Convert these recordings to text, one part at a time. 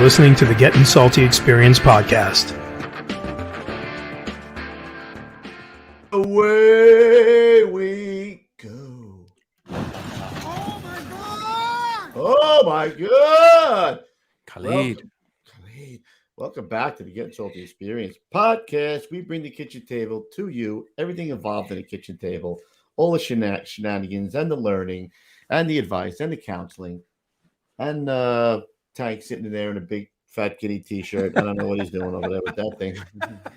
listening to the Gettin Salty Experience podcast. Away we go. Oh my God! Oh my God! Khalid. Welcome back to the Gettin Salty Experience podcast. We bring the kitchen table to you, everything involved in the kitchen table, all the shenanigans and the learning and the advice and the counseling. And Tank sitting there in a big fat kitty t-shirt. I don't know what he's doing over there with that thing.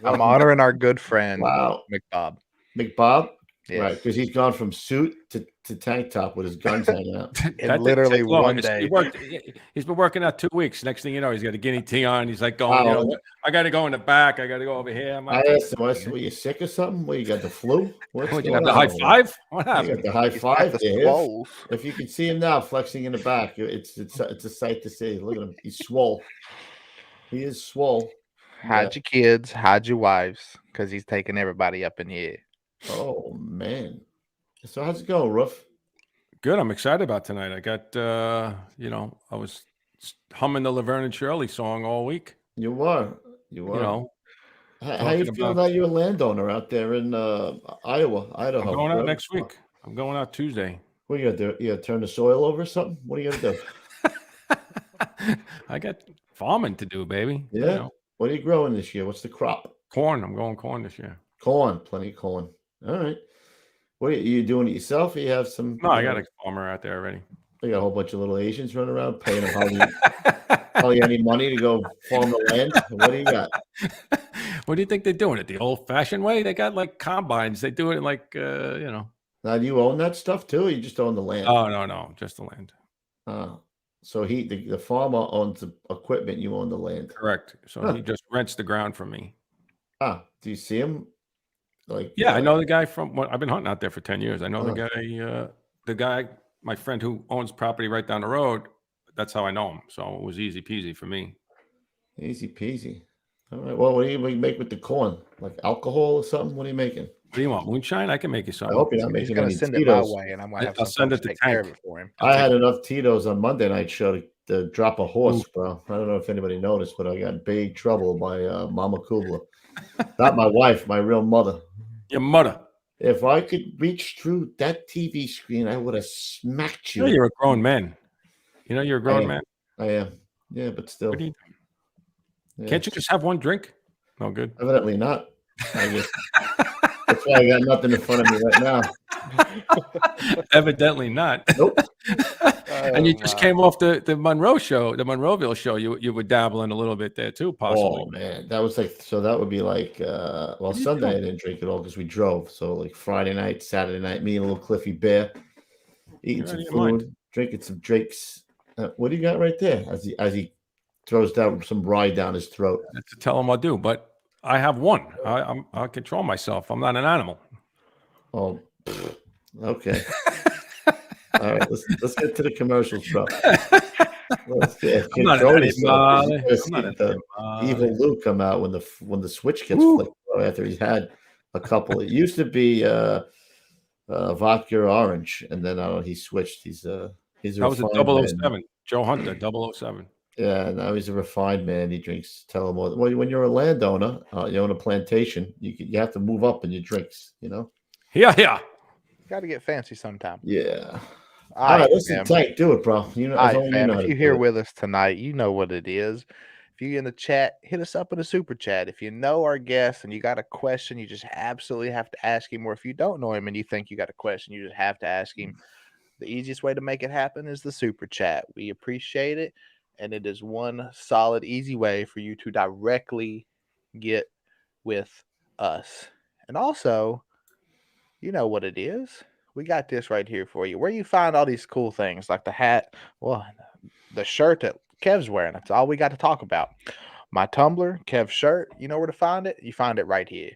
I'm honoring our good friend, Wow. McBob. McBob? Yes. Right, because he's gone from suit to tank top with his guns hanging out. In literally one day. He's been working out 2 weeks. Next thing you know, he's got a guinea tee on. He's like going, I got to go in the back. I got to go over here. I asked him, were you sick or something? Well, you got the flu? You got the high five? What You happened? got the high five. The If you can see him now flexing in the back, it's a sight to see. Look at him. He's swole. He is swole. Hide your kids, hide your wives, because he's taking everybody up in here. Oh, man. So how's it going, Ruff? Good. I'm excited about tonight. I got, I was humming the Laverne and Shirley song all week. You were. You How you feel about you're a landowner out there in Idaho? I'm going out next week. I'm going out Tuesday. What are you going to do? You gonna turn the soil over or something? What are you going to do? I got farming to do, baby. Yeah. What are you growing this year? What's the crop? Corn. I'm going corn this year. Corn. Plenty of corn. All right. What are you doing it yourself? Or you have some? No, I got a farmer out there already. You got a whole bunch of little Asians running around paying them hardly any money to go farm the land. What do you got? What do you think they're doing it the old-fashioned way? They got like combines. They do it like, Now, do you own that stuff too, or you just own the land? Oh, no, just the land. So the farmer owns the equipment. You own the land. Correct. So he just rents the ground from me. Do you see him? I know the guy from. I've been hunting out there for 10 years. I know the guy, my friend who owns property right down the road. That's how I know him. So it was easy peasy for me. Easy peasy. All right. Well, what do you make with the corn? Like alcohol or something? What are you making? What do you want? Moonshine? I can make you I something. hope you're not He's making going any to send Tito's. it my way, and I'm going to have I'll send it to take care of Tank. it for him. I had enough Tito's on Monday night show to drop a horse, bro. I don't know if anybody noticed, but I got in big trouble by Mama Kubla. Not my wife, my real mother. Your mother. If I could reach through that TV screen, I would have smacked you. You're a grown man. You're a grown man. I am. Yeah, but still. What do you Can't you just have one drink? No good. Evidently not. I guess. That's why I got nothing in front of me right now. Evidently not. Nope. And you just came off the Monroe show, the Monroeville show. You were dabbling a little bit there too, possibly. Oh man, that was that would be like Sunday I didn't drink it all because we drove. So like Friday night, Saturday night, me and a little Cliffy Bear eating some food, drinking some drinks. What do you got right there? As he throws down some rye down his throat. To tell him I do, but I have one. I control myself. I'm not an animal. Oh, okay. All right, let's get to the commercials, bro. I'm not an animal. Evil Luke come out when the switch gets flicked after he's had a couple. It used to be vodka orange, and then he switched. He's a that was a 007. Man. Joe Hunter, 007. Yeah, now he's a refined man. He drinks. Tell him what. Well, when you're a landowner, you own a plantation. You have to move up in your drinks. Yeah. You got to get fancy sometime. Yeah. All right, listen, Tank, do it, bro. If you're here with us tonight, you know what it is. If you're in the chat, hit us up in a super chat. If you know our guest and you got a question, you just absolutely have to ask him. Or if you don't know him and you think you got a question, you just have to ask him. The easiest way to make it happen is the super chat. We appreciate it. And it is one solid, easy way for you to directly get with us. And also, you know what it is. We got this right here for you. Where you find all these cool things like the hat, the shirt that Kev's wearing. That's all we got to talk about. My tumbler, Kev's shirt. You know where to find it? You find it right here.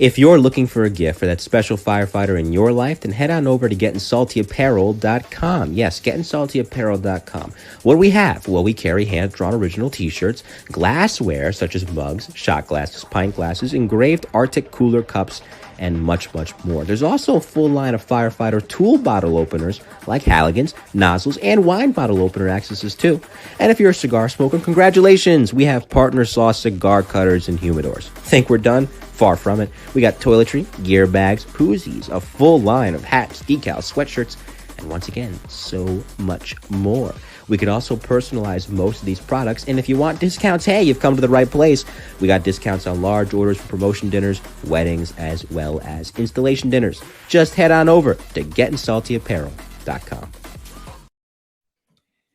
If you're looking for a gift for that special firefighter in your life, then head on over to GettinSaltyApparel.com. Yes, GettinSaltyApparel.com. What do we have? Well, we carry hand-drawn original t-shirts, glassware such as mugs, shot glasses, pint glasses, engraved Arctic cooler cups, and much, much more. There's also a full line of firefighter tool bottle openers like Halligan's, nozzles, and wine bottle opener accesses too. And if you're a cigar smoker, congratulations! We have partner sauce cigar cutters and humidors. Think we're done? Far from it. We got toiletry, gear bags, koozies, a full line of hats, decals, sweatshirts, and once again, so much more. We could also personalize most of these products, and if you want discounts, hey, you've come to the right place. We got discounts on large orders for promotion dinners, weddings, as well as installation dinners. Just head on over to GettinSaltyApparel.com.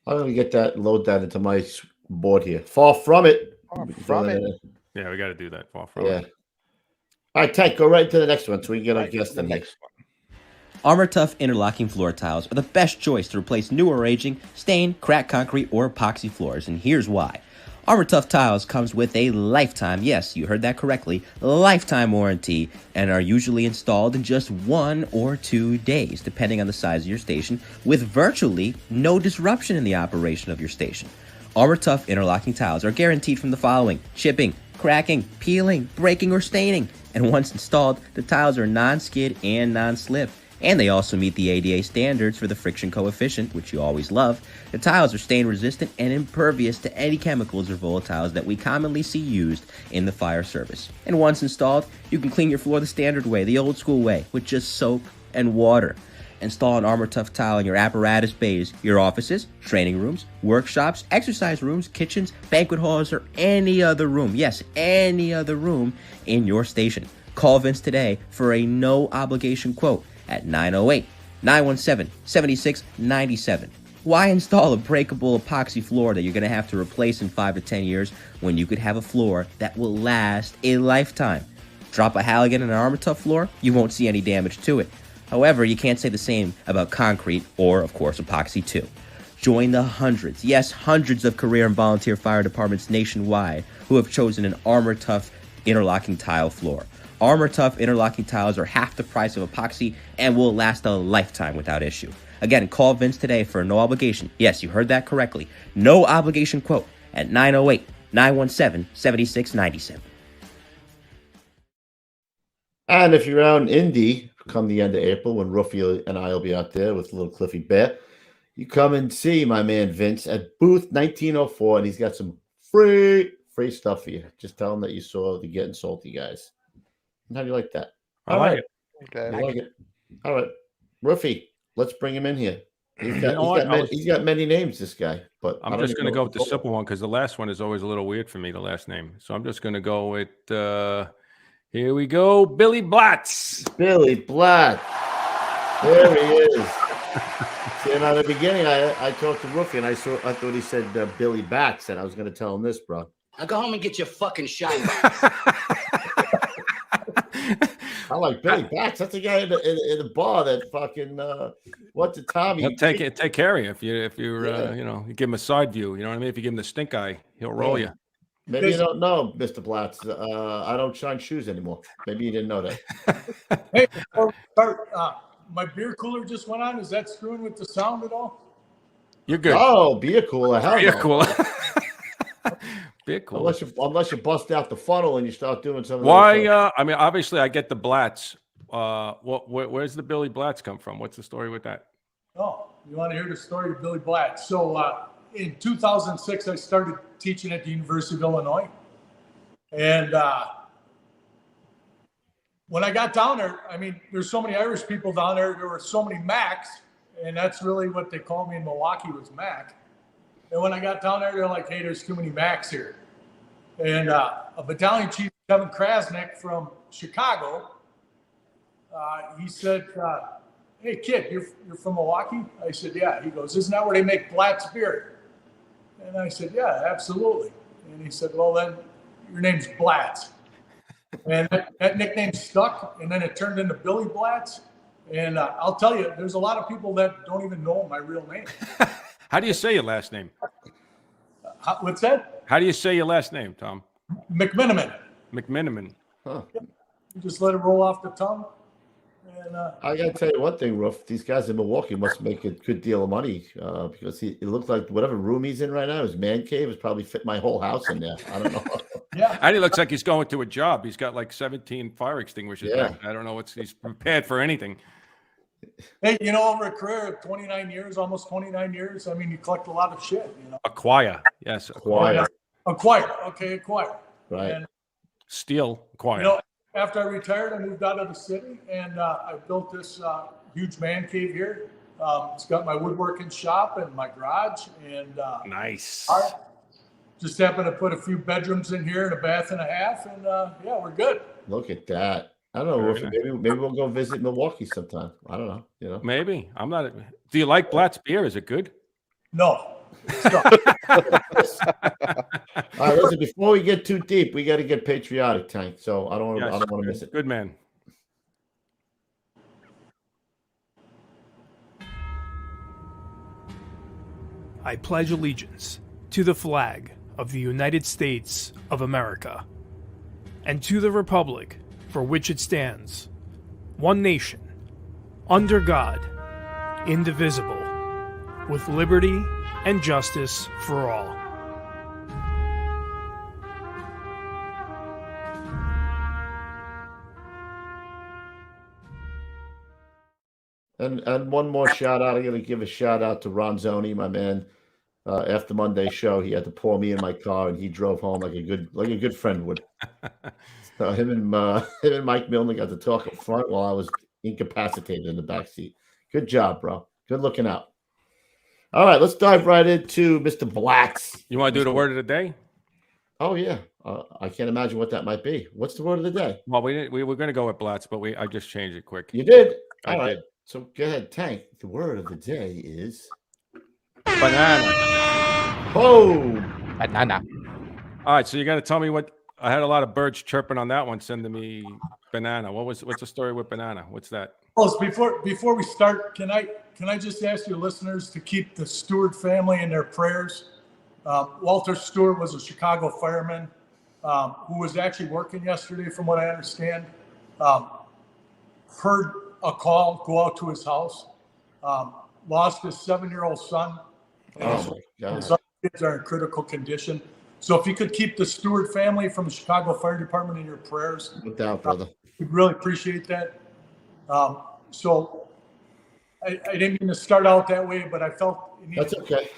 I'm going to get that, load that into my board here. Far from it. Yeah, we got to do that. Far from Yeah. it. All right, Tank, go right to the next one so we can get our guest the next one. Armor Tough interlocking floor tiles are the best choice to replace new or aging, stained, cracked concrete, or epoxy floors, and here's why. Armor Tough tiles comes with a lifetime, yes, you heard that correctly, lifetime warranty, and are usually installed in just 1 or 2 days, depending on the size of your station, with virtually no disruption in the operation of your station. Armor Tough interlocking tiles are guaranteed from the following: chipping, cracking, peeling, breaking, or staining, and once installed, the tiles are non-skid and non-slip. And they also meet the ADA standards for the friction coefficient, which you always love. The tiles are stain resistant and impervious to any chemicals or volatiles that we commonly see used in the fire service. And once installed, you can clean your floor the standard way, the old school way, with just soap and water. Install an Armor Tough tile in your apparatus bays, your offices, training rooms, workshops, exercise rooms, kitchens, banquet halls, or any other room. Yes, any other room in your station. Call Vince today for a no-obligation quote at 908-917-7697. Why install a breakable epoxy floor that you're going to have to replace in 5 to 10 years when you could have a floor that will last a lifetime? Drop a Halligan in an Armor Tough floor, you won't see any damage to it. However, you can't say the same about concrete or, of course, epoxy too. Join the hundreds, yes, hundreds of career and volunteer fire departments nationwide who have chosen an Armor Tough interlocking tile floor. Armor Tough interlocking tiles are half the price of epoxy and will last a lifetime without issue. Again, call Vince today for no obligation. Yes, you heard that correctly. No obligation quote at 908-917-7697. And if you're out in Indy, come the end of April when Ruffy and I will be out there with little Cliffy Bear, you come and see my man Vince at booth 1904, and he's got some free stuff for you. Just tell him that you saw the Getting Salty guys. How do you like that? I like it. Okay. I like it. All right. Ruffy, let's bring him in here. He's got many names, this guy. But I'm just going to go with the simple one because the last one is always a little weird for me, the last name. So I'm just going to go with, here we go, Billy Blatz. Billy Blatz. There he is. See, and at the beginning, I talked to Ruffy, and I thought he said Billy Bats, and I was going to tell him this, bro. Now go home and get your fucking shine box. I like Billy Bats. That's the guy in the bar that fucking what's the Tommy? He'll take care of you if you're you give him a side view. You know what I mean? If you give him the stink eye, he'll roll you. Maybe you don't know, Mr. Blatz. I don't shine shoes anymore. Maybe you didn't know that. Hey, before we start, my beer cooler just went on. Is that screwing with the sound at all? You're good. Oh, beer cooler. Hell Beer no. cooler. Beer cooler. Unless you bust out the funnel and you start doing something. Why? I mean, obviously, I get the Blatz. Where's the Billy Blatz come from? What's the story with that? Oh, you want to hear the story of Billy Blatt? So in 2006, I started teaching at the University of Illinois. And when I got down there, I mean, there's so many Irish people down there. There were so many Macs, and that's really what they called me in Milwaukee was Mac. And when I got down there, they're like, hey, there's too many Macs here. And a battalion chief, Kevin Krasnick from Chicago, he said, hey, kid, you're from Milwaukee? I said, yeah. He goes, isn't that where they make Blatt's beer? And I said, yeah, absolutely. And he said, well, then your name's Blatz. And that nickname stuck, and then it turned into Billy Blatz. And I'll tell you, there's a lot of people that don't even know my real name. How do you say your last name? What's that? How do you say your last name, Tom? Mcmenamin. Mcmenamin. Huh. You just let it roll off the tongue. And I got to tell you one thing, Roof. These guys in Milwaukee must make a good deal of money because it looks like whatever room he's in right now, his man cave, has probably fit my whole house in there. I don't know. yeah, And he looks like he's going to a job. He's got like 17 fire extinguishers. Yeah. Back. I don't know he's prepared for anything. hey, over a career of 29 years, almost 29 years, I mean, you collect a lot of shit, Acquire. Yes. Acquire. Acquire. Okay, acquire. Right. And, Steal. Acquire. after I retired, I moved out of the city, and I built this huge man cave here. It's got my woodworking shop and my garage, and Nice. just happened to put a few bedrooms in here and a bath and a half, and we're good. Look at that. I don't know. Roof. Maybe we'll go visit Milwaukee sometime. I don't know. Maybe. I'm not. Do you like Blatt's beer? Is it good? No. All right, listen. Before we get too deep, we got to get patriotic, Tank. So I don't want to miss it. Good man. I pledge allegiance to the flag of the United States of America and to the republic for which it stands, one nation, under God, indivisible, with liberty and justice for all. And one more shout out. I'm going to give a shout out to Ron Zoni, my man. After Monday's show, he had to pour me in my car, and he drove home like a good friend would. So him and Mike Milner got to talk up front while I was incapacitated in the back seat. Good job, bro. Good looking out. All right, let's dive right into Mr. Black's. You want to do the word of the day? Oh yeah, I can't imagine what that might be. What's the word of the day? Well, we were going to go with Blatt's, but I just changed it quick. You did. I All right. did. So go ahead, Tank. The word of the day is Banana. oh. Banana. All right, so you got to tell me what. I had a lot of birds chirping on that one, sending me banana. What's the story with banana? What's that? Oh, before we start, can I just ask your listeners to keep the Stewart family in their prayers? Walter Stewart was a Chicago fireman who was actually working yesterday, from what I understand. Heard a call, go out to his house. Lost his 7-year-old son. Oh my God. His other kids are in critical condition. So if you could keep the Stewart family from the Chicago Fire Department in your prayers, No doubt, brother. we'd really appreciate that. So I didn't mean to start out that way, but I felt it needed, That's okay.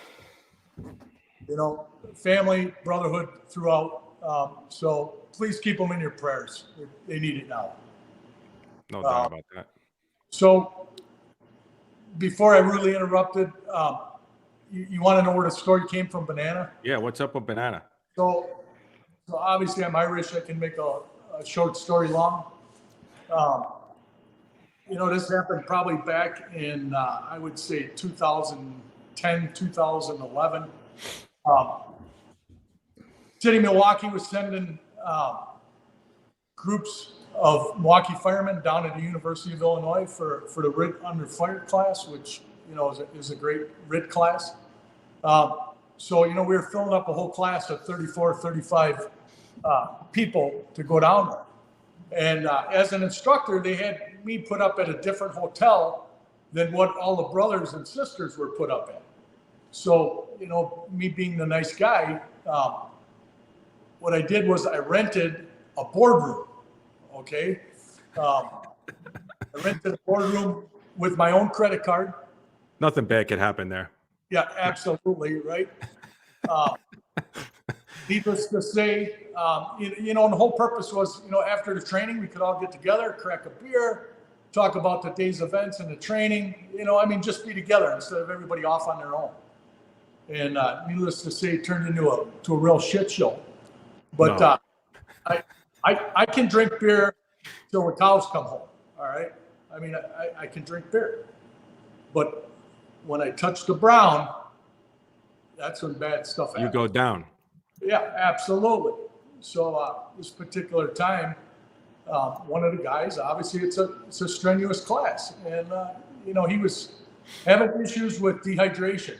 family, brotherhood throughout. So please keep them in your prayers. They need it now. No doubt about that. So before I really interrupted, you want to know where the story came from, banana? Yeah, what's up with banana? So obviously I'm Irish. I can make a short story long. This happened probably back in, I would say 2010, 2011. City of Milwaukee was sending groups of Milwaukee firemen down at the University of Illinois for the RIT under fire class, which, is a great RIT class. So, we were filling up a whole class of 34, 35 people to go down there. And as an instructor, they had me put up at a different hotel than what all the brothers and sisters were put up at. So, me being the nice guy, what I did was I rented a boardroom. Okay. I rented a boardroom with my own credit card. Nothing bad could happen there. Yeah, absolutely. Right. Needless to say, and the whole purpose was, after the training, we could all get together, crack a beer, talk about the day's events and the training, just be together instead of everybody off on their own. And needless to say, it turned into a real shit show. But No. I can drink beer till the cows come home. All right. I can drink beer, but when I touch the brown, that's when bad stuff happens. You go down. Yeah, absolutely. So this particular time, one of the guys, obviously it's a strenuous class, and he was having issues with dehydration.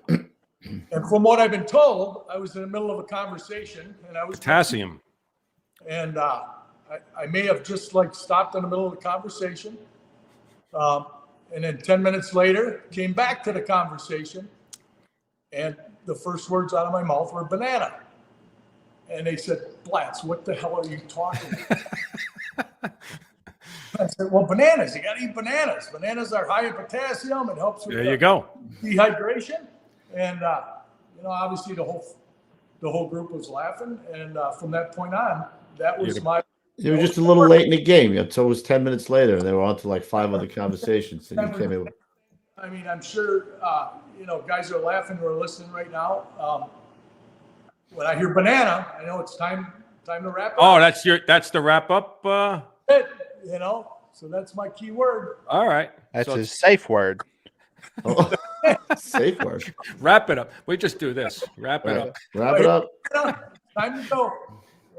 And from what I've been told, I was in the middle of a conversation, and I was Potassium. and I may have just like stopped in the middle of the conversation. And then 10 minutes later, came back to the conversation. And the first words out of my mouth were banana. And they said, Blatz, what the hell are you talking about? I said, well, bananas, you got to eat bananas. Bananas are high in potassium. It helps with There you go. dehydration. And, obviously the whole group was laughing. And from that point on, that was my. You were just a little late in the game. So it was 10 minutes later, and they were on to like 5 other conversations. And you came in with... I mean, I'm sure, guys are laughing who are listening right now. When I hear banana, I know it's time to wrap up. Oh, that's the wrap up. So that's my key word. All right. That's his safe word. Oh, safe word. Wrap it up. We just do this. Wrap it up. Wrap it up. Time to go.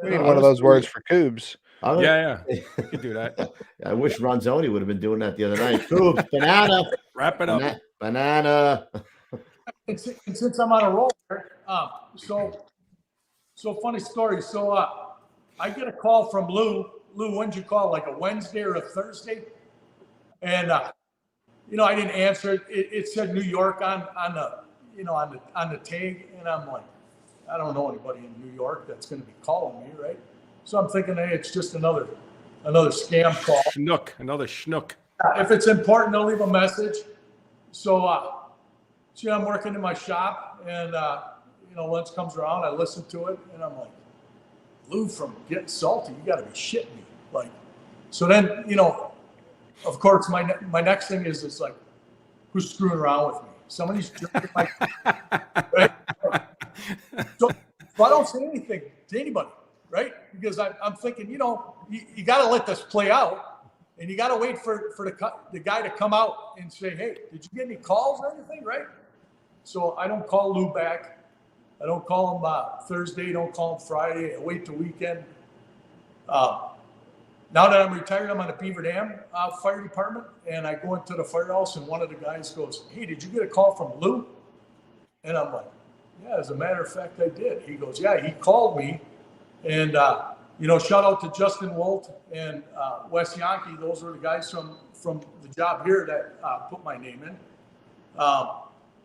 We need one of those words for Coobs. Yeah. You can do that. I wish Ronzoni would have been doing that the other night. Ooh, banana. Wrap it up. Banana. And since I'm on a roll here, so funny story. So I get a call from Lou. Lou, when'd you call? Like a Wednesday or a Thursday? And I didn't answer it. It said New York on the tag, and I'm like, I don't know anybody in New York that's going to be calling me, right? So I'm thinking, hey, it's just another scam call. Another schnook. If it's important, they'll leave a message. So, I'm working in my shop, and lunch comes around. I listen to it, and I'm like, Lou from Getting Salty, you got to be shitting me. Like, so then, of course, my next thing is it's like, who's screwing around with me? Somebody's jerking my right? So I don't say anything to anybody, right? Because I'm thinking, you got to let this play out, and you got to wait for the guy to come out and say, hey, did you get any calls or anything, right? So I don't call Lou back. I don't call him Thursday. Don't call him Friday. I wait till weekend. Now that I'm retired, I'm on the Beaver Dam fire department, and I go into the firehouse, and one of the guys goes, hey, did you get a call from Lou? And I'm like, yeah, as a matter of fact, I did. He goes, yeah, he called me. And, shout out to Justin Wolt and Wes Yankee. Those were the guys from the job here that put my name in.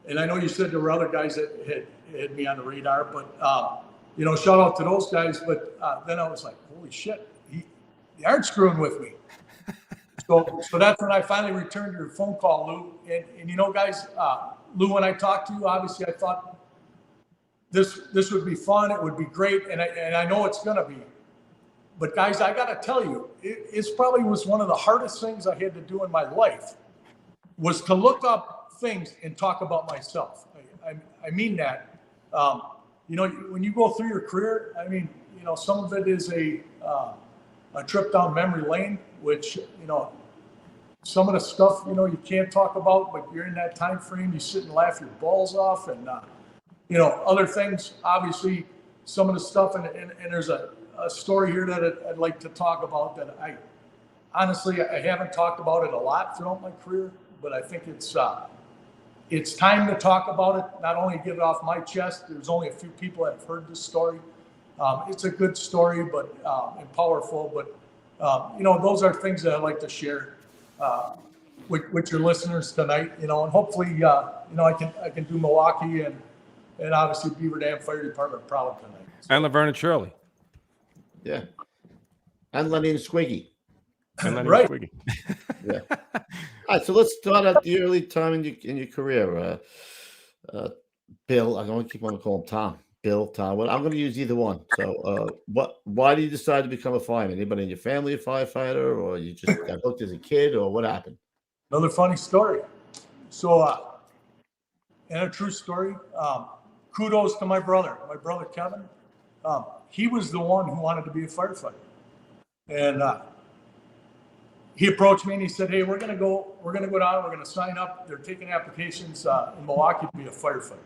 And I know you said there were other guys that had me on the radar, but, shout out to those guys. But then I was like, holy shit, they aren't screwing with me. So that's when I finally returned your phone call, Lou. And guys, Lou, when I talked to you, obviously I thought this would be fun. It would be great. And I know it's going to be. But guys, I got to tell you, it's probably was one of the hardest things I had to do in my life was to look up things and talk about myself. I mean that. When you go through your career, I mean, some of it is a trip down memory lane, which, some of the stuff, you can't talk about, but you're in that time frame, you sit and laugh your balls off, and, other things, obviously, some of the stuff, and there's a story here that I'd like to talk about that I haven't talked about it a lot throughout my career, but I think it's time to talk about it, not only get it off my chest. There's only a few people that have heard this story. It's a good story, and powerful, but those are things that I like to share with your listeners tonight, and hopefully, I can do Milwaukee and obviously Beaver Dam Fire Department proud tonight. And Laverne and Shirley. Yeah. And Lenny and Squiggy. And Lenny Right. and Squiggy. Yeah. All right, so let's start at the early time in your career. Bill, I don't keep on calling him Tom. Bill, Tom. Well, I'm going to use either one. So, why did you decide to become a fireman? Anybody in your family a firefighter, or you just got hooked as a kid, or what happened? Another funny story. So, and a true story. Kudos to my brother Kevin. He was the one who wanted to be a firefighter, and he approached me and he said, "Hey, we're gonna go down. We're gonna sign up. They're taking applications in Milwaukee to be a firefighter."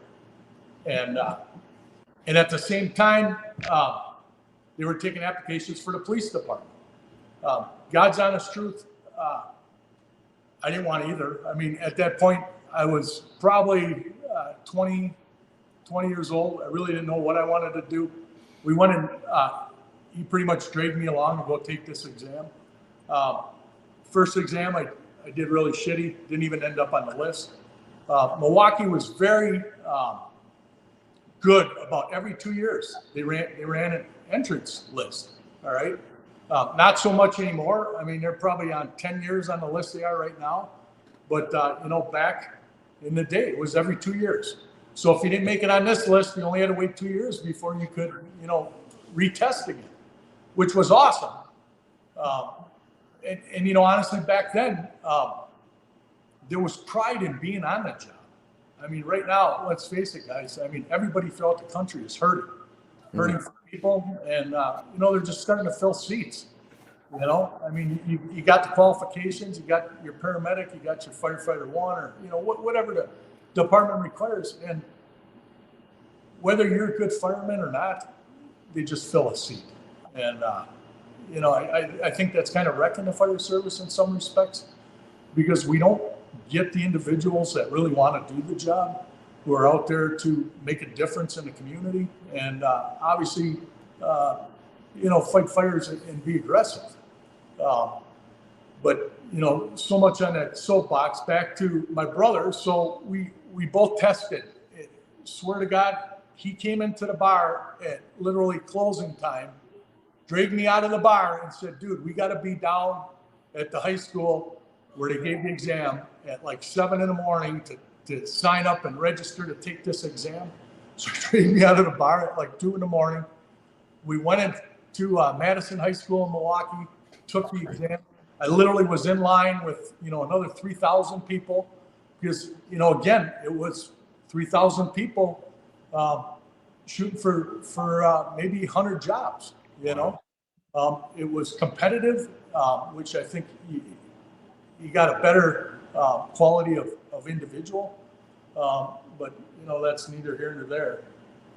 And at the same time, they were taking applications for the police department. God's honest truth, I didn't want either. I mean, at that point, I was probably 20 years old. I really didn't know what I wanted to do. We went and, he pretty much dragged me along to go take this exam. First exam, I did really shitty. Didn't even end up on the list. Milwaukee was very good about every 2 years. They ran an entrance list. All right. Not so much anymore. I mean, they're probably on 10 years on the list they are right now. But, back in the day, it was every 2 years. So if you didn't make it on this list, you only had to wait 2 years before you could, retest again, which was awesome. And honestly, back then, there was pride in being on the job. I mean, right now, let's face it, guys. I mean, everybody throughout the country is hurting for people, and they're just starting to fill seats. I mean, you got the qualifications, you got your paramedic, you got your firefighter one, or whatever the department requires, and whether you're a good fireman or not, they just fill a seat. And I think that's kind of wrecking the fire service in some respects, because we don't get the individuals that really want to do the job, who are out there to make a difference in the community, and obviously, fight fires and be aggressive. But so much on that soapbox. Back to my brother. So we both tested. Swear to God, he came into the bar at literally closing time, dragged me out of the bar and said, "Dude, we got to be down at the high school where they gave the exam at like 7 a.m. to sign up and register to take this exam." So he dragged me out of the bar at like 2 a.m. We went into Madison High School in Milwaukee, took the exam. I literally was in line with, another 3,000 people, because, again, it was 3,000 people shooting for maybe 100 jobs, It was competitive, which I think you got a better quality of individual, but that's neither here nor there.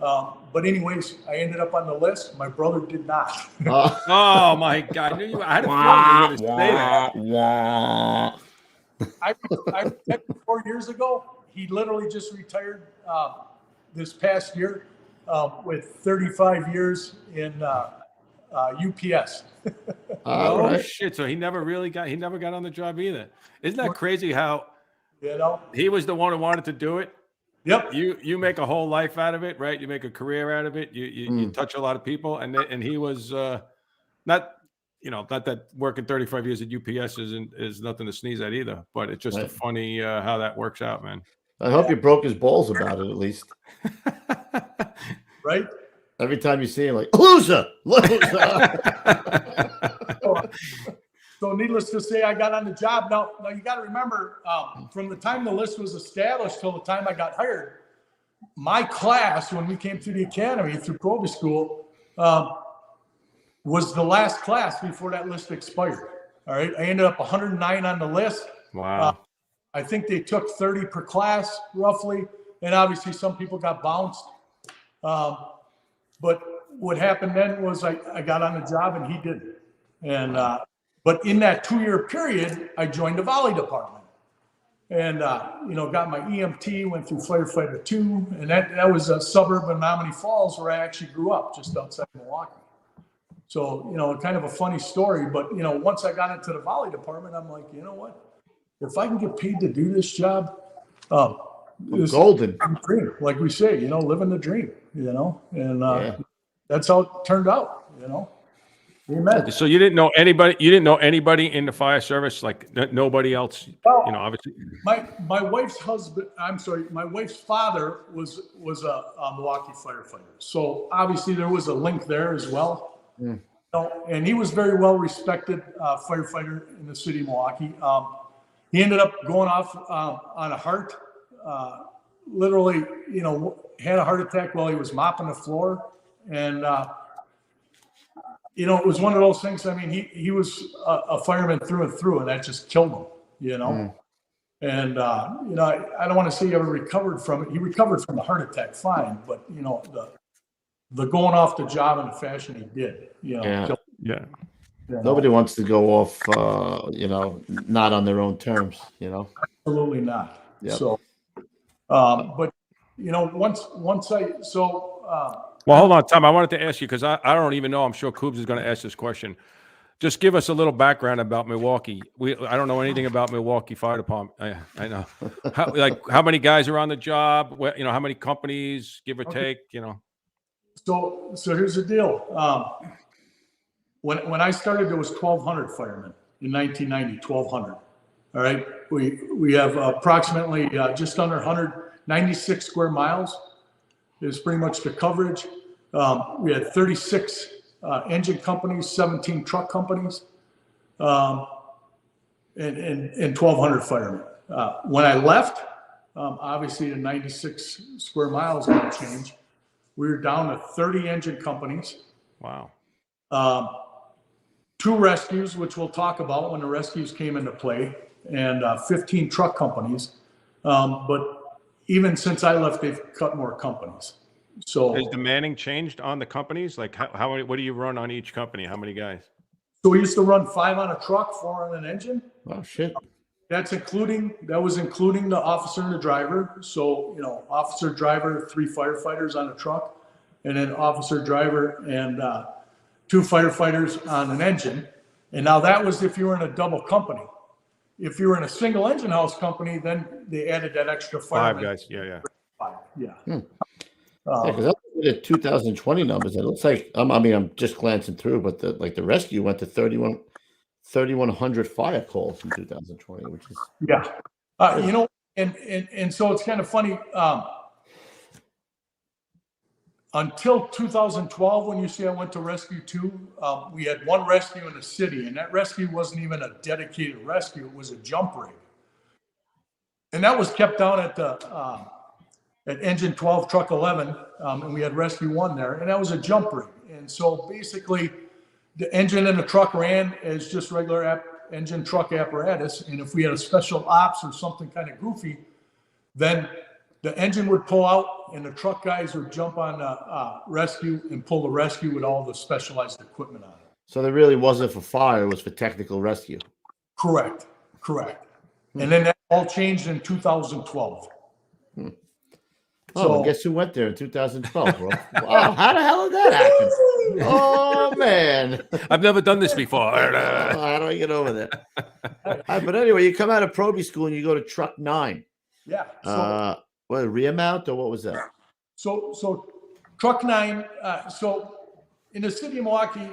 But anyways, I ended up on the list. My brother did not. Oh my God! I had a feeling you were going to say that. I 4 years ago. He literally just retired this past year with 35 years in UPS. Oh right. Shit! So he never got on the job either. Isn't that crazy? How he was the one who wanted to do it. Yep. You make a whole life out of it, right? You make a career out of it. You touch a lot of people, and he was not that working 35 years at UPS is nothing to sneeze at either. But it's just a funny how that works out, man. I hope you broke his balls about it at least. Right. Every time you see him, like loser. So needless to say, I got on the job. Now you got to remember, from the time the list was established till the time I got hired, my class, when we came through the academy, through Proby School, was the last class before that list expired. All right. I ended up 109 on the list. Wow. I think they took 30 per class, roughly. And obviously some people got bounced. But what happened then was I got on the job and he didn't. And, but in that 2-year period, I joined the volley department, and got my EMT, went through Firefighter 2, and that was a suburb of Menominee Falls where I actually grew up, just outside Milwaukee. So kind of a funny story, but once I got into the volley department, I'm like, you know what? If I can get paid to do this job, it's golden. Dream, like we say, living the dream, and that's how it turned out, Amen. So you didn't know anybody? You didn't know anybody in the fire service, like nobody else? Well, obviously. My wife's husband. I'm sorry. My wife's father was a Milwaukee firefighter. So obviously there was a link there as well. And he was very well respected firefighter in the city of Milwaukee. He ended up going off on a heart. Literally, had a heart attack while he was mopping the floor, and. It was one of those things. I mean, he was a fireman through and through, and that just killed him, And, I don't want to say he ever recovered from it. He recovered from the heart attack fine, but, the going off the job in the fashion he did, Nobody wants to go off, not on their own terms, Absolutely not. Yep. So, but, once Well, hold on, Tom. I wanted to ask you because I don't even know. I'm sure Coobs is going to ask this question. Just give us a little background about Milwaukee. I don't know anything about Milwaukee Fire Department. I know. How many guys are on the job? How many companies, give or take? So here's the deal. When I started, there was 1,200 firemen in 1990. 1,200. All right. We have approximately just under 196 square miles. Is pretty much the coverage. We had 36 engine companies, 17 truck companies, and 1,200 firemen. When I left, obviously the 96 square miles didn't change. We were down to 30 engine companies. Wow. 2 rescues, which we'll talk about when the rescues came into play, and 15 truck companies. But even since I left, they've cut more companies. So has the manning changed on the companies? Like how many? What do you run on each company? How many guys? So we used to run 5 on a truck, 4 on an engine. Oh shit. That was including the officer and the driver. So, officer, driver, 3 firefighters on a truck, and then officer, driver, and 2 firefighters on an engine. And now that was if you were in a double company. If you were in a single engine house company, then they added that extra 5 guys. Yeah. 5, yeah. Because I looked at 2020 numbers. It looks like I'm just glancing through, but the rescue went to 3,100 fire calls in 2020, which is and so it's kind of funny. Until 2012, when you see I went to Rescue 2, we had 1 rescue in the city, and that rescue wasn't even a dedicated rescue. It was a jump rig. And that was kept down at Engine 12, Truck 11, and we had Rescue 1 there, and that was a jump rig. And so basically, the engine and the truck ran as just regular engine truck apparatus, and if we had a special ops or something kind of goofy, then the engine would pull out and the truck guys would jump on the rescue and pull the rescue with all the specialized equipment on it. So there really wasn't for fire, it was for technical rescue. Correct. And then that all changed in 2012. Oh, guess who went there in 2012, bro? Wow, how the hell did that happen? Oh, man. I've never done this before. How do I get over that? But anyway, you come out of Proby school and you go to Truck 9. Yeah. What, rear mount or what was that? So Truck 9, so in the city of Milwaukee,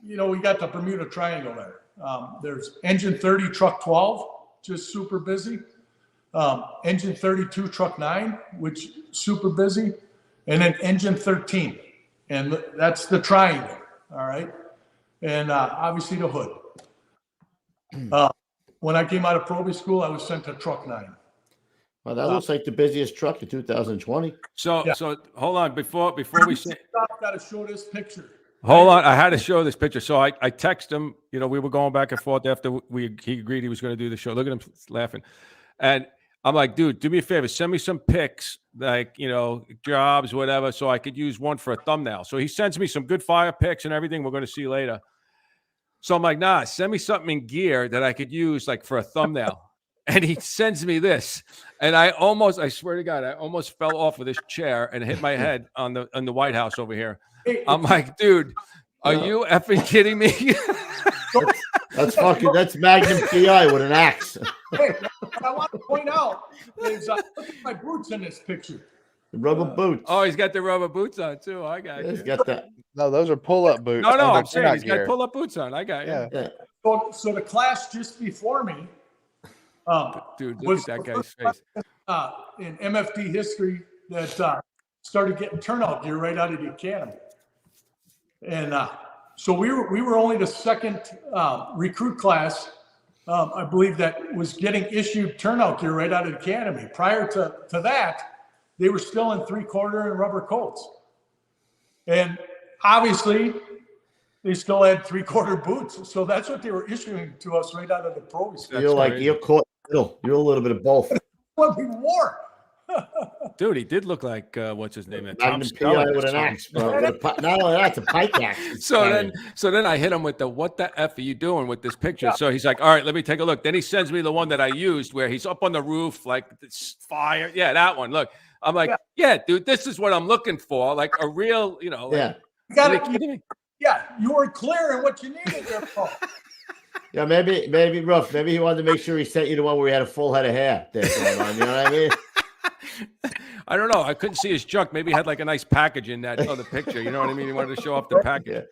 we got the Bermuda Triangle there. There's Engine 30, Truck 12, just super busy. Engine 32, Truck 9, which super busy. And then Engine 13. And that's the triangle, all right? And obviously the hood. When I came out of Proby school, I was sent to Truck 9. Well, that looks like the busiest truck in 2020. So hold on before we say. Got to show this picture. Hold on, I had to show this picture. So I text him. We were going back and forth after he agreed he was going to do the show. Look at him laughing, and I'm like, dude, do me a favor, send me some pics, like jobs, whatever, so I could use one for a thumbnail. So he sends me some good fire pics and everything. We're going to see later. So I'm like, nah, send me something in gear that I could use like for a thumbnail. And he sends me this, and I swear to God, I almost fell off of this chair and hit my head on the White House over here. I'm like, dude, are you effing kidding me? That's Magnum PI with an axe. Hey, what I want to point out is look at my boots in this picture. The rubber boots. Oh, he's got the rubber boots on too. I got you. He's got that. No, those are pull-up boots. No, I'm saying he's got pull-up boots on. I got you. Yeah. So the class just before me, dude, look at that guy's face. In MFD history that started getting turnout gear right out of the academy. And so we were only the second recruit class, I believe, that was getting issued turnout gear right out of the academy. Prior to that, they were still in 3/4 and rubber coats. And obviously, they still had 3/4 boots. So that's what they were issuing to us right out of the pro. You're caught in the middle. You're a little bit of both. What we wore. Dude, he did look like what's his name? Magnum PI with an axe, bro. Not only that, it's a pike axe. So then I hit him with the "What the f are you doing with this picture?" Yeah. So he's like, "All right, let me take a look." Then he sends me the one that I used, where he's up on the roof, like this fire. Yeah, that one. Look, I'm like, yeah, dude, this is what I'm looking for. Like a real, you know, Yeah. You got are you it. kidding me? Yeah, you were clear on what you needed there, Paul. Yeah, maybe rough. Maybe he wanted to make sure he sent you the one where he had a full head of hair there going on. You know what I mean? I don't know. I couldn't see his junk. Maybe he had like a nice package in that other picture. You know what I mean? He wanted to show off the package. Yeah.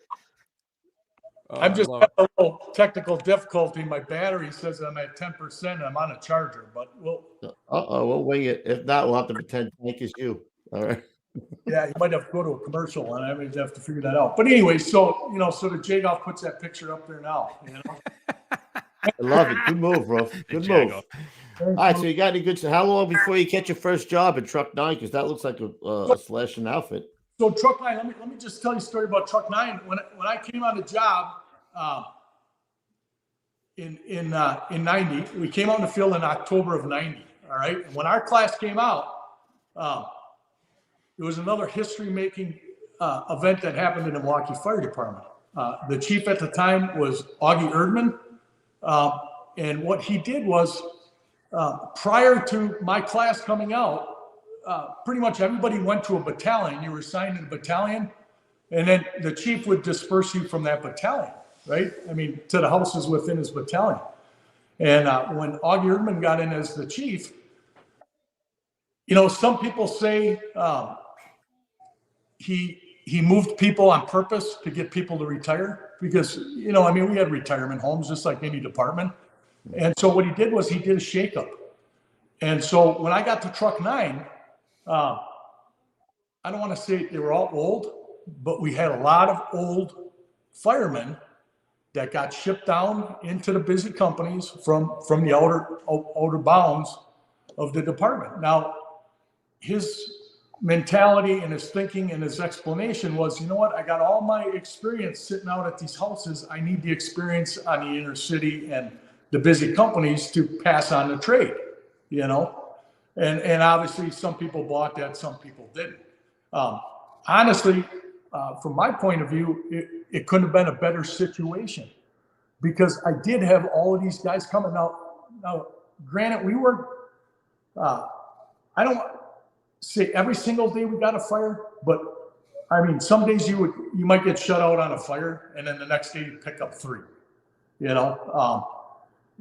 I'm just having a little technical difficulty. My battery says I'm at 10%. I'm on a charger, but we'll. We'll wing it. If not, we'll have to pretend Tank is you. All right. Yeah, you might have to go to a commercial, and I would have to figure that out. But anyway, so so the J-Golf puts that picture up there now. I love it. Good move, Ruff. Good move. All right, so you got any good? How long before you get your first job at Truck 9? Because that looks like a slashing outfit. So Truck 9, let me just tell you a story about Truck 9. When I came on the job in 90, we came out in the field in October of 90. All right, and when our class came out, it was another history-making event that happened in the Milwaukee Fire Department. The chief at the time was Augie Erdman, and what he did was, prior to my class coming out, pretty much everybody went to a battalion. You were assigned to a battalion, and then the chief would disperse you from that battalion, right? I mean, to the houses within his battalion. And when Augie Erdman got in as the chief, some people say he moved people on purpose to get people to retire because, we had retirement homes just like any department. And so what he did was he did a shakeup. And so when I got to Truck 9, I don't want to say they were all old, but we had a lot of old firemen that got shipped down into the busy companies from the outer bounds of the department. Now, his mentality and his thinking and his explanation was, I got all my experience sitting out at these houses. I need the experience on the inner city and the busy companies to pass on the trade, and obviously some people bought that, some people didn't. Honestly, from my point of view, it couldn't have been a better situation because I did have all of these guys coming out. Now, granted, we were, I don't say every single day we got a fire, but I mean, some days you might get shut out on a fire, and then the next day you pick up 3.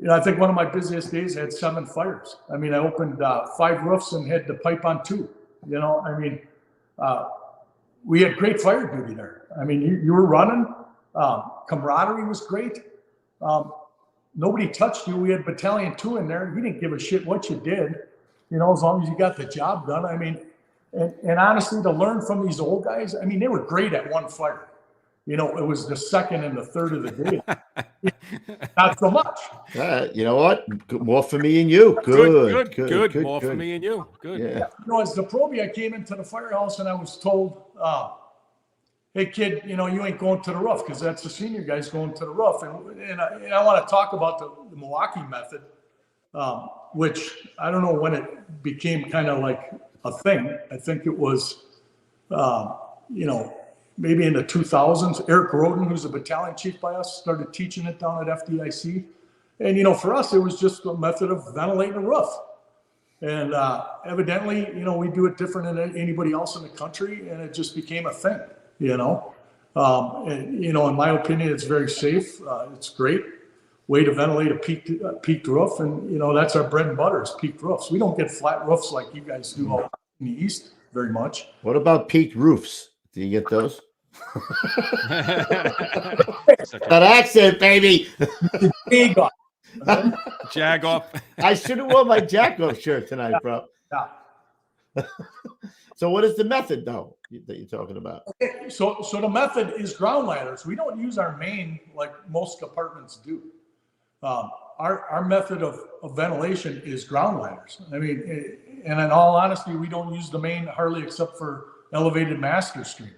I think one of my busiest days I had 7 fires. I mean, I opened 5 roofs and had to pipe on 2. We had great fire duty there. I mean, you were running. Camaraderie was great. Nobody touched you. We had Battalion 2 in there. You didn't give a shit what you did. As long as you got the job done. I mean, and honestly, to learn from these old guys, I mean, they were great at one fire. It was the second and the third of the day. Not so much. You know what? More for me and you. Good. More for me and you. Good. Yeah. As the probie, I came into the firehouse and I was told, hey, kid, you ain't going to the roof because that's the senior guys going to the roof. And I want to talk about the Milwaukee method. Which I don't know when it became kind of like a thing. I think it was, maybe in the 2000s. Eric Roden, who's a battalion chief by us, started teaching it down at FDIC. And, for us, it was just a method of ventilating a roof. And evidently, we do it different than anybody else in the country, and it just became a thing, And, in my opinion, it's very safe. It's great way to ventilate a peaked roof, and that's our bread and butter is peaked roofs. We don't get flat roofs like you guys do out in the East very much. What about peaked roofs? Do you get those? That accent, baby. Jag off. I should have worn my Jack-off shirt tonight, bro. Yeah. So what is the method, though, that you're talking about? Okay. So the method is ground ladders. We don't use our main like most apartments do. Our method of ventilation is ground ladders. I mean, and in all honesty, we don't use the main hardly except for elevated master stream.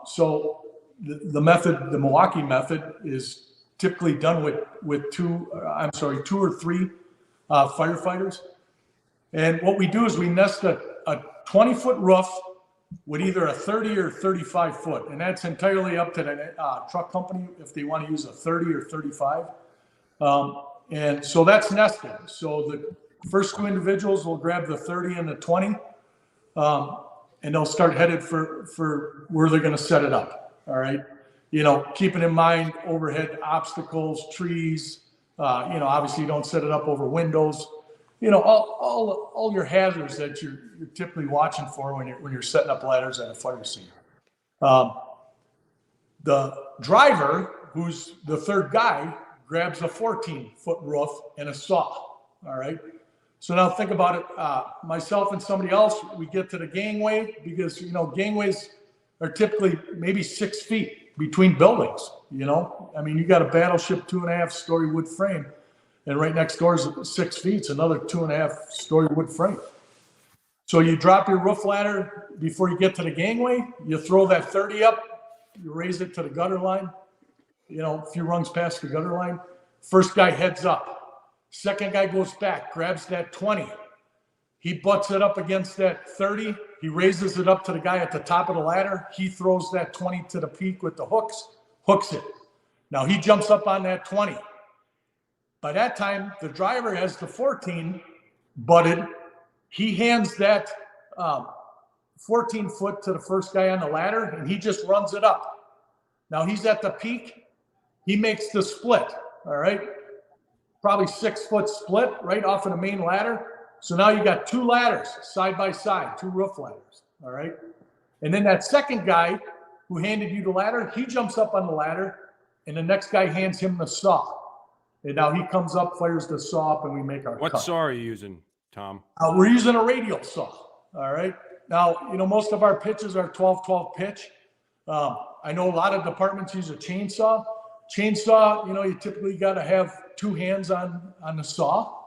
So the method, the Milwaukee method, is typically done with 2 or 3 firefighters. And what we do is we nest a 20-foot roof with either a 30 or 35 foot, and that's entirely up to the truck company if they want to use a 30 or 35. And so that's nested. So the first 2 individuals will grab the 30 and the 20, and they'll start headed for where they're going to set it up. All right. Keeping in mind overhead obstacles, trees, obviously you don't set it up over windows, all your hazards that you're typically watching for when you're setting up ladders at a fire scene. The driver, who's the third guy, grabs a 14-foot roof and a saw. All right. So now think about it. Myself and somebody else, we get to the gangway because, gangways are typically maybe 6 feet between buildings. You got a Battleship 2.5-story wood frame, and right next door is 6 feet. It's another 2.5-story wood frame. So you drop your roof ladder before you get to the gangway. You throw that 30 up. You raise it to the gutter line. A few rungs past the gutter line. First guy heads up. Second guy goes back, grabs that 20. He butts it up against that 30. He raises it up to the guy at the top of the ladder. He throws that 20 to the peak with the hooks it. Now he jumps up on that 20. By that time, the driver has the 14 butted. He hands that 14 foot to the first guy on the ladder, and he just runs it up. Now he's at the peak. He makes the split, all right? Probably 6 foot split right off of the main ladder. So now you got 2 ladders side by side, 2 roof ladders, all right? And then that second guy who handed you the ladder, he jumps up on the ladder, and the next guy hands him the saw. And now he comes up, fires the saw up, and we make our What cut. saw are you using, Tom? We're using a radial saw, all right? Now, most of our pitches are 12-12 pitch. I know a lot of departments use a chainsaw. Chainsaw, you typically got to have 2 hands on the saw.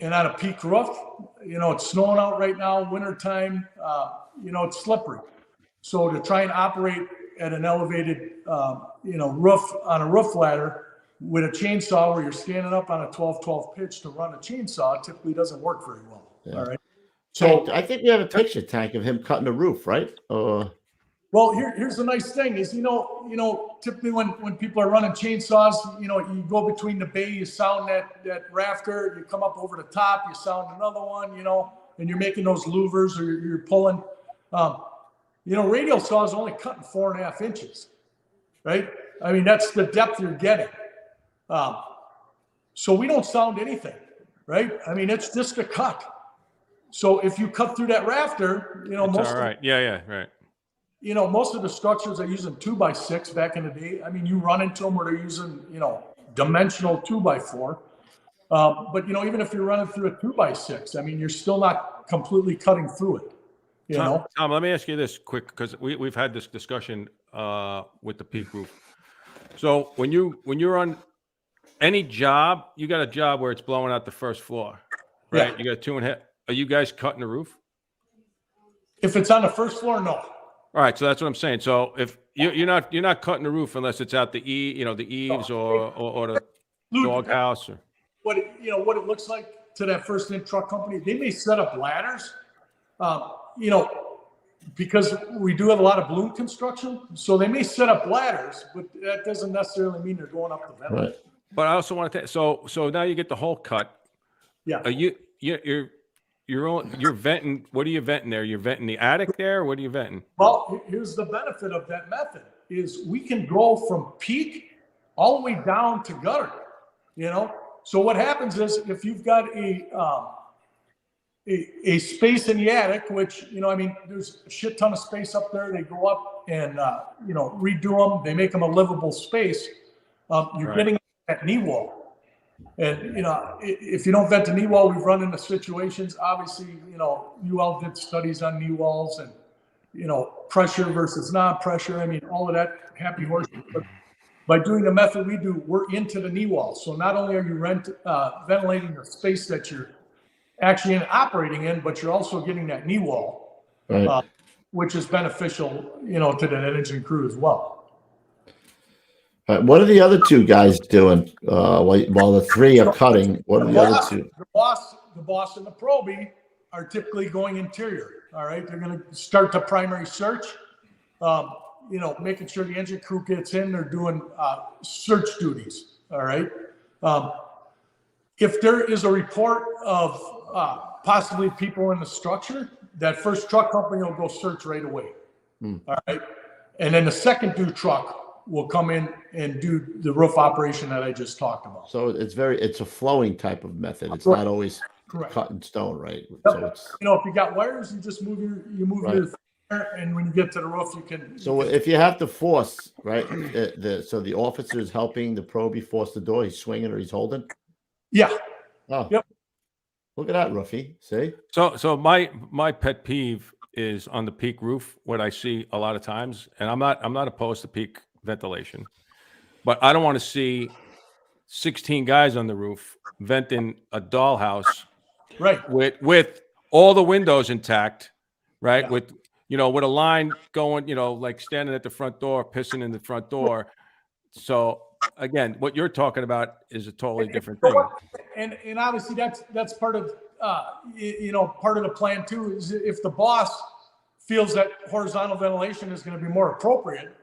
And on a peak roof, it's snowing out right now, wintertime, it's slippery. So to try and operate at an elevated, roof on a roof ladder with a chainsaw where you're standing up on a 12-12 pitch to run a chainsaw typically doesn't work very well. Yeah. All right. So I think we have a picture, Tank, of him cutting the roof, right? Well, here's the nice thing is, typically when people are running chainsaws, you go between the bay, you sound that rafter, you come up over the top, you sound another one, and you're making those louvers or you're pulling. Radial saw is only cutting 4.5 inches, right? I mean, that's the depth you're getting. So we don't sound anything, right? I mean, it's just a cut. So if you cut through that rafter, most all right. Yeah, right. Most of the structures are using 2x6 back in the day. I mean, you run into them where they're using, dimensional 2x4. But, even if you're running through a 2x6, I mean, you're still not completely cutting through it. Tom, let me ask you this quick, because we've had this discussion with the peak roof. So when you're on any job, you got a job where it's blowing out the first floor, right? Yeah. You got 2.5. Are you guys cutting the roof? If it's on the first floor, no. All right, so that's what I'm saying. So if you're not cutting the roof unless it's out the eaves or the doghouse or what it looks like to that first in truck company. They may set up ladders, because we do have a lot of balloon construction. So they may set up ladders, but that doesn't necessarily mean they're going up the vent. Right. But I also want to so now you get the whole cut. Yeah. Are you're venting. What are you venting there? You're venting the attic there? What are you venting? Well, here's the benefit of that method is we can go from peak all the way down to gutter, So what happens is if you've got a space in the attic, which, there's a shit ton of space up there. They go up and, redo them. They make them a livable space. You're getting that knee wall. And, if you don't vent the knee wall, we've run into situations. Obviously, UL did studies on knee walls and, pressure versus non-pressure. I mean, all of that happy horse. But by doing the method we do, we're into the knee wall. So not only are you ventilating the space that you're actually operating in, but you're also getting that knee wall, right. Which is beneficial, to the engine crew as well. What are the other 2 guys doing while the 3 are cutting? What are the other 2? The boss and the probie are typically going interior. All right. They're going to start the primary search, making sure the engine crew gets in. They're doing search duties. All right. If there is a report of possibly people in the structure, that first truck company will go search right away. Mm. All right. And then the second due truck will come in and do the roof operation that I just talked about. So it's a flowing type of method. It's not always Correct. cut in stone, right? Yep. So it's, You know, if you got wires, you just move Right. your and when you get to the roof, you can. so if you have to force, right? So the officer is helping the probie force the door. He's swinging or he's holding. Yeah. Oh, Yep. Look at that, Ruffy. See? So my pet peeve is on the peak roof, what I see a lot of times, and I'm not opposed to peak ventilation, but I don't want to see 16 guys on the roof venting a dollhouse, Right. with all the windows intact, right? Yeah. With with a line going, like standing at the front door, pissing in the front door. So again, what you're talking about is a totally different thing. And obviously that's part of part of the plan too, is if the boss feels that horizontal ventilation is going to be more appropriate,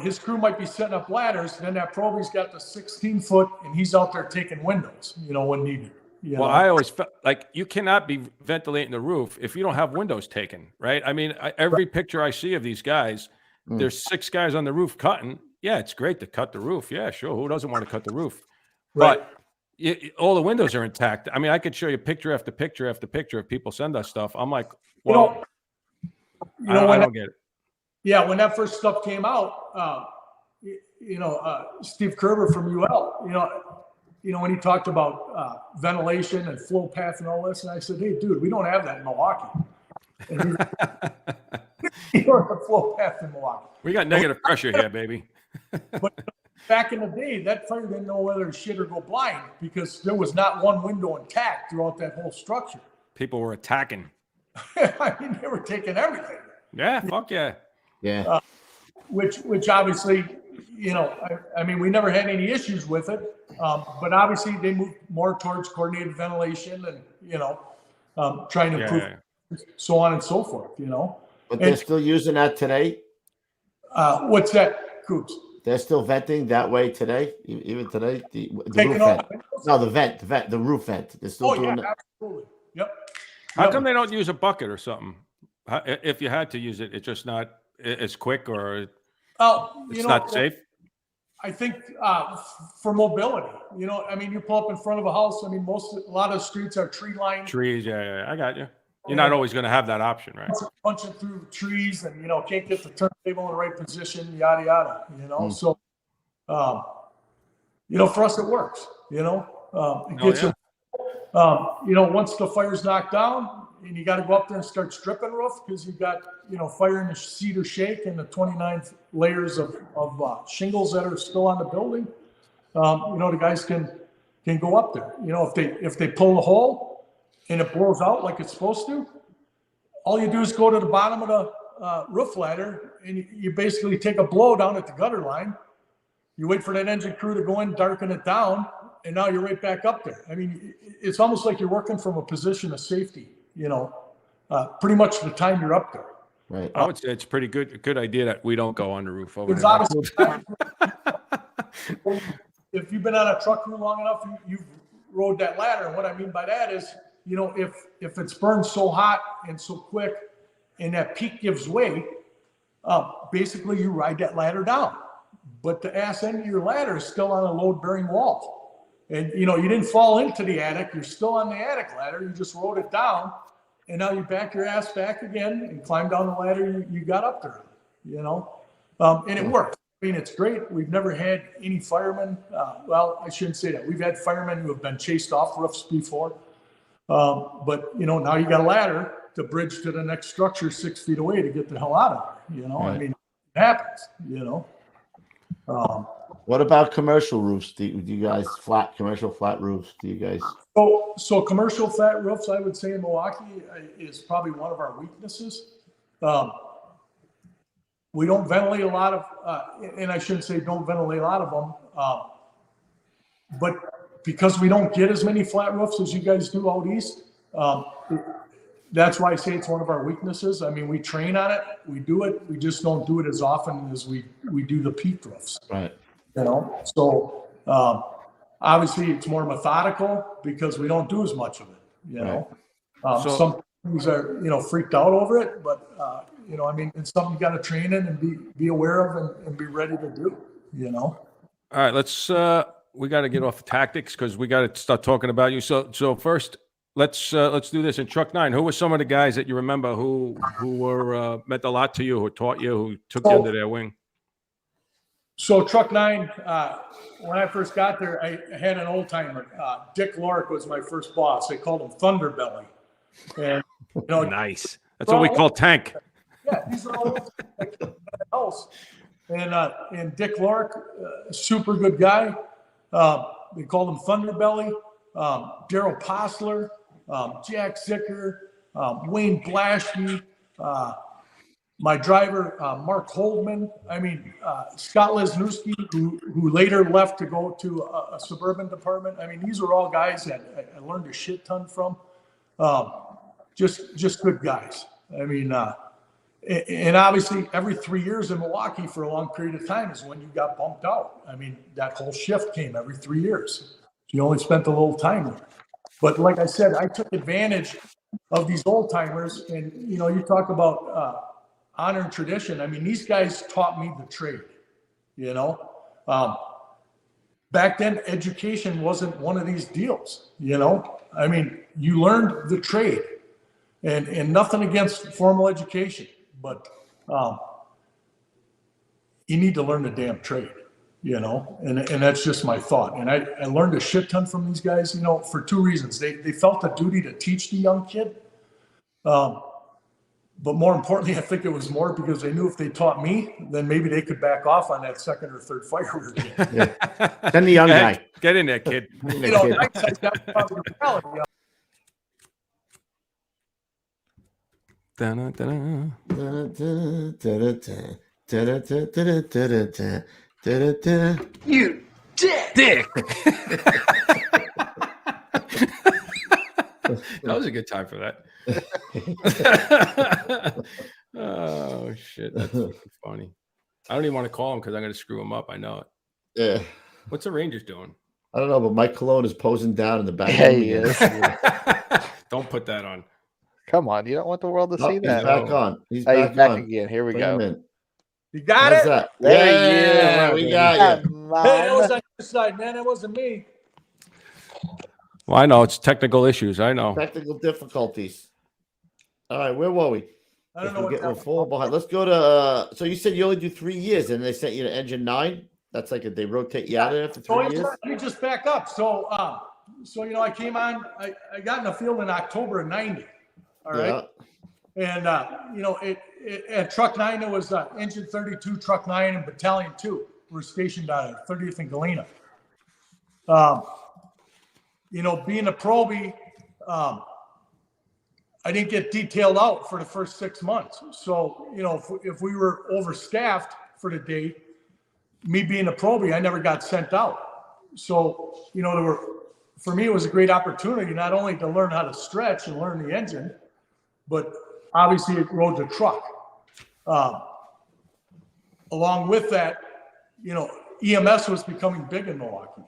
his crew might be setting up ladders, and then that probie's got the 16-foot and he's out there taking windows, when needed. Well, I always felt like you cannot be ventilating the roof if you don't have windows taken, right? I mean, every picture I see of these guys, there's 6 guys on the roof cutting. Yeah, it's great to cut the roof. Yeah, sure. Who doesn't want to cut the roof? Right. But all the windows are intact. I mean, I could show you picture after picture after picture if people send us stuff. I'm like, well, I don't get it. Yeah, when that first stuff came out, Steve Kerber from UL, when he talked about ventilation and flow path and all this, and I said, hey, dude, we don't have that in Milwaukee. And you don't have flow path in Milwaukee. We got negative pressure here, baby. But back in the day, that fire didn't know whether to shit or go blind because there was not one window intact throughout that whole structure. People were attacking. I mean, they were taking everything. Yeah, fuck yeah. Yeah. Which obviously, I mean, we never had any issues with it. But obviously they moved more towards coordinated ventilation and, trying to improve, so on and so forth, But they're still using that today? What's that, Coops? They're still venting that way today? Even today? The Taking roof off vent. No, the roof vent. They're still doing that? Absolutely. Yep. How come they don't use a bucket or something? If you had to use it, it's just not as quick or it's not safe? I think for mobility, I mean, you pull up in front of a house. I mean, a lot of the streets are tree lined. Trees, yeah, I got you. You're not always going to have that option, right? Punching through trees and, can't get the turntable in the right position, yada, yada, So, for us, it works, it gets once the fire's knocked down and you got to go up there and start stripping roof because you got, fire in the cedar shake and the 29 layers of shingles that are still on the building. The guys can go up there, if they pull the hole and it blows out like it's supposed to, all you do is go to the bottom of the roof ladder and you basically take a blow down at the gutter line. You wait for that engine crew to go in, darken it down, and now you're right back up there. I mean, it's almost like you're working from a position of safety, pretty much the time you're up there. Right. I would say it's pretty good idea that we don't go on the roof over It's there. obviously, if you've been on a truck crew long enough, you've rode that ladder. And what I mean by that is, if it's burned so hot and so quick and that peak gives way, basically you ride that ladder down. But the ass end of your ladder is still on a load-bearing wall. And, you didn't fall into the attic. You're still on the attic ladder. You just rode it down. And now you back your ass back again and climb down the ladder you got up there, and it works. I mean, it's great. We've never had any firemen. Well, I shouldn't say that. We've had firemen who have been chased off roofs before. But, now you got a ladder to bridge to the next structure 6 feet away to get the hell out of there. Right. I mean, it happens, What about commercial roofs? Do you guys commercial flat roofs? Do you guys? So commercial flat roofs, I would say in Milwaukee is probably one of our weaknesses. We don't ventilate a lot of, and I shouldn't say don't ventilate a lot of them, but because we don't get as many flat roofs as you guys do out east, that's why I say it's one of our weaknesses. I mean, we train on it, we do it, we just don't do it as often as we do the peak roofs. Right. So obviously it's more methodical because we don't do as much of it. So these are, freaked out over it, but, I mean, it's something you got to train in and be aware of and be ready to do, All right, let's, we got to get off tactics because we got to start talking about you. So first, let's do this. In Truck 9, who were some of the guys that you remember who were meant a lot to you, who taught you, who took you under their wing? So Truck 9, when I first got there, I had an old timer. Dick Lork was my first boss. They called him Thunderbelly. And nice. That's what we call Tank. Yeah, these are all else. And Dick Lork, super good guy. They called him Thunderbelly. Daryl Postler, Jack Zicker, Wayne Blaschke, my driver, Mark Holdman. I mean, Scott Lesniewski, who later left to go to a suburban department. I mean, these are all guys that I learned a shit ton from. Just good guys. I mean, and obviously every 3 years in Milwaukee for a long period of time is when you got bumped out. I mean, that whole shift came every 3 years. You only spent a little time there. But like I said, I took advantage of these old timers. And, you talk about honor and tradition. I mean, these guys taught me the trade, back then, education wasn't one of these deals, I mean, you learned the trade and nothing against formal education, but you need to learn the damn trade, and that's just my thought. And I learned a shit ton from these guys, for two reasons. They felt a duty to teach the young kid. But more importantly, I think it was more because they knew if they taught me, then maybe they could back off on that second or third fire we were getting. Yeah. Then the young guy. Get in there, kid. You dick. That was a good time for that. Oh shit, that's funny. I don't even want to call him because I'm going to screw him up. I know it. Yeah. What's the Rangers doing? I don't know, but Mike Cologne is posing down in the back. Yeah, he is. Don't put that on. Come on, you don't want the world to see that. He's back on. He's Hey, back on. again. Here we Bring go. him in. You got How's it? that? There we got you. Hey, that was on your side, man. That wasn't me. Well, I know it's technical issues. I know. Technical difficulties. All right, where were we? I don't know what We're full behind. Let's go to. So you said you only do 3 years, and they sent you to engine 9. That's like they rotate you out of there for 3 years. You just back up. So I came on. I got in the field in October of '90. All right. Yeah. And at Truck 9 it was Engine 32, Truck 9, and Battalion 2 were stationed on 30th and Galena. Being a probie, I didn't get detailed out for the first 6 months. So, if we were overstaffed for the day, me being a probie, I never got sent out. So, for me, it was a great opportunity not only to learn how to stretch and learn the engine, but obviously it rode the truck. Along with that, EMS was becoming big in Milwaukee.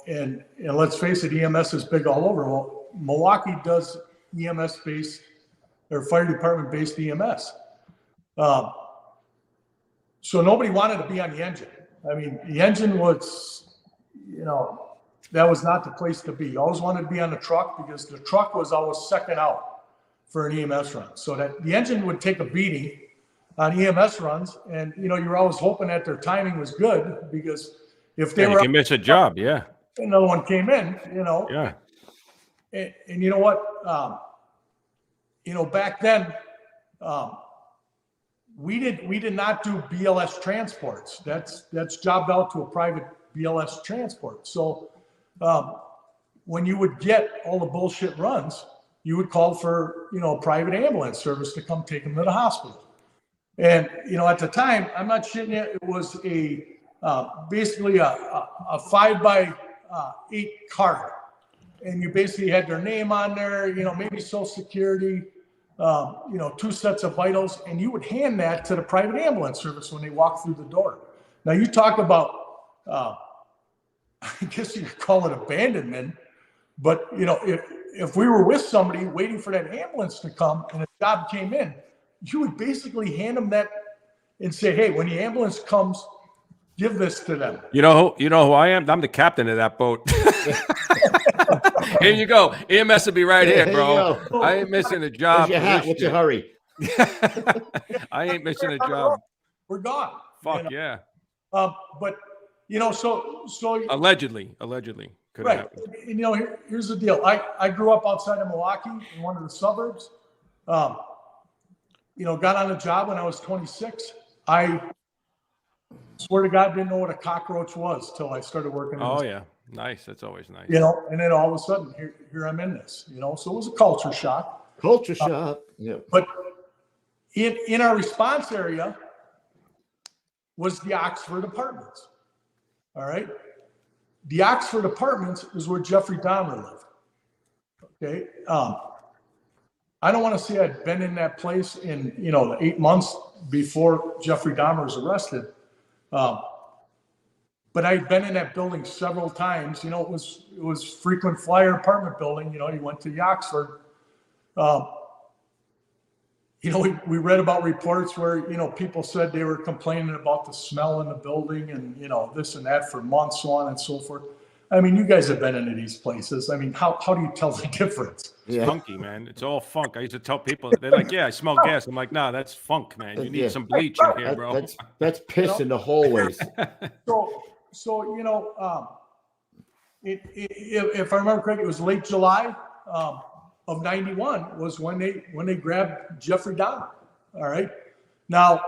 And let's face it, EMS is big all over. Well, Milwaukee does EMS based or fire department based EMS. So nobody wanted to be on the engine. I mean, the engine was, that was not the place to be. You always wanted to be on the truck because the truck was always second out for an EMS run. So that the engine would take a beating on EMS runs. And, you were always hoping that their timing was good because if they were, you can miss a job. Yeah. Another one came in, Yeah. And you know what? Back then, we did not do BLS transports. That's jobbed out to a private BLS transport. So when you would get all the bullshit runs, you would call for a private ambulance service to come take them to the hospital. And at the time, I'm not shitting you, it was basically a 5x8 card. And you basically had their name on there, maybe Social Security, 2 sets of vitals, and you would hand that to the private ambulance service when they walked through the door. Now you talk about, I guess you could call it abandonment, but if we were with somebody waiting for that ambulance to come and a job came in, you would basically hand them that and say, hey, when the ambulance comes, give this to them. You know who I am? I'm the captain of that boat. Here you go. EMS will be right here, bro. I ain't missing a job. Where's your hat? What's your hurry? I ain't missing a job. We're gone. Fuck yeah. But so allegedly could right. happen. And, here's the deal. I grew up outside of Milwaukee in one of the suburbs. Got on a job when I was 26. I swear to God, didn't know what a cockroach was till I started working. Oh yeah, nice. That's always nice. And then all of a sudden, here I'm in this. So it was a culture shock. Culture shock. Yeah. But in our response area was the Oxford Apartments. All right. The Oxford Apartments is where Jeffrey Dahmer lived. Okay. I don't want to say I'd been in that place in, the 8 months before Jeffrey Dahmer was arrested. But I'd been in that building several times. It was frequent flyer apartment building. You went to the Oxford. We read about reports where, people said they were complaining about the smell in the building and, this and that for months, so on and so forth. I mean, you guys have been into these places. I mean, how do you tell the difference? It's funky, man. It's all funk. I used to tell people, they're like, yeah, I smell gas. I'm like, nah, that's funk, man. You need some bleach in here, bro. That's piss in the hallways. If I remember correctly, it was late July of 91 was when they grabbed Jeffrey Dahmer. All right. Now,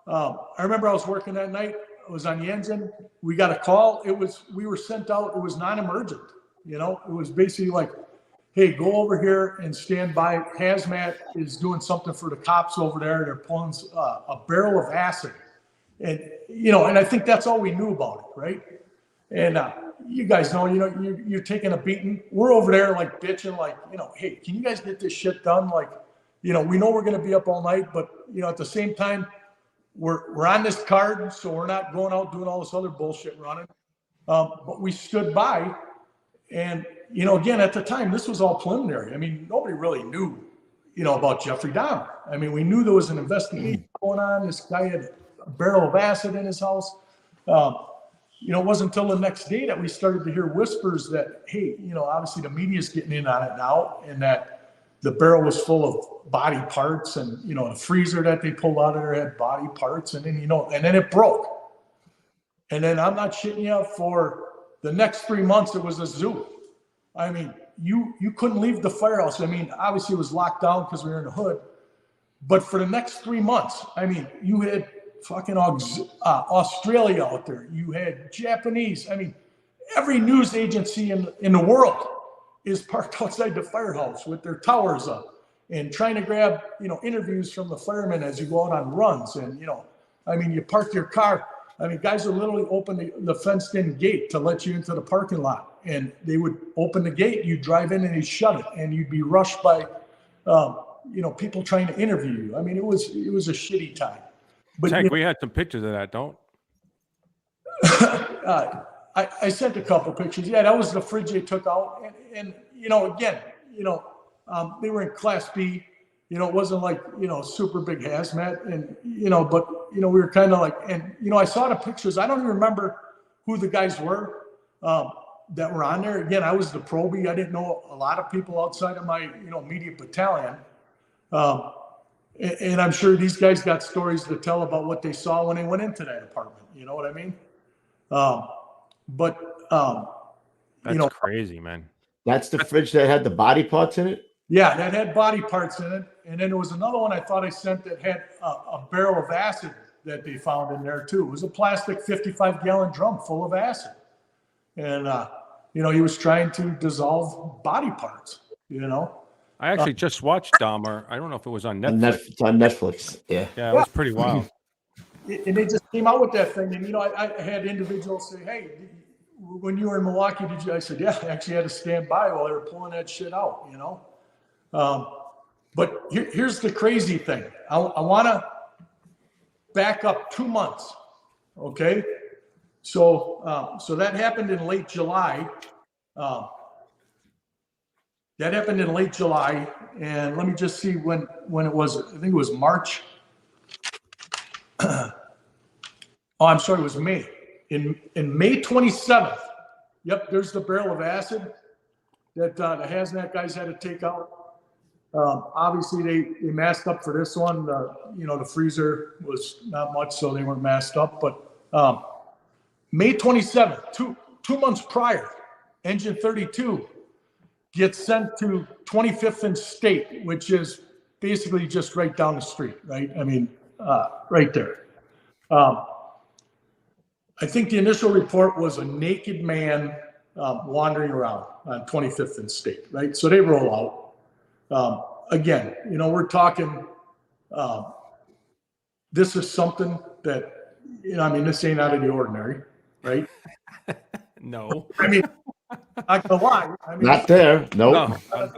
I remember I was working that night. I was on the engine. We got a call. We were sent out. It was non-emergent. It was basically like, hey, go over here and stand by. Hazmat is doing something for the cops over there. They're pulling a barrel of acid. And, and I think that's all we knew about it, right? And you guys know, you're taking a beating. We're over there like bitching, like, hey, can you guys get this shit done? Like, we know we're going to be up all night, but, at the same time, we're on this card, so we're not going out doing all this other bullshit running. But we stood by, and, again, at the time, this was all preliminary. I mean, nobody really knew, about Jeffrey Dahmer. I mean, we knew there was an investigation going on. This guy had a barrel of acid in his house. It wasn't until the next day that we started to hear whispers that, hey, obviously the media's getting in on it now, and that the barrel was full of body parts, and, the freezer that they pulled out of there had body parts, and then, and then it broke. And then I'm not shitting you, for the next 3 months, it was a zoo. I mean, you couldn't leave the firehouse. I mean, obviously it was locked down because we were in the hood, but for the next 3 months, I mean, you had fucking Australia out there. You had Japanese. I mean, every news agency in the world is parked outside the firehouse with their towers up and trying to grab, interviews from the firemen as you go out on runs. And, I mean, you park your car. I mean, guys would literally open the fenced-in gate to let you into the parking lot. And they would open the gate, you drive in and they shut it. And you'd be rushed by, people trying to interview you. I mean, it was a shitty time. But Tank, we had some pictures of that, don't? I sent a couple pictures. Yeah, that was the fridge they took out. And again, they were in Class B. It wasn't like, super big hazmat. And, but, we were kind of like, and, I saw the pictures. I don't even remember who the guys were that were on there. Again, I was the probie. I didn't know a lot of people outside of my, immediate battalion. And I'm sure these guys got stories to tell about what they saw when they went into that apartment. You know what I mean? That's crazy, man. That's the fridge that had the body parts in it? Yeah, that had body parts in it. And then there was another one I thought I sent that had a barrel of acid that they found in there too. It was a plastic 55-gallon drum full of acid. And, he was trying to dissolve body parts, I actually just watched Dahmer. I don't know if it was on Netflix. It's on Netflix. Yeah. Yeah, it was pretty wild. And they just came out with that thing. And, I had individuals say, hey, when you were in Milwaukee, did you? I said, yeah, I actually had to stand by while they were pulling that shit out, But here's the crazy thing. I want to back up 2 months. Okay. So that happened in late July. That happened in late July, and let me just see when it was. I think it was March. Oh, I'm sorry, it was May. In May 27th. Yep, there's the barrel of acid that the hazmat guys had to take out. Obviously, they masked up for this one. The freezer was not much, so they weren't masked up. But May 27th, two months prior, Engine 32 gets sent to 25th and State, which is basically just right down the street, right? I mean, right there. I think the initial report was a naked man wandering around on 25th and State, right? So they roll out. Again, we're talking, this is something that, this ain't out of the ordinary, right? No. I mean, not gonna lie. Not there. Nope. No.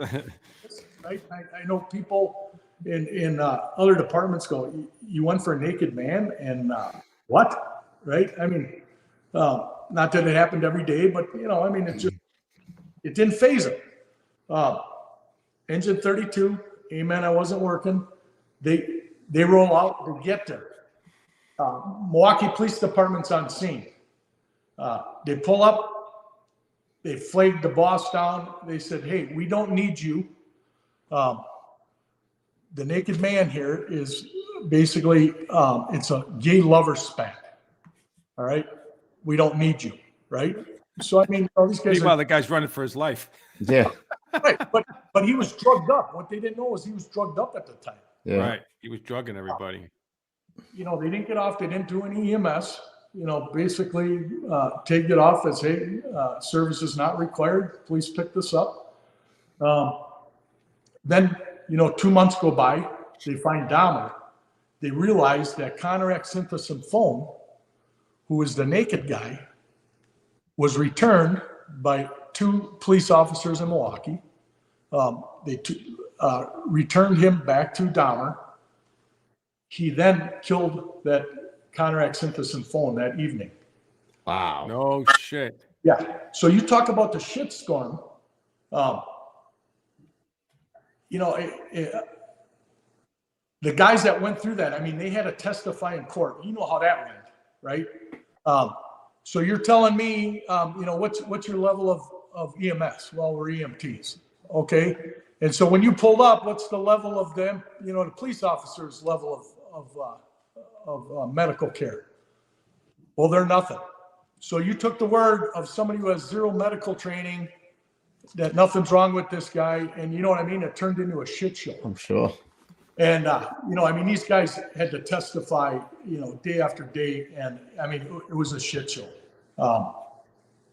Right? I know people in other departments go, you went for a naked man and what? Right? I mean, not that it happened every day, but it didn't faze them. Engine 32, amen. I wasn't working. They roll out to get there. Milwaukee Police Department's on scene. They pull up. They flagged the boss down. They said, "Hey, we don't need you. The naked man here is basically it's a gay lover spat. All right, we don't need you, right?" So all these guys. Meanwhile, the guy's running for his life. Yeah. Right, but he was drugged up. What they didn't know is he was drugged up at the time. Yeah. Right. He was drugging everybody. They didn't get off. They didn't do any EMS. Basically take it off as, hey, service is not required. Please pick this up. Then, 2 months go by. They find Dahmer. They realize that Conrad Synthesis phone, who is the naked guy, was returned by 2 police officers in Milwaukee. They returned him back to Dahmer. He then killed that Conrad Synthesis phone that evening. Wow. No shit. Yeah. So you talk about the shitstorm. The guys that went through that, they had to testify in court. You know how that went, right? So you're telling me, what's your level of EMS? Well, we're EMTs. Okay. And so when you pulled up, what's the level of them, the police officer's level of medical care? Well, they're nothing. So you took the word of somebody who has 0 medical training, that nothing's wrong with this guy. And you know what I mean? It turned into a shit show. I'm sure. And, these guys had to testify, day after day. And it was a shit show.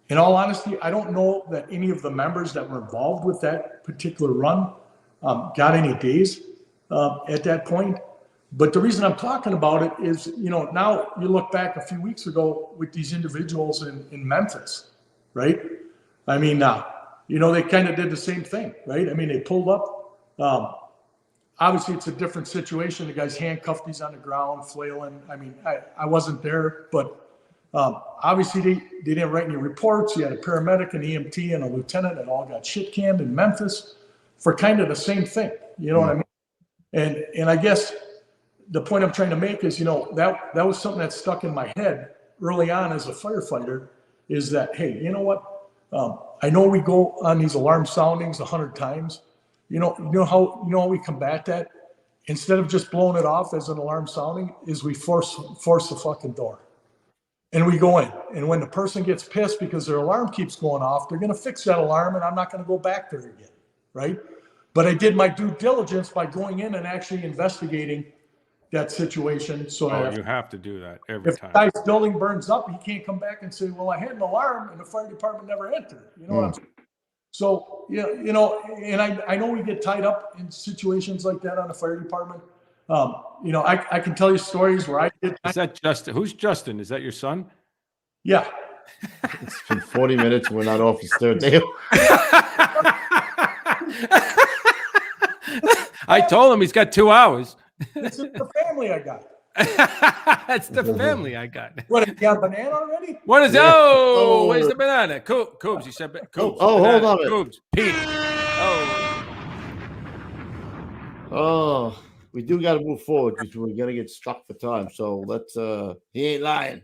In all honesty, I don't know that any of the members that were involved with that particular run got any days at that point. But the reason I'm talking about it is, now you look back a few weeks ago with these individuals in Memphis, right? They kind of did the same thing, right? They pulled up. Obviously, it's a different situation. The guy's handcuffed, he's on the ground, flailing. I wasn't there, but obviously they didn't write any reports. You had a paramedic, an EMT, and a lieutenant that all got shit canned in Memphis for kind of the same thing. You know what I mean? And I guess the point I'm trying to make is, that was something that stuck in my head early on as a firefighter, is that, hey, you know what? I know we go on these alarm soundings 100 times. You know how we combat that? Instead of just blowing it off as an alarm sounding, is we force the fucking door. And we go in. And when the person gets pissed because their alarm keeps going off, they're going to fix that alarm, and I'm not going to go back there again, right? But I did my due diligence by going in and actually investigating that situation. So you have to do that every time. If the guy's building burns up, he can't come back and say, well, I had an alarm and the fire department never entered. You know what I'm saying? So, and I know we get tied up in situations like that on the fire department. I can tell you stories where I did. Is that Justin? Who's Justin? Is that your son? Yeah. It's been 40 minutes. We're not off his third day. I told him he's got 2 hours. This is the family I got. That's the family I got. What, you got a banana already? What is where's the banana? Coobs, you said Coobs. Oh, hold on. Coobs, Pete. Oh. Oh, we do got to move forward because we're gonna get stuck for time. So let's. He ain't lying.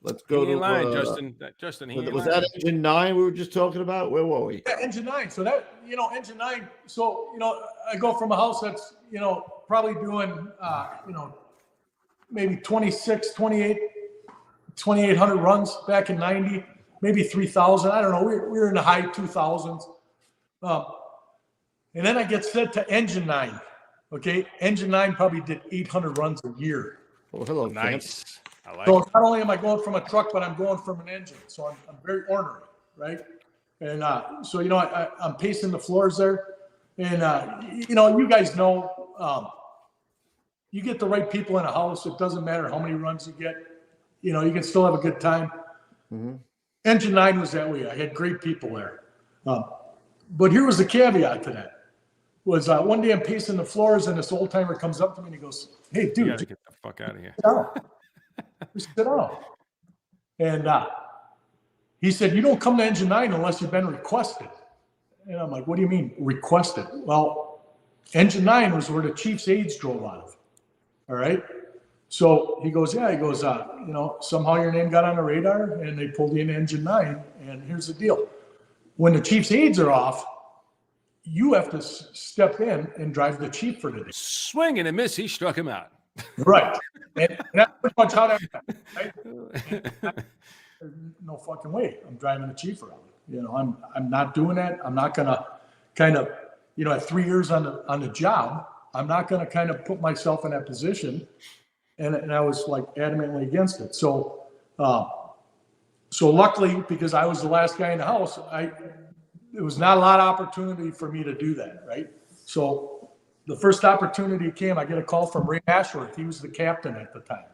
Let's go He ain't to lying, Justin. Justin, he ain't was lying. that engine 9 we were just talking about? Where were we? Yeah, engine 9. So that, engine 9. So, I go from a house that's, probably doing, maybe 26, 28, 2,800 runs back in 90, maybe 3,000. I don't know. We were in the high 2,000s. And then I get sent to engine 9. Okay. Engine 9 probably did 800 runs a year. Oh, hello, Nice. I like So it. not only am I going from a truck, but I'm going from an engine. So I'm very ornery, right? And so I'm pacing the floors there, and you guys know, you get the right people in a house. It doesn't matter how many runs you get. You can still have a good time. Mm-hmm. Engine 9 was that way. I had great people there. But here was the caveat to that. Was one day I'm pacing the floors, and this old timer comes up to me and he goes, "Hey, You dude, gotta get the fuck out of here." sit down. Just sit down." And he said, "You don't come to engine 9 unless you've been requested." And I'm like, "What do you mean requested?" Well, engine 9 was where the chief's aides drove out of. All right. So he goes, "Yeah," he goes, "somehow your name got on the radar and they pulled you in engine 9. And here's the deal. When the chief's aides are off, you have to step in and drive the chief for the day." Swing and a miss. He struck him out. Right. And that's pretty much how that went, right? There's no fucking way I'm driving the chief around. I'm not doing that. I'm not gonna kind of, at 3 years on the job, I'm not gonna kind of put myself in that position. And I was like adamantly against it. So luckily, because I was the last guy in the house, there was not a lot of opportunity for me to do that, right? So the first opportunity came, I get a call from Ray Ashworth. He was the captain at the time.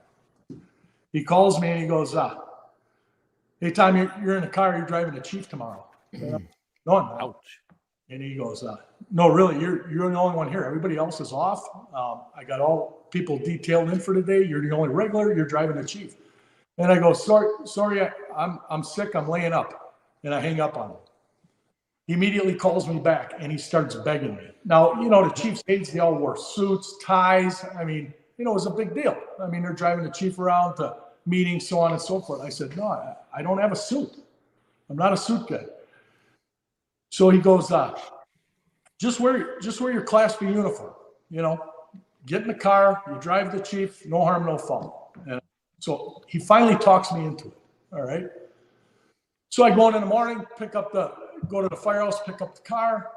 He calls me and he goes, "Hey, Tom, you're in the car. You're driving the chief tomorrow." No, I'm not. Ouch. And he goes, "No, really, you're the only one here. Everybody else is off. I got all people detailed in for today. You're the only regular. You're driving the chief." And I go, sorry, I'm sick. I'm laying up." And I hang up on him. He immediately calls me back and he starts begging me. Now, the chief's aides, they all wore suits, ties. I mean, it was a big deal. I mean, they're driving the chief around to meetings, so on and so forth. I said, "No, I don't have a suit. I'm not a suit guy." So he goes, just wear your Class B uniform, get in the car, you drive the chief, no harm, no foul. And so he finally talks me into it. All right. So I go in the morning, go to the firehouse, pick up the car,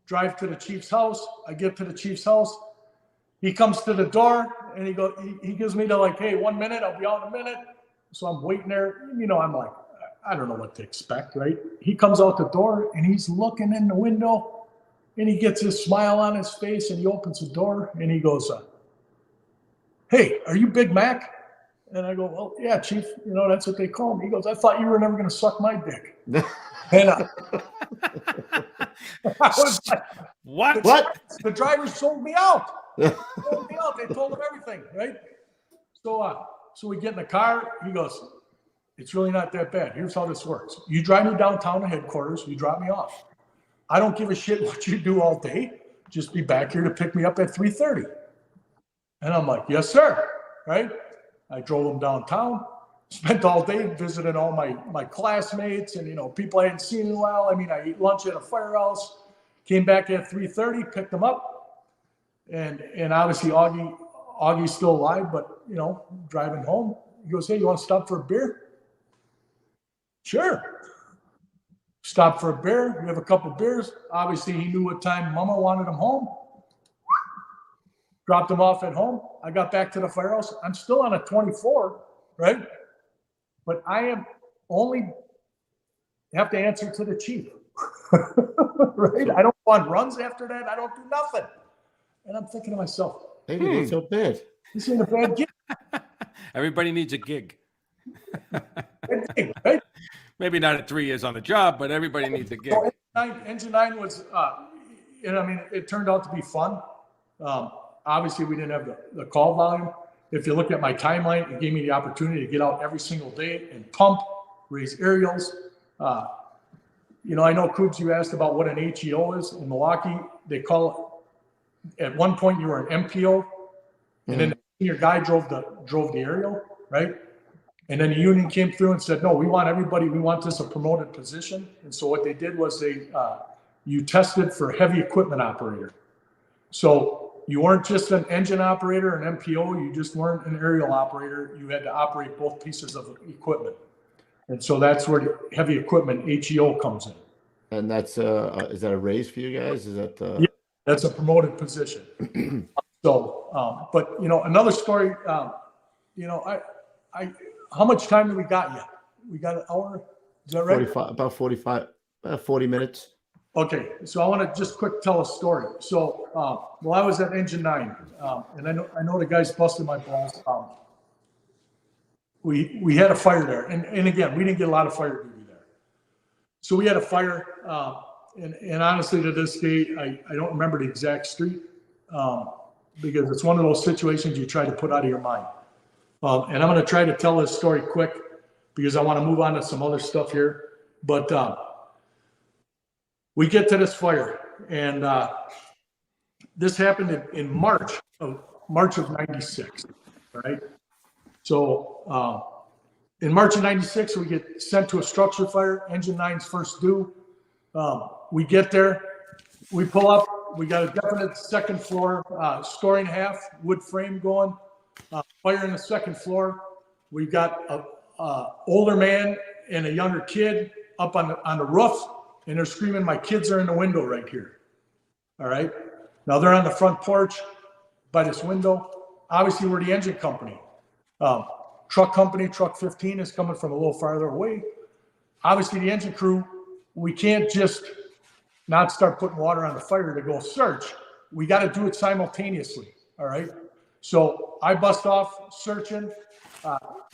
drive to the chief's house. I get to the chief's house. He comes to the door and he gives me the "Hey, 1 minute, I'll be out in a minute." So I'm waiting there. I'm like, I don't know what to expect, right? He comes out the door and he's looking in the window and he gets his smile on his face and he opens the door and he goes, "Hey, are you Big Mac?" And I go, "Well, yeah, chief, that's what they call me." He goes, "I thought you were never going to suck my dick." And I was like, What? The drivers sold me out. They told him everything, right? So we get in the car. He goes, "It's really not that bad. Here's how this works. You drive me downtown to headquarters. You drop me off. I don't give a shit what you do all day. Just be back here to pick me up at 3:30. And I'm like, "Yes, sir." Right? I drove him downtown. Spent all day visiting all my classmates and people I hadn't seen in a while. I mean, I ate lunch at a firehouse, came back at 3:30, picked them up, and obviously Augie's still alive, but driving home. He goes, "Hey, you want to stop for a beer?" Sure. Stop for a beer. We have a couple beers. Obviously, he knew what time Mama wanted him home. Dropped him off at home. I got back to the firehouse. I'm still on a 24, right? But I am only have to answer to the chief, right? I don't want runs after that. I don't do nothing. And I'm thinking to myself, Maybe it ain't so bad. this ain't a bad gig. Everybody needs a gig. Right? Maybe not at 3 years on the job, but everybody needs a gig. So engine 9 was, it turned out to be fun. Obviously, we didn't have the call volume. If you look at my timeline, it gave me the opportunity to get out every single day and pump, raise aerials. I know, Coops, you asked about what an HEO is. In Milwaukee, they call at one point you were an MPO, and then the senior guy drove the aerial, right? And then the union came through and said, no, we want this a promoted position. And so what they did was you tested for heavy equipment operator. So you weren't just an engine operator, an MPO, you just weren't an aerial operator. You had to operate both pieces of equipment. And so that's where the heavy equipment, HEO, comes in. And that's is that a raise for you guys? Is that Yeah, that's a promoted position. So, but another story. How much time do we got yet? We got an hour. Is that right? 40 minutes. Okay, so I want to just quick tell a story. So, I was at Engine 9, and I know the guys busted my balls. We had a fire there, and again, we didn't get a lot of fire duty there. So we had a fire, and honestly, to this day, I don't remember the exact street, because it's one of those situations you try to put out of your mind. And I'm going to try to tell this story quick because I want to move on to some other stuff here. But we get to this fire, and this happened in March of '96, right? So in March of '96, we get sent to a structure fire, Engine 9's first due. We get there, we pull up, we got a definite second floor, story and a half, wood frame going. Fire in the second floor. We've got a older man and a younger kid up on the roof, and they're screaming, "My kids are in the window right here." All right. Now they're on the front porch by this window. Obviously, we're the engine company. Truck company, truck 15 is coming from a little farther away. Obviously, the engine crew, we can't just not start putting water on the fire to go search. We got to do it simultaneously. All right. So I bust off searching,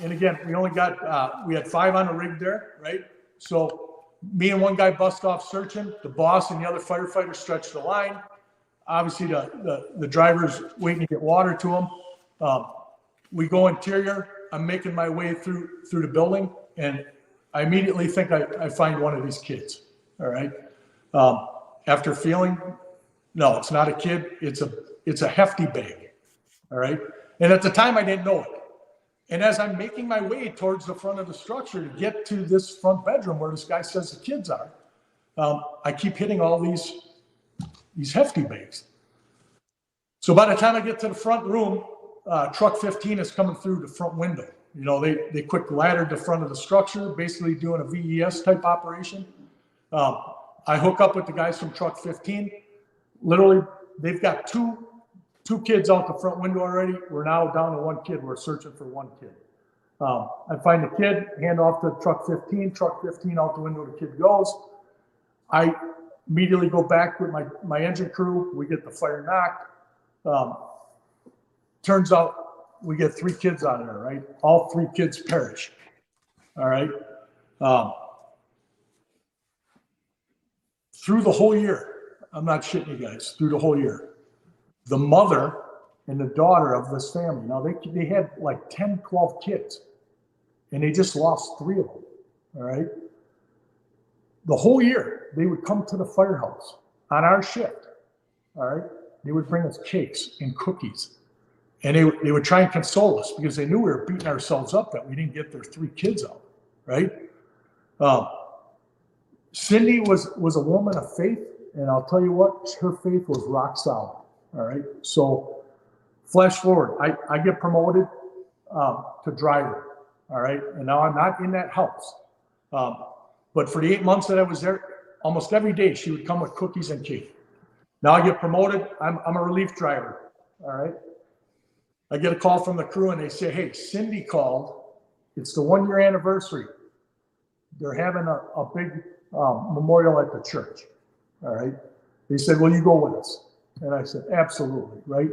and again, we only got we had 5 on the rig there, right? So me and one guy bust off searching. The boss and the other firefighter stretched the line. Obviously, the driver's waiting to get water to him. We go interior. I'm making my way through the building, and I immediately think I find one of these kids. All right. After feeling, no, it's not a kid. It's a hefty bag. All right. And at the time I didn't know it. And as I'm making my way towards the front of the structure to get to this front bedroom where this guy says the kids are, I keep hitting all these hefty bags. So by the time I get to the front room, truck 15 is coming through the front window. They quick laddered the front of the structure, basically doing a VES type operation. I hook up with the guys from truck 15. Literally, they've got two kids out the front window already. We're now down to one kid. We're searching for one kid. I find the kid, hand off to truck 15. Truck 15 out the window, the kid goes. I immediately go back with my engine crew. We get the fire knocked. Turns out we get 3 kids out of there, right? All 3 kids perish. All right. Through the whole year, I'm not shitting you guys, through the whole year, the mother and the daughter of this family, now they had like 10, 12 kids, and they just lost 3 of them. All right. The whole year, they would come to the firehouse on our shift. All right. They would bring us cakes and cookies, and they would try and console us because they knew we were beating ourselves up that we didn't get their 3 kids out. Right. Cindy was a woman of faith, and I'll tell you what, her faith was rock solid. All right. So flash forward, I get promoted to driver. All right. And now I'm not in that house. But for the 8 months that I was there, almost every day she would come with cookies and cake. Now I get promoted. I'm a relief driver. All right. I get a call from the crew and they say, "Hey, Cindy called. It's the 1-year anniversary. They're having a big memorial at the church." All right. They said, "Will you go with us?" And I said, "Absolutely." Right.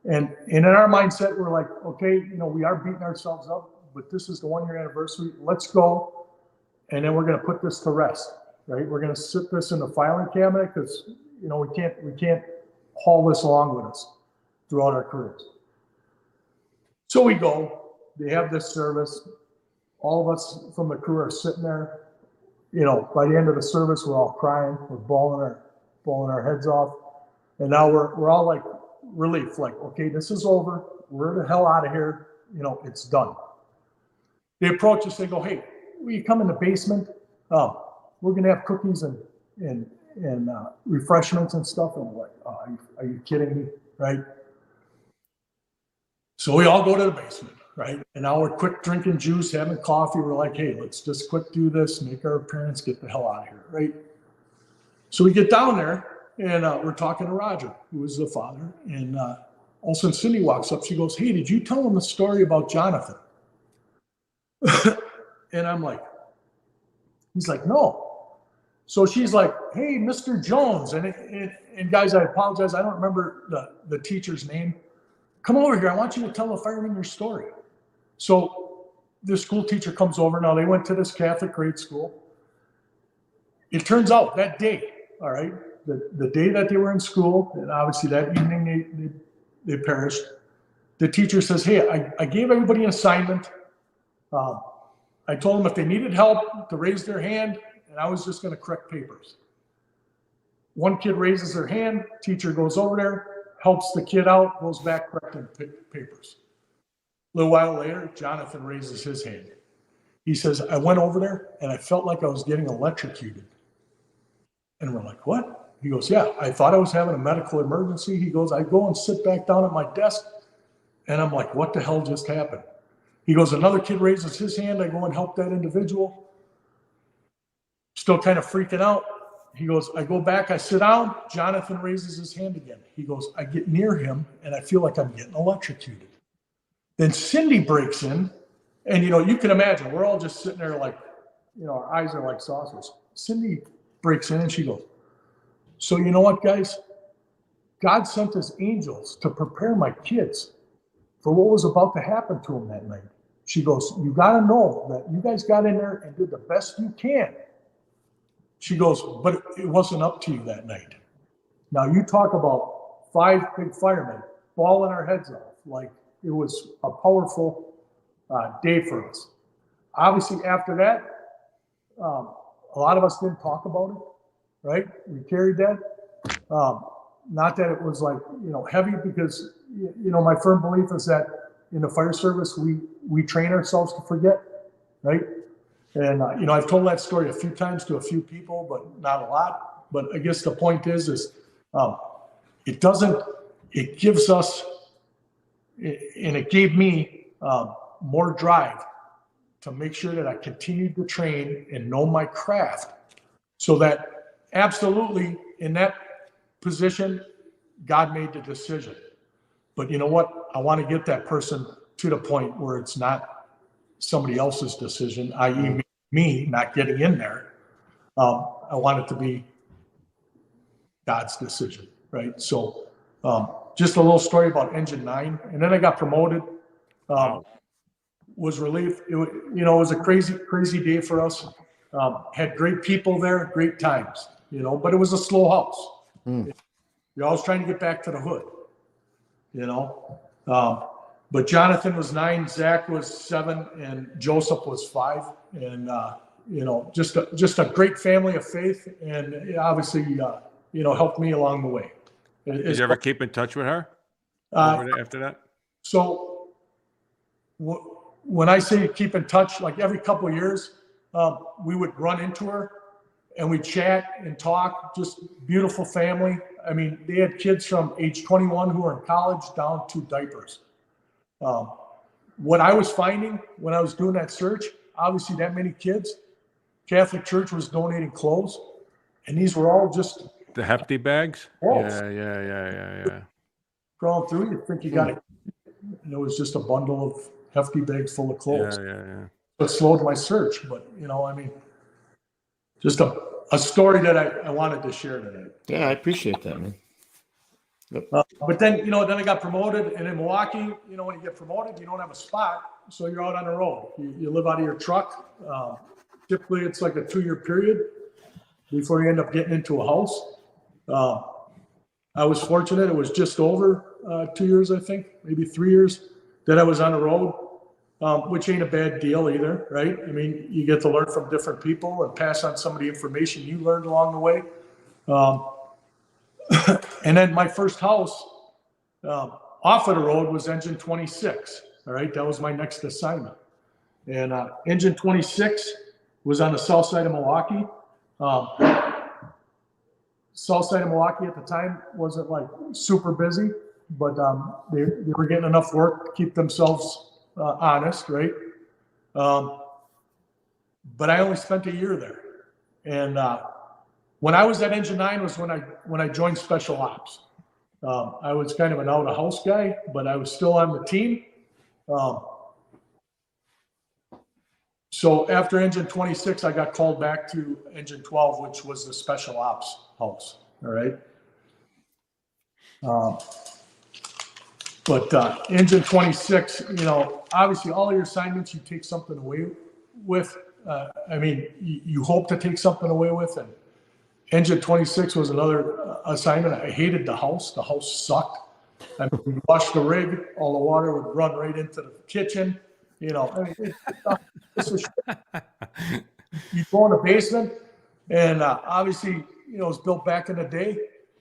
And in our mindset, we're like, okay, we are beating ourselves up, but this is the 1-year anniversary. Let's go. And then we're going to put this to rest. Right. We're going to sit this in the filing cabinet because, we can't haul this along with us throughout our careers. So we go, they have this service. All of us from the crew are sitting there. By the end of the service, we're all crying. We're bawling our heads off. And now we're all like relief, like, okay, this is over. We're the hell out of here. It's done. They approach us, they go, hey, will you come in the basement? We're going to have cookies and refreshments and stuff. And I'm like, are you kidding me? Right? So we all go to the basement, right? And now we're quick drinking juice, having coffee. We're like, hey, let's just quick do this, make our appearance, get the hell out of here, right? So we get down there and we're talking to Roger, who was the father. And all of a sudden Cindy walks up. She goes, hey, did you tell him the story about Jonathan? And I'm like, he's like, no. So she's like, hey, Mr. Jones. And guys, I apologize. I don't remember the teacher's name. Come over here. I want you to tell the fireman your story. So the school teacher comes over. Now, they went to this Catholic grade school. It turns out that day, all right, the day that they were in school, and obviously that evening they perished, the teacher says, hey, I gave everybody an assignment. I told them if they needed help to raise their hand, and I was just going to correct papers. One kid raises their hand, teacher goes over there, helps the kid out, goes back correcting papers. A little while later, Jonathan raises his hand. He says, I went over there and I felt like I was getting electrocuted. And we're like, what? He goes, yeah, I thought I was having a medical emergency. He goes, I go and sit back down at my desk and I'm like, what the hell just happened? He goes, another kid raises his hand. I go and help that individual. Still kind of freaking out. He goes, I go back, I sit down. Jonathan raises his hand again. He goes, I get near him and I feel like I'm getting electrocuted. Then Cindy breaks in and, you can imagine, we're all just sitting there like, our eyes are like saucers. Cindy breaks in and she goes, so you know what, guys? God sent his angels to prepare my kids for what was about to happen to them that night. She goes, you got to know that you guys got in there and did the best you can. She goes, but it wasn't up to you that night. Now you talk about 5 big firemen bawling our heads off. Like it was a powerful day for us. Obviously after that, a lot of us didn't talk about it, right? We carried that. Not that it was like, heavy because, my firm belief is that in the fire service, we train ourselves to forget, right? And, I've told that story a few times to a few people, but not a lot. But I guess the point is it gives us, and it gave me more drive to make sure that I continued to train and know my craft so that absolutely in that position, God made the decision. But you know what? I want to get that person to the point where it's not somebody else's decision, i.e. me not getting in there. I want it to be God's decision, right? So just a little story about Engine 9. And then I got promoted, was relieved. It was a crazy, crazy day for us. Had great people there, great times, but it was a slow house. You're always trying to get back to the hood, but Jonathan was 9, Zach was 7, and Joseph was 5. And, just a great family of faith. And it obviously, helped me along the way. Did you ever keep in touch with her after that? So when I say keep in touch, like every couple of years, we would run into her and we'd chat and talk. Just beautiful family. I mean, they had kids from age 21 who were in college down to diapers. What I was finding when I was doing that search, obviously that many kids, Catholic Church was donating clothes, and these were all just the hefty bags. Yeah. Crawling through, you think you got it. And it was just a bundle of hefty bags full of clothes. Yeah. It slowed my search, but just a story that I wanted to share today. Yeah, I appreciate that, man. Yep. But then, then I got promoted, and in Milwaukee, when you get promoted, you don't have a spot, so you're out on the road. You live out of your truck. Typically, it's like a 2-year period before you end up getting into a house. I was fortunate; it was just over 2 years, I think, maybe 3 years that I was on the road, which ain't a bad deal either, right? I mean, you get to learn from different people and pass on some of the information you learned along the way. And then my first house, Off of the road was engine 26. All right, that was my next assignment. And engine 26 was on the south side of Milwaukee. South side of Milwaukee at the time wasn't like super busy, but they were getting enough work to keep themselves honest, right? But I only spent a year there. And when I was at Engine 9 was when I joined Special Ops. I was kind of an out-of-house guy, but I was still on the team. So after Engine 26, I got called back to Engine 12, which was the Special Ops house. All right. But Engine 26, you know, obviously all your assignments, you take something away with. I mean, you hope to take something away with. And Engine 26 was another assignment. I hated the house. The house sucked. I mean, you wash the rig, all the water would run right into the kitchen. You know, I mean, you go in the basement, and obviously, you know, it was built back in the day.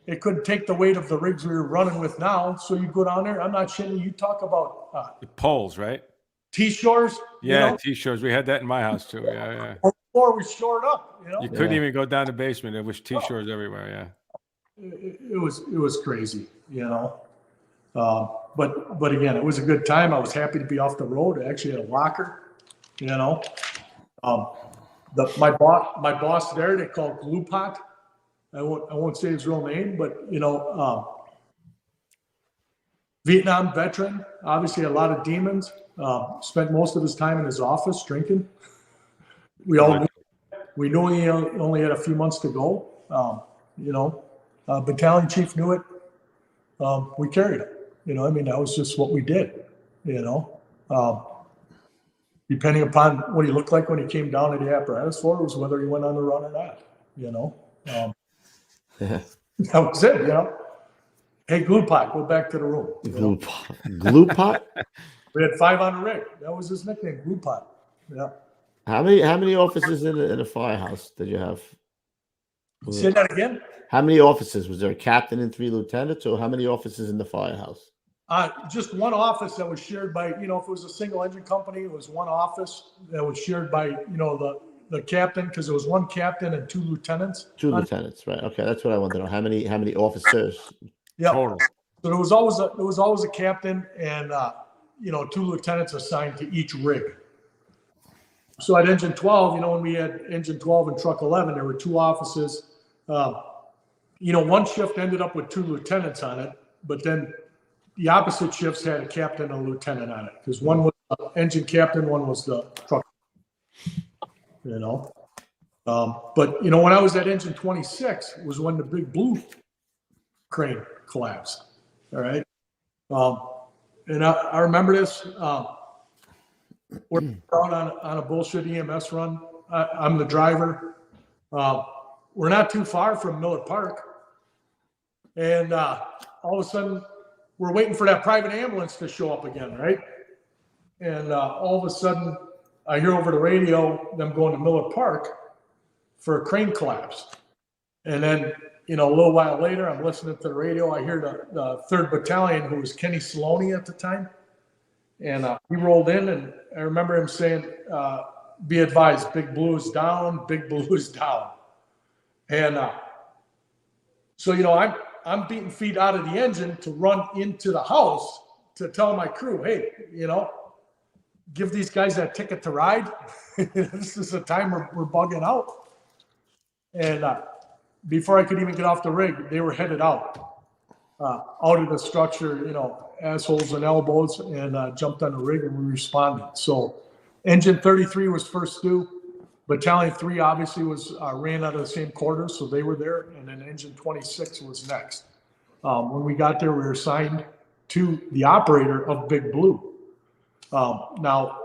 It couldn't take the weight of the rigs we were running with now. So you go down there. I'm not shitting you. Talk about the poles, right? T-shores. Yeah, you know? T-shores. We had that in my house too. Yeah. The floor was shored up. You know, You couldn't even go down the basement. There was T-shores everywhere. Yeah. It was crazy. You know. But again, it was a good time. I was happy to be off the road. I actually had a locker, you know. My boss there, they called Glue Pot. I won't say his real name, but you know, Vietnam veteran, obviously a lot of demons. Spent most of his time in his office drinking. We knew he only had a few months to go. You know, battalion chief knew it. We carried it. You know, I mean, that was just what we did, you know. Depending upon what he looked like when he came down to the apparatus floor was whether he went on the run or not, you know. That was it, you know. Hey, Glue Pot, go back to the room. Glue Pot. Glue Pot? We had 5 on the rig. That was his nickname, Glue Pot. Yeah. How many offices in a firehouse did you have? Say that again? How many offices? Was there a captain and 3 lieutenants, or how many offices in the firehouse? Just one office that was shared by, you know, if it was a single engine company, it was one office that was shared by, you know, the captain, because there was one captain and 2 lieutenants. 2 lieutenants, right? Okay, that's what I want to know. How many officers? Yeah. Total. So there was always a captain and you know, 2 lieutenants assigned to each rig. So at Engine 12, you know, when we had Engine 12 and Truck 11, there were 2 offices. You know, one shift ended up with 2 lieutenants on it, but then the opposite shifts had a captain and a lieutenant on it, because one was the engine captain, one was the truck. You know, but you know, when I was at Engine 26 was when the Big Blue crane collapsed. All right, and I remember this. We're out on a bullshit EMS run. I'm the driver. We're not too far from Millett Park, and all of a sudden we're waiting for that private ambulance to show up again, right? And all of a sudden I hear over the radio them going to Millett Park for a crane collapse. And then, you know, a little while later, I'm listening to the radio. I hear the 3rd Battalion, who was Kenny Saloni at the time. And he rolled in, and I remember him saying, be advised, Big Blue is down, Big Blue is down. And so, you know, I'm beating feet out of the engine to run into the house to tell my crew, hey, you know, give these guys that ticket to ride. This is the time we're bugging out. And before I could even get off the rig, they were headed out of the structure, you know, assholes and elbows, and jumped on the rig, and we responded. So Engine 33 was first due. Battalion 3 obviously was ran out of the same quarters, so they were there, and then Engine 26 was next. When we got there, we were assigned to the operator of Big Blue. Now,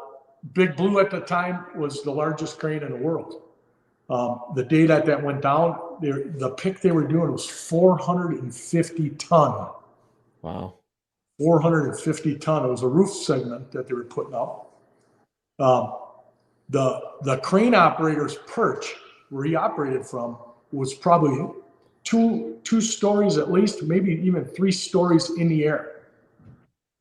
Big Blue at the time was the largest crane in the world. The day that went down, the pick they were doing was 450 ton. Wow. 450 ton. It was a roof segment that they were putting up. The crane operator's perch, where he operated from, was probably two stories at least, maybe even 3 stories in the air.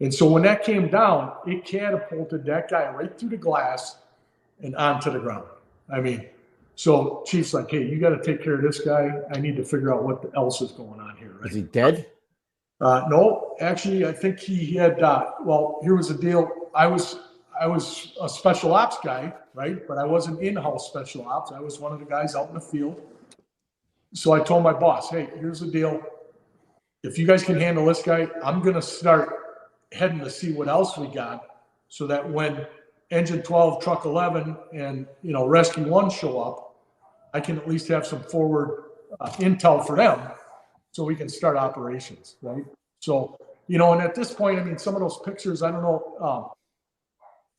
And so when that came down, it catapulted that guy right through the glass and onto the ground. I mean, so Chief's like, hey, you got to take care of this guy. I need to figure out what else is going on here. Right? Is he dead? No, actually, I think he had. Well, here was the deal. I was a special ops guy, right? But I wasn't in-house special ops. I was one of the guys out in the field. So I told my boss, hey, here's the deal. If you guys can handle this guy, I'm going to start heading to see what else we got, so that when Engine 12, Truck 11, and Rescue 1 show up, I can at least have some forward intel for them, so we can start operations, right? So, and at this point, I mean, some of those pictures, I don't know,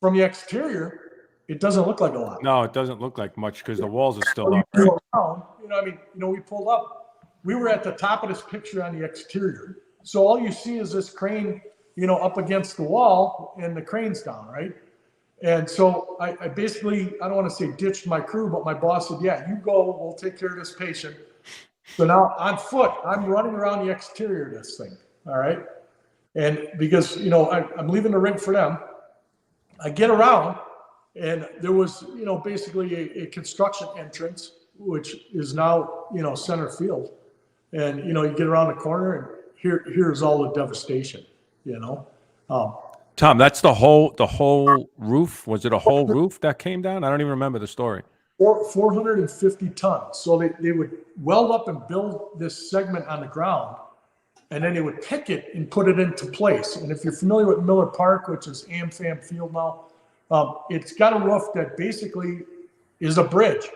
from the exterior, it doesn't look like a lot. No, it doesn't look like much because the walls are still We up. pull around, we pulled up. We were at the top of this picture on the exterior. So all you see is this crane, up against the wall, and the crane's down, right? And so I basically, I don't want to say ditched my crew, but my boss said, yeah, you go, we'll take care of this patient. So now on foot, I'm running around the exterior of this thing, all right? And because, I'm leaving the rig for them, I get around, and there was, basically a construction entrance, which is now, center field. And, you get around the corner, and here's all the devastation, Tom, that's the whole roof. Was it a whole roof that came down? I don't even remember the story. 450 tons. So they would weld up and build this segment on the ground, and then they would pick it and put it into place. And if you're familiar with Miller Park, which is AmFam Field now, it's got a roof that basically is a bridge.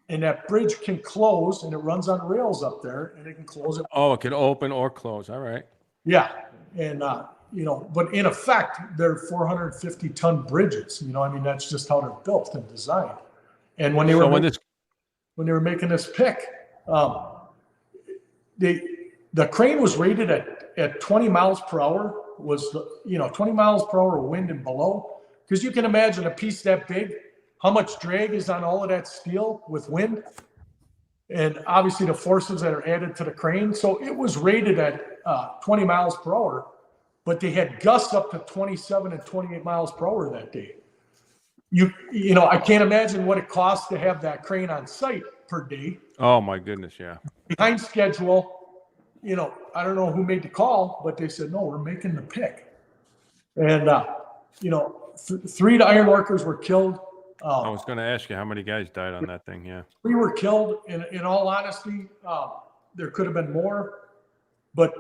And that bridge can close, and it runs on rails up there, and it can close it. Oh, it can open or close. All right. Yeah. And, but in effect, they're 450-ton bridges. That's just how they're built and designed. And when they were when they were making this pick, the crane was rated at 20 miles per hour. Was 20 miles per hour wind and below, because you can imagine a piece that big, how much drag is on all of that steel with wind, and obviously the forces that are added to the crane. So it was rated at 20 miles per hour, but they had gusts up to 27 and 28 miles per hour that day. I can't imagine what it costs to have that crane on site per day. Oh my goodness, yeah. Behind schedule, I don't know who made the call, but they said, no, we're making the pick. And, 3 of the iron workers were killed. I was going to ask you how many guys died on that thing. Yeah. 3 were killed. In all honesty, there could have been more, but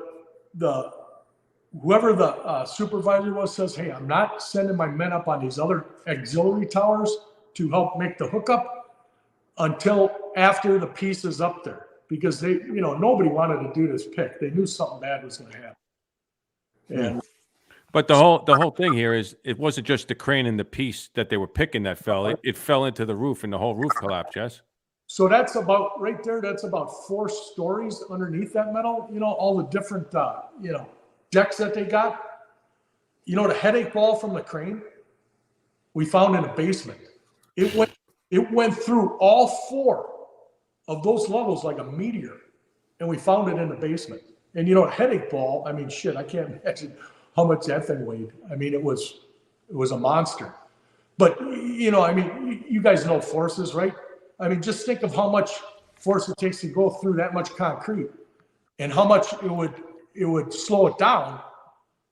whoever the supervisor was says, hey, I'm not sending my men up on these other auxiliary towers to help make the hookup until after the piece is up there, because they, nobody wanted to do this pick. They knew something bad was going to happen. And but the whole thing here is, it wasn't just the crane and the piece that they were picking that fell. It fell into the roof, and the whole roof collapsed. Yes. So that's about right there. That's about 4 stories underneath that metal. All the different decks that they got. The headache ball from the crane we found in the basement. It went through all 4 of those levels like a meteor, and we found it in the basement. And a headache ball, I mean, shit, I can't imagine how much that thing weighed. I mean, it was a monster. But you guys know forces, right? I mean, just think of how much force it takes to go through that much concrete, and how much it would slow it down.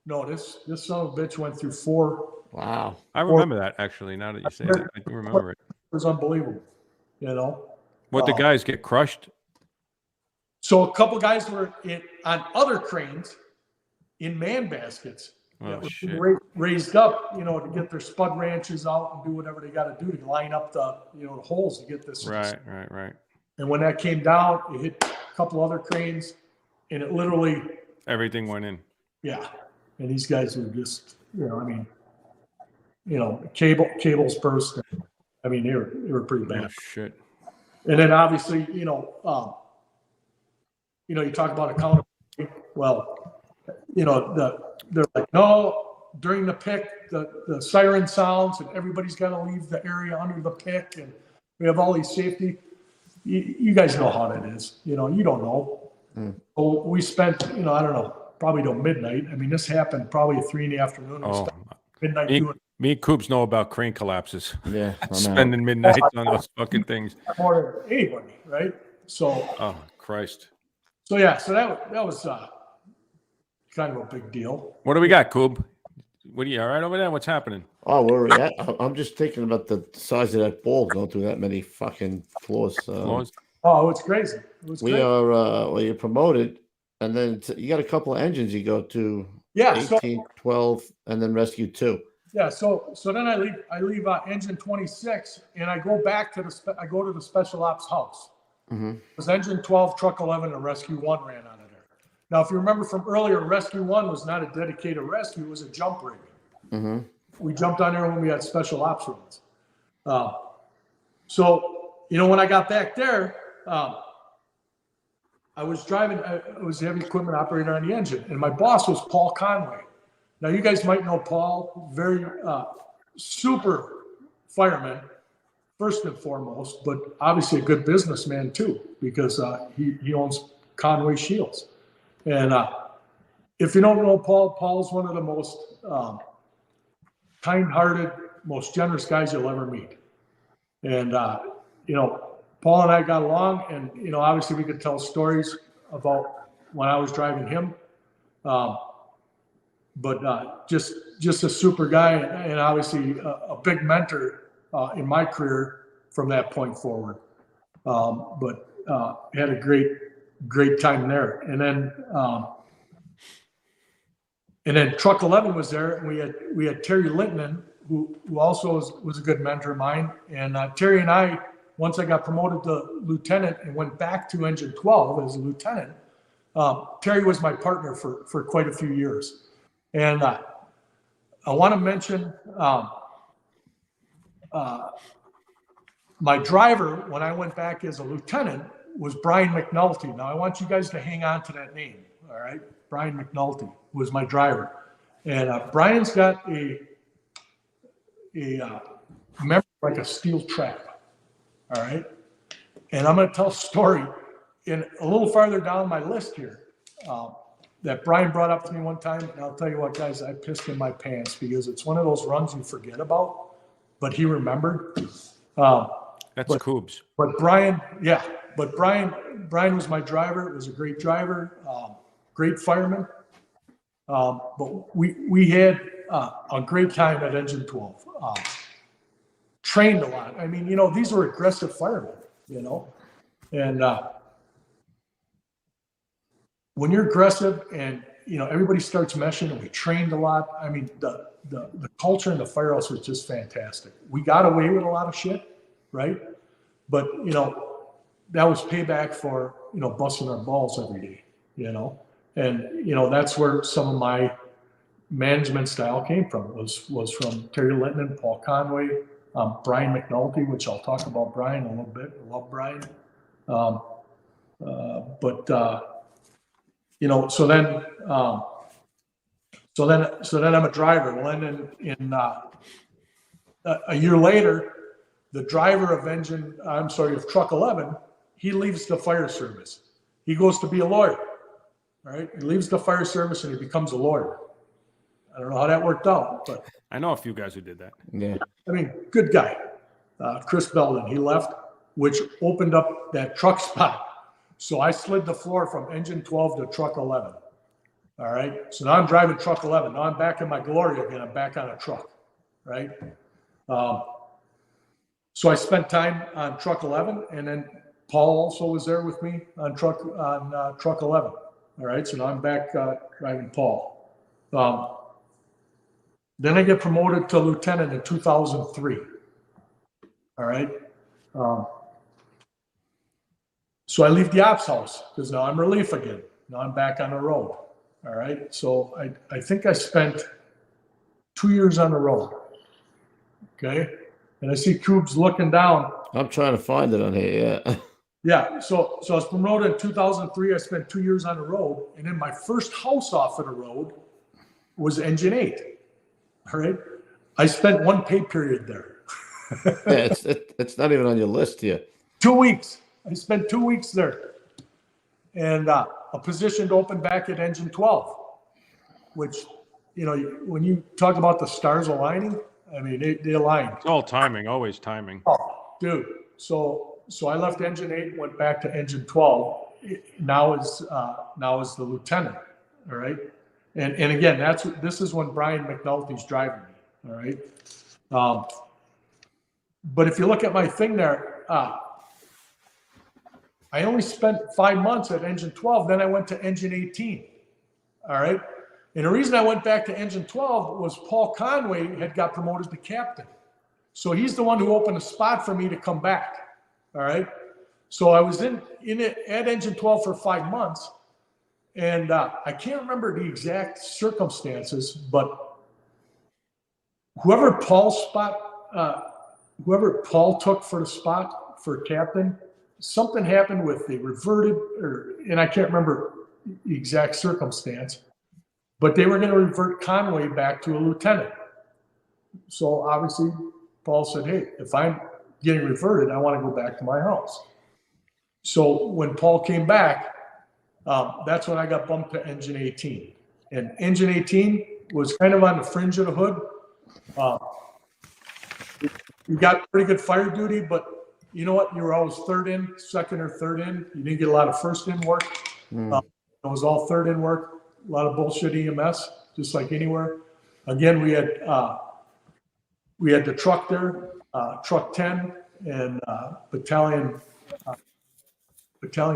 No, this son of a bitch went through 4. Wow. I remember that, actually. Now that you say that, I do remember it. It was unbelievable. What, the guys get crushed? So a couple guys were on other cranes in man baskets that were raised up, to get their spud wrenches out and do whatever they got to do to line up the holes to get this. Right. And when that came down, it hit a couple other cranes, and it literally everything went in. Yeah, and these guys were just, cables burst. I mean, they were pretty bad. Oh, shit. And then obviously, you talk about accountability. Well, they're like, no, during the pick, the siren sounds and everybody's got to leave the area under the pick, and we have all these safety. You guys know how that is. You don't know. So we spent, I don't know, probably till midnight. I mean, this happened probably at 3 in the afternoon. Oh, Midnight me, doing me and Coops know about crane collapses. Yeah, I'm out. Spending midnights on those fucking things. more than anybody, right? So, Oh, Christ. so yeah, so that was kind of a big deal. What do we got, Coob? What are you all right over there? What's happening? Oh, I'm just thinking about the size of that ball going through that many fucking floors. Floors? Oh, it's crazy. It was We crazy. are well, you're promoted, and then you got a couple of engines you go to. Yeah, 18, 12, and then rescue 2. Yeah, so then I leave engine 26, and I go back to the special ops house. Mm-hmm. Because engine 12, truck 11, and rescue 1 ran out of there. Now, if you remember from earlier, rescue 1 was not a dedicated rescue; it was a jump rig. Mm-hmm. We jumped on there when we had special ops runs. So when I got back there, I was driving. I was the heavy equipment operator on the engine, and my boss was Paul Conway. Now, you guys might know Paul, very super fireman, first and foremost, but obviously a good businessman too, because he owns Conway Shields. And if you don't know Paul, Paul's one of the most kind-hearted, most generous guys you'll ever meet. And Paul and I got along, and obviously we could tell stories about when I was driving him. But just a super guy, and obviously a big mentor in my career from that point forward. But had a great time there. And then truck 11 was there, and we had Terry Linton, who also was a good mentor of mine. And Terry and I, once I got promoted to lieutenant and went back to engine 12 as a lieutenant, Terry was my partner for quite a few years. And I want to mention my driver when I went back as a lieutenant was Brian McNulty. Now, I want you guys to hang on to that name, all right? Brian McNulty was my driver. And Brian's got a memory like a steel trap, all right? And I'm going to tell a story in a little farther down my list here that Brian brought up to me one time. And I'll tell you what, guys, I pissed in my pants because it's one of those runs you forget about, but he remembered. That's Coobs. But Brian was my driver. Was a great driver, great fireman. But we had a great time at Engine 12. Trained a lot. I mean, these were aggressive firemen, and when you're aggressive and everybody starts meshing, and we trained a lot. I mean, the culture in the firehouse was just fantastic. We got away with a lot of shit, right? But that was payback for busting our balls every day, and that's where some of my management style came from. Was from Terry Linton, Paul Conway, Brian McNulty, which I'll talk about Brian a little bit. I love Brian, so then I'm a driver. Well, then in a year later, the driver of truck 11, he leaves the fire service. He goes to be a lawyer, right? He leaves the fire service and he becomes a lawyer. I don't know how that worked out, but I know a few guys who did that. Yeah. I mean, good guy. Chris Belden, he left, which opened up that truck spot. So I slid the floor from engine 12 to truck 11. All right. So now I'm driving truck 11. Now I'm back in my glory again. I'm back on a truck, right? So I spent time on truck 11, and then Paul also was there with me on truck 11. All right. So now I'm back driving Paul. Then I get promoted to lieutenant in 2003. All right. So I leave the ops house because now I'm relief again. Now I'm back on the road. All right. So I think I spent 2 years on the road. Okay. And I see Cubes looking down. I'm trying to find it on here. Yeah. Yeah. So I was promoted in 2003. I spent 2 years on the road. And then my first house off of the road was engine 8. All right. I spent one pay period there. Yeah, it's not even on your list here. 2 weeks. I spent 2 weeks there. And a position opened back at engine 12. which, you know, when you talk about the stars aligning, I mean, they aligned. It's all timing, always timing. Oh, dude. So I left engine 8, went back to engine 12. Now is the lieutenant. All right. And again, this is when Brian McNulty's driving me. All right. But if you look at my thing there, I only spent 5 months at engine 12. Then I went to engine 18. All right. And the reason I went back to engine 12 was Paul Conway had got promoted to captain. So he's the one who opened a spot for me to come back. All right. So I was in it at engine 12 for 5 months. And I can't remember the exact circumstances, but whoever Paul took for the spot for captain, something happened with they reverted, and I can't remember the exact circumstance, but they were going to revert Conway back to a lieutenant. So obviously Paul said, hey, if I'm getting reverted, I want to go back to my house. So when Paul came back, that's when I got bumped to engine 18. And engine 18 was kind of on the fringe of the hood. You got pretty good fire duty, but you know what? You were always second or third in. You didn't get a lot of first in work. It was all third in work. A lot of bullshit EMS, just like anywhere. Again, we had the truck there, truck 10, and battalion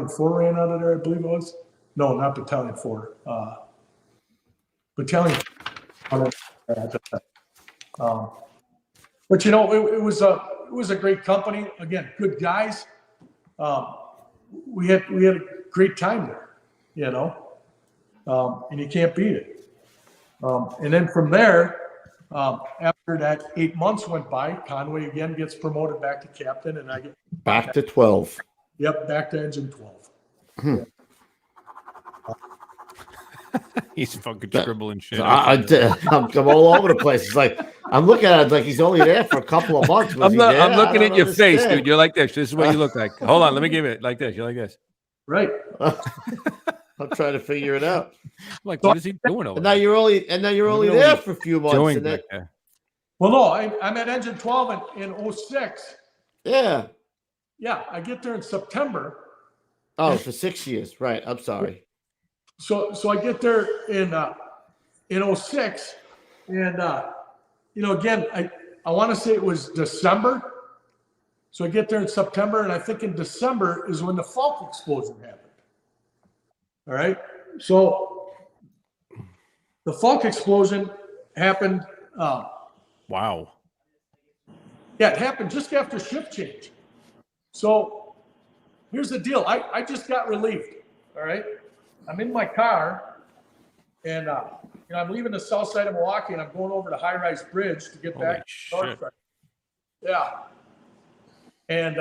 4 ran out of there, I believe it was. No, not battalion 4. Battalion. But you know, it was a great company. Again, good guys. We had a great time there, you know, and you can't beat it. And then from there, after that 8 months went by, Conway again gets promoted back to captain, and I get back to 12. Yep, back to engine 12. He's fucking scribbling shit. I'm all over the place. It's like I'm looking at it like he's only there for a couple of months. I'm looking at your face, dude. You're like this. This is what you look like. Hold on, let me give it like this. You're like this. Right. I'm trying to figure it out. I'm like, what is he doing over there? Now you're only there for a few months. Well, no, I'm at engine 12 in 06. Yeah. Yeah, I get there in September. Oh, for 6 years, right? I'm sorry. So I get there in 06, and you know, again, I want to say it was December. So I get there in September, and I think in December is when the Faulk explosion happened. All right. So the Faulk explosion happened. Wow. Yeah, it happened just after shift change. So here's the deal. I just got relieved. All right. I'm in my car, and you know, I'm leaving the south side of Milwaukee, and I'm going over the high-rise bridge to get back to the north side. Yeah. And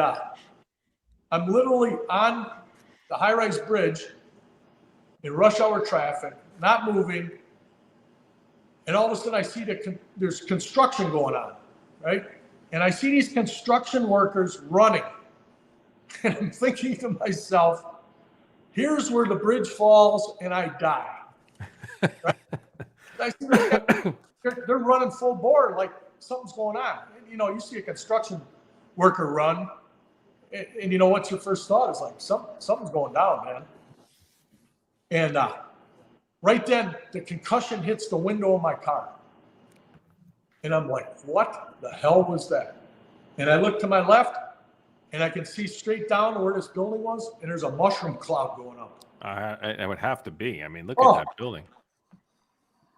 I'm literally on the high-rise bridge in rush hour traffic, not moving, and all of a sudden I see there's construction going on, right? And I see these construction workers running, and I'm thinking to myself, here's where the bridge falls and I die. Right? I see they're running full bore like something's going on. And, you know, you see a construction worker run, and you know what's your first thought? Is like something's going down, man. And right then, the concussion hits the window of my car, and I'm like, "What the hell was that?" And I look to my left, and I can see straight down to where this building was, and there's a mushroom cloud going up. It would have to be. I mean, look at that building.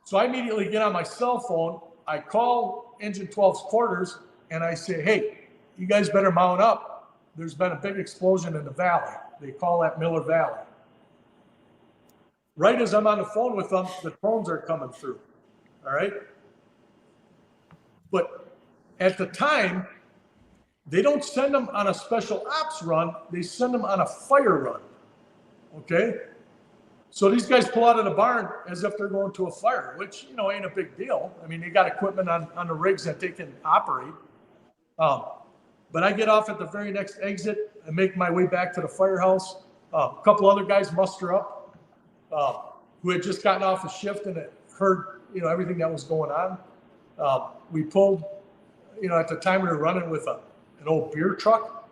So I immediately get on my cell phone. I call Engine 12's quarters, and I say, hey, you guys better mount up. There's been a big explosion in the valley. They call that Miller Valley. Right as I'm on the phone with them, the drones are coming through. All right? But at the time, they don't send them on a special ops run. They send them on a fire run. Okay? So these guys pull out of the barn as if they're going to a fire, which, you know, ain't a big deal. I mean, they got equipment on the rigs that they can operate. But I get off at the very next exit and make my way back to the firehouse. A couple other guys muster up who had just gotten off a shift, and heard, everything that was going on. We pulled, at the time we were running with an old beer truck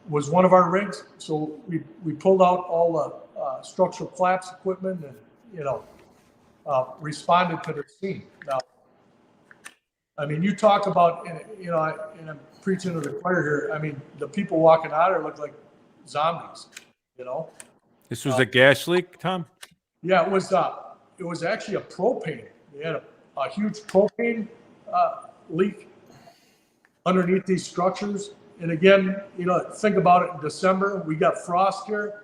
was one of our rigs. So we pulled out all the structural collapse equipment and, responded to the scene. Now, I mean, you talk about, and I'm preaching to the choir here. I mean, the people walking out there look like zombies, This was a gas leak, Tom? Yeah, it was actually a propane. They had a huge propane leak underneath these structures. And again, think about it in December, we got frost here.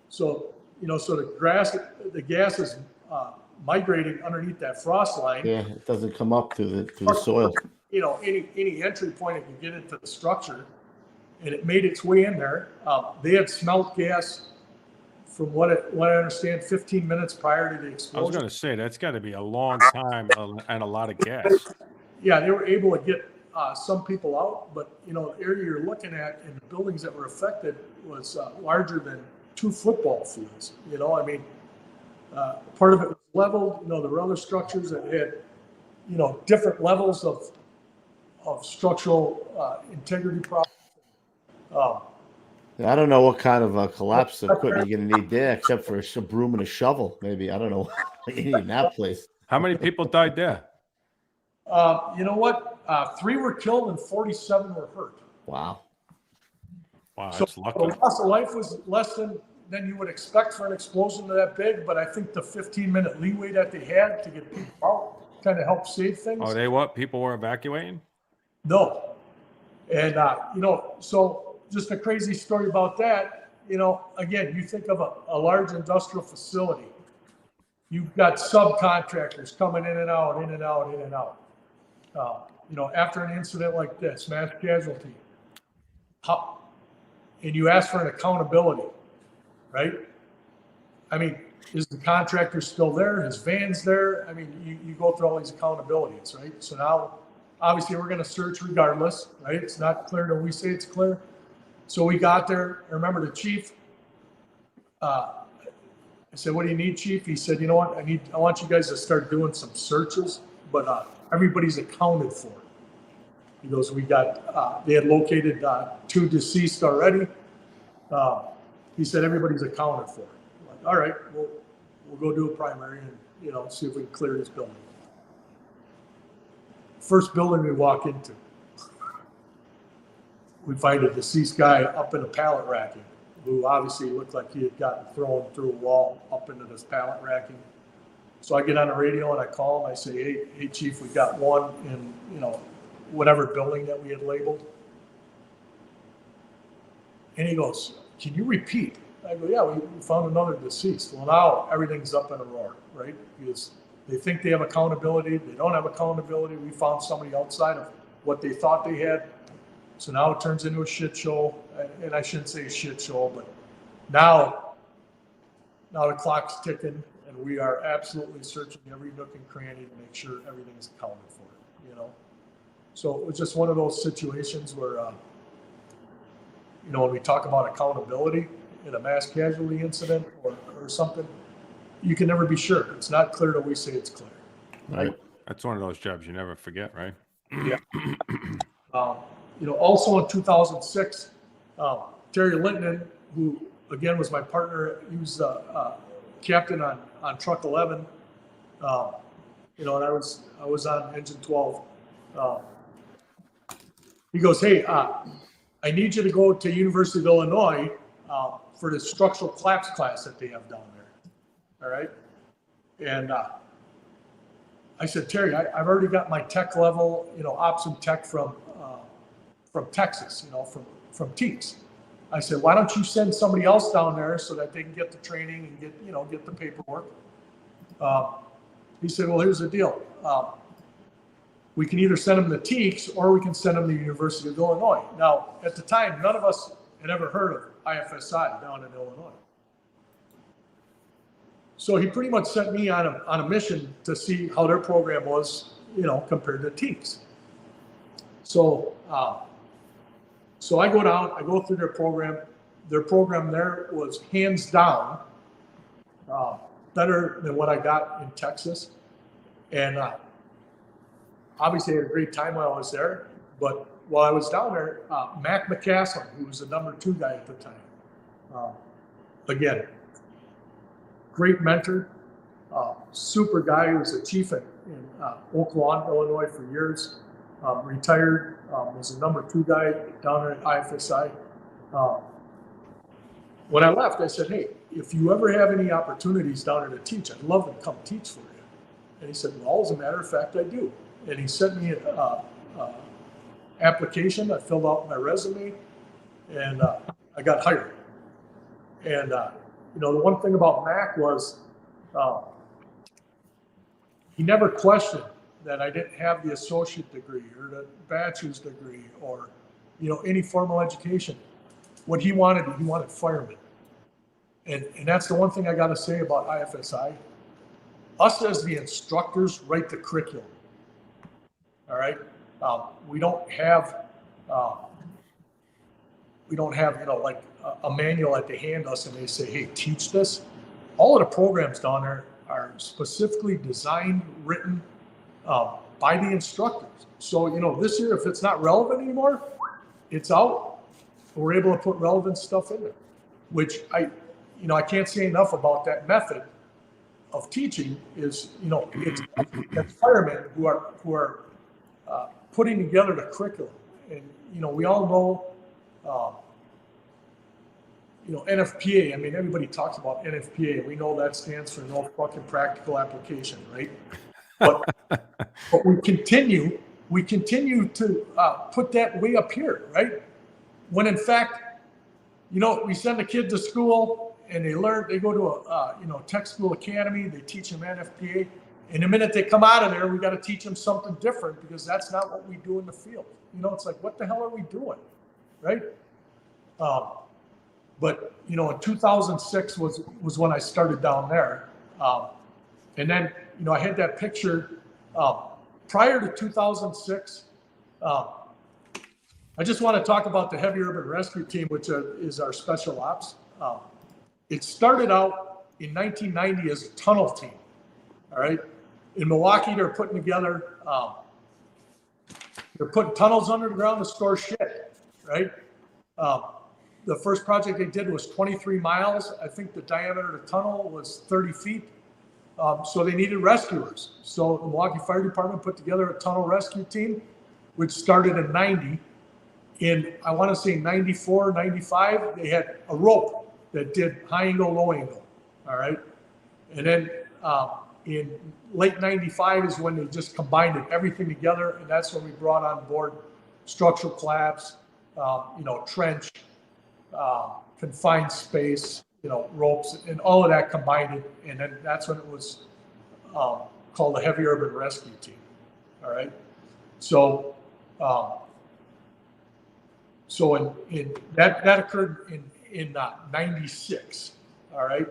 So, so the gas is migrating underneath that frost line. Yeah, it doesn't come up to the soil. Any entry point it can get into the structure, and it made its way in there. They had smelled gas from what I understand, 15 minutes prior to the explosion. I was going to say, that's got to be a long time and a lot of gas. Yeah, they were able to get some people out, but the area you're looking at and the buildings that were affected was larger than 2 football fields. I mean, part of it was leveled. There were other structures that had, different levels of structural integrity problems. I don't know what kind of collapse equipment you're going to need there, except for a broom and a shovel. Maybe, I don't know what you need in that place. How many people died there? You know what? 3 were killed and 47 were hurt. Wow. Wow, So that's lucky. the loss of life was less than you would expect for an explosion that big, but I think the 15-minute leeway that they had to get people out kind of helped save things. Oh, people were evacuating? No. And, so just a crazy story about that, again, you think of a large industrial facility. You've got subcontractors coming in and out. After an incident like this, mass casualty, and you ask for an accountability, right? I mean, is the contractor still there? His van's there? I mean, you go through all these accountabilities, right? So now, obviously, we're going to search regardless, right? It's not clear till we say it's clear. So we got there. I remember the chief. I said, "What do you need, chief?" He said, "You know what? I want you guys to start doing some searches, but everybody's accounted for." He goes, "We got. They had located 2 deceased already." He said, "Everybody's accounted for." I'm like, all right, we'll go do a primary and see if we can clear this building. First building we walk into, we find a deceased guy up in a pallet racking, who obviously looked like he had gotten thrown through a wall up into this pallet racking. So I get on the radio and I call him. I say, hey, chief, we got one in, whatever building that we had labeled. And he goes, "Can you repeat?" I go, "Yeah, we found another deceased." Well, now everything's up in a roar, right? Because they think they have accountability. They don't have accountability. We found somebody outside of what they thought they had. So now it turns into a shit show. And I shouldn't say a shit show, but now the clock's ticking, and we are absolutely searching every nook and cranny to make sure everything is accounted for, So it was just one of those situations where, when we talk about accountability in a mass casualty incident or something, you can never be sure. It's not clear till we say it's clear. Right. That's one of those jobs you never forget, right? Yeah. Also in 2006, Terry Linton, who again was my partner, he was captain on truck 11. And I was on engine 12. He goes, "Hey, I need you to go to University of Illinois for the structural collapse class that they have down there." All right. And I said, "Terry, I've already got my tech level, ops and tech from Texas, from TEEX." I said, "Why don't you send somebody else down there so that they can get the training and get the paperwork?" He said, "Well, here's the deal. We can either send them to TEEX or we can send them to the University of Illinois." Now, at the time, none of us had ever heard of IFSI down in Illinois. So he pretty much sent me on a mission to see how their program was, compared to TEEX. So I go down, I go through their program. Their program there was hands down better than what I got in Texas. And obviously I had a great time while I was there. But while I was down there, Mcmenamin, who was the number 2 guy at the time, again, great mentor, super guy. He was a chief in Oak Lawn, Illinois for years, retired, was the number 2 guy down there at IFSI. When I left, I said, hey, if you ever have any opportunities down there to teach, I'd love to come teach for you. And he said, well, as a matter of fact, I do. And he sent me an application. I filled out my resume, and I got hired. And, the one thing about Mac was he never questioned that I didn't have the associate degree or the bachelor's degree or, any formal education. What he wanted firemen. And that's the one thing I got to say about IFSI. Us as the instructors write the curriculum. All right. We don't have like a manual that they hand us and they say, hey, teach this. All of the programs down there are specifically designed, written by the instructors. So, this year, if it's not relevant anymore, it's out. We're able to put relevant stuff in there, which I can't say enough about that method of teaching is, it's firemen who are putting together the curriculum. And, we all know, NFPA. I mean, everybody talks about NFPA. We know that stands for no fucking practical application, right? But we continue to put that way up here, right? When in fact, we send a kid to school and they go to a tech school academy, they teach them NFPA. And the minute they come out of there, we got to teach them something different because that's not what we do in the field. It's like, what the hell are we doing? Right? But, in 2006 was when I started down there. And then, I had that picture prior to 2006. I just want to talk about the Heavy Urban Rescue Team, which is our special ops. It started out in 1990 as a tunnel team. All right. In Milwaukee, they're putting together, they're putting tunnels under the ground to store shit. Right. The first project they did was 23 miles. I think the diameter of the tunnel was 30 feet. So they needed rescuers. So the Milwaukee Fire Department put together a tunnel rescue team, which started in 90. In, I want to say 94, 95, they had a rope that did high angle, low angle. All right. And then in late 95 is when they just combined everything together. And that's when we brought on board structural collapse, trench, confined space, ropes, and all of that combined. And then that's when it was called the Heavy Urban Rescue Team. All right. So, in that occurred in 96. All right.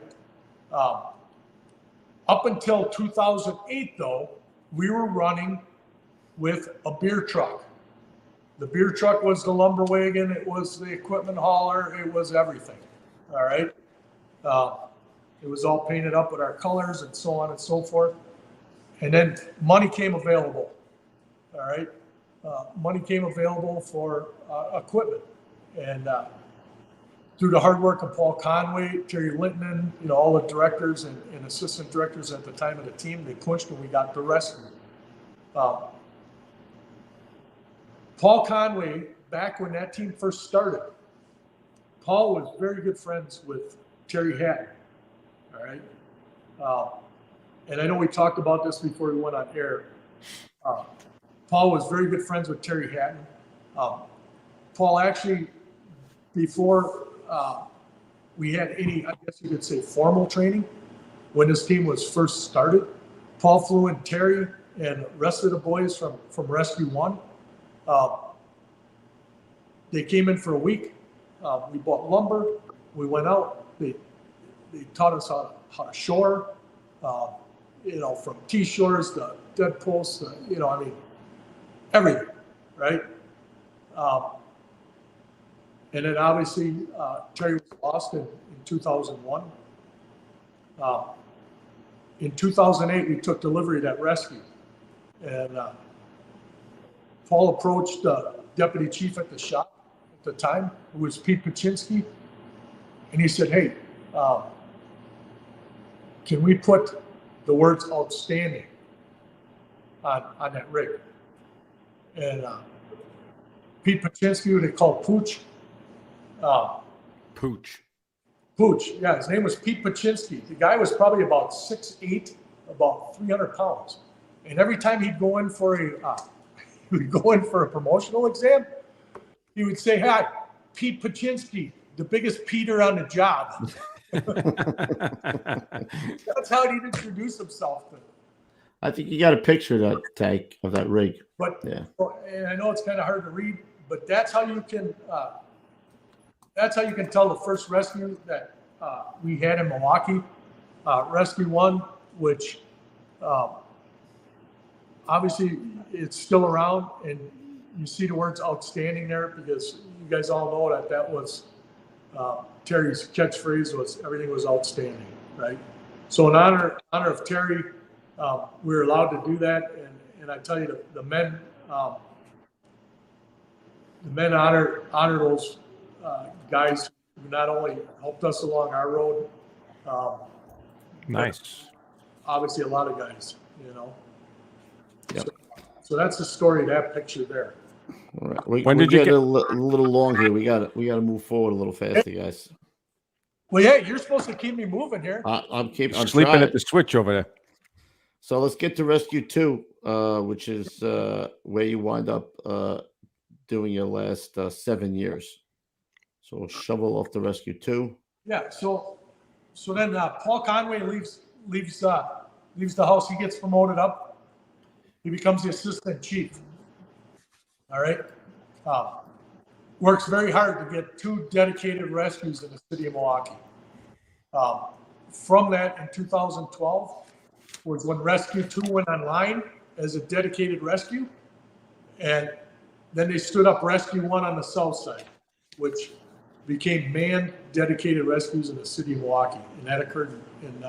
Up until 2008, though, we were running with a beer truck. The beer truck was the lumber wagon. It was the equipment hauler. It was everything. All right. It was all painted up with our colors and so on and so forth. And then money came available. All right. Money came available for equipment. And through the hard work of Paul Conway, Terry Linton, all the directors and assistant directors at the time of the team, they pushed and we got the rescue. Paul Conway, back when that team first started, Paul was very good friends with Terry Hatton. All right. And I know we talked about this before we went on air. Paul was very good friends with Terry Hatton. Paul actually, before we had any, I guess you could say, formal training, when this team was first started, Paul flew in Terry and the rest of the boys from Rescue 1. They came in for a week. We bought lumber. We went out. They taught us how to shore, from T-shores to dead posts, to, everything, right? And then obviously Terry was lost in 2001. in 2008, we took delivery of that rescue. And Paul approached the deputy chief at the shop at the time, who was Pete Paczynski. And he said, hey, can we put the words outstanding on that rig? And Pete Paczynski, who they call Pooch. Pooch, yeah, his name was Pete Paczynski. The guy was probably about 6'8", about 300 pounds. And every time he'd go in for a promotional exam, he would say, hi, Pete Paczynski, the biggest Peter on the job. That's how he'd introduce himself to. I think you got a picture of that tank, of that rig. But yeah, and I know it's kind of hard to read, but that's how you can tell the first rescue that we had in Milwaukee, Rescue 1, which obviously it's still around, and you see the words outstanding there because you guys all know that was Terry's catchphrase was everything was outstanding, right? So in honor of Terry, we were allowed to do that, and I tell you, the men honor those guys who not only helped us along our road. Nice. Obviously, a lot of guys, you know. Yep. So that's the story of that picture there. All right. When did you get a little long here? We got to move forward a little faster, guys. Well, yeah, you're supposed to keep me moving here. I'm sleeping trying. at the switch over there? So let's get to Rescue 2, which is where you wind up doing your last 7 years. So we'll shovel off the Rescue 2. Yeah. So then Paul Conway leaves the house. He gets promoted up. He becomes the assistant chief. All right. Works very hard to get 2 dedicated rescues in the city of Milwaukee. From that, in 2012, was when Rescue 2 went online as a dedicated rescue. And then they stood up Rescue 1 on the south side, which became manned dedicated rescues in the city of Milwaukee. And that occurred in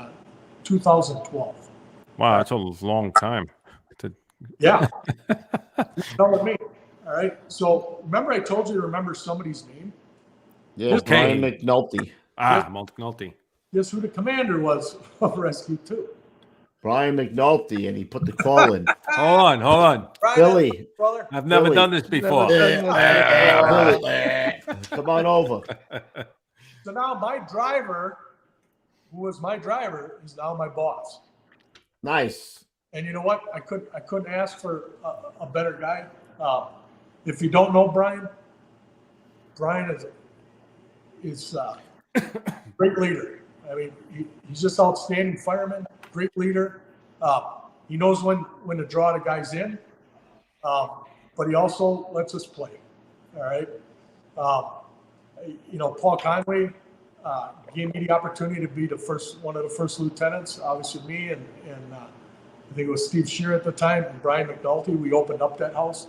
2012. Wow, that's a long time. Yeah. You're telling me. All right. So remember I told you to remember somebody's name? Yeah, Brian McNulty. McNulty. Guess who the commander was of Rescue 2? Brian McNulty, and he put the call in. Hold on. Brian, Billy. brother. I've never Billy. done this before. Billy. Come on over. So now my driver, who was my driver, is now my boss. Nice. And you know what? I couldn't ask for a better guy. If you don't know Brian is a great leader. I mean, he's just outstanding fireman, great leader. He knows when to draw the guys in, but he also lets us play. All right. Paul Conway gave me the opportunity to be one of the first lieutenants. Obviously, me and I think it was Steve Shear at the time and Brian McNulty. We opened up that house.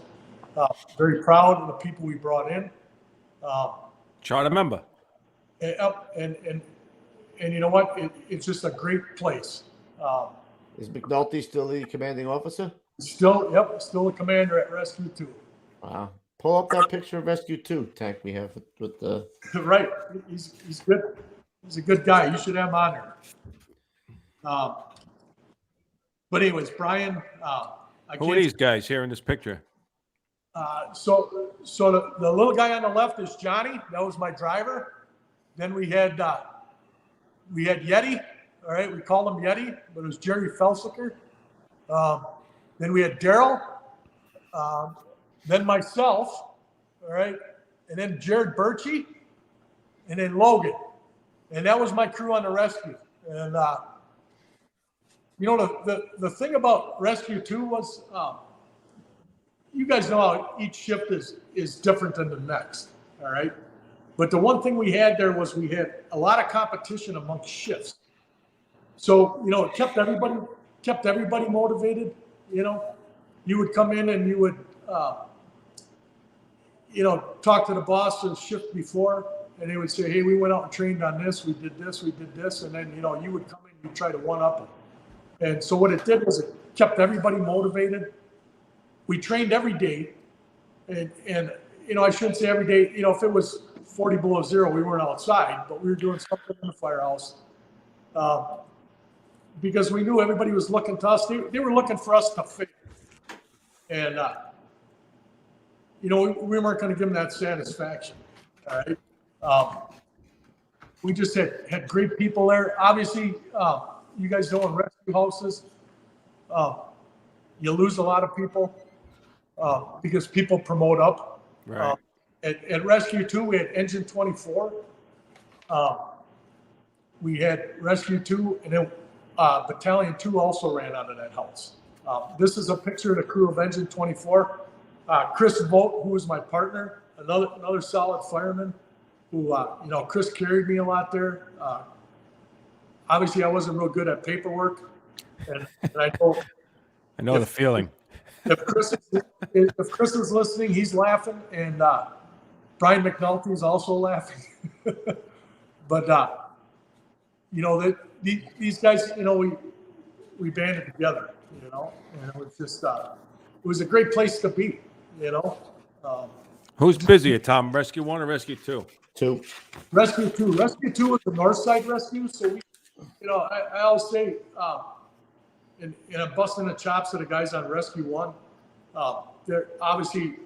Very proud of the people we brought in. Charter member. And you know what? It's just a great place. Is McNulty still the commanding officer? Still the commander at Rescue 2. Wow. Pull up that picture of Rescue 2 tank we have with the. Right. He's good. He's a good guy. You should have him on there. But anyways, Brian. Who are these guys here in this picture? So the little guy on the left is Johnny. That was my driver. Then we had Yeti. All right, we called him Yeti, but it was Jerry Felsiker. Then we had Daryl. Then myself. All right, and then Jared Birchie, and then Logan, and that was my crew on the rescue. And the thing about Rescue 2 was, you guys know how each shift is different than the next. All right. But the one thing we had there was we had a lot of competition amongst shifts. So, it kept everybody motivated. You would come in and you would, talk to the boss of the shift before, and they would say, hey, we went out and trained on this. We did this. And then, you would come in and you try to one up them. And so what it did was it kept everybody motivated. We trained every day. And I shouldn't say every day, if it was 40 below zero, we weren't outside, but we were doing something in the firehouse. Because we knew everybody was looking to us. They were looking for us to fail. And, we weren't going to give them that satisfaction. All right. We just had great people there. Obviously, you guys know in rescue houses, you lose a lot of people because people promote up. Right. At Rescue 2, we had Engine 24. We had Rescue 2, and then Battalion 2 also ran out of that house. This is a picture of the crew of Engine 24. Chris Vogt, who was my partner, another solid fireman, who, Chris carried me a lot there. Obviously, I wasn't real good at paperwork. And I know the feeling. If Chris is listening, he's laughing. And Brian McNulty is also laughing. But, these guys, we banded together, and it was just, it was a great place to be, Who's busier, Tom? Rescue 1 or Rescue 2? 2. Rescue 2. Rescue 2 was the north side rescue. So, I always say, and I'm busting the chops of the guys on Rescue 1. They're obviously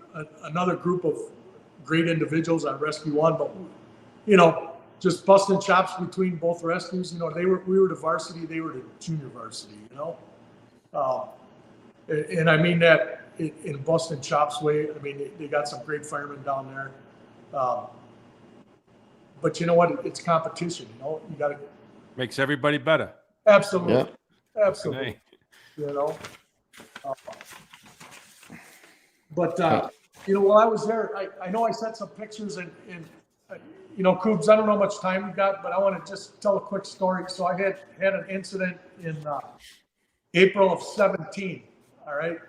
another group of great individuals on Rescue 1, but, just busting chops between both rescues. We were the varsity, they were the junior varsity, and I mean that in busting chops way. I mean, they got some great firemen down there. But you know what? It's competition, you got to. Makes everybody better. Absolutely. Yeah. Absolutely. But, while I was there, I know I sent some pictures and Coobs, I don't know how much time we got, but I want to just tell a quick story. So I had an incident in April of 17. All right.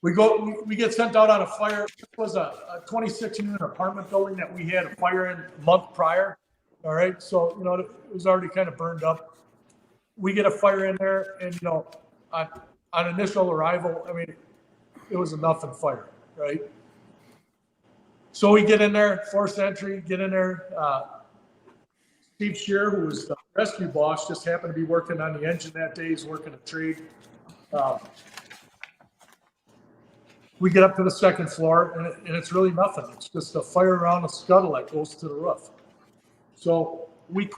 We get sent out on a fire. It was a 26-unit apartment building that we had a fire in a month prior. All right. So, it was already kind of burned up. We get a fire in there and, on initial arrival, I mean, it was a nothing fire. Right. So we get in there, forced entry, get in there. Steve Shear, who was the rescue boss, just happened to be working on the engine that day. He's working a trade. We get up to the second floor, and it's really nothing. It's just a fire around a scuttle that goes to the roof. So me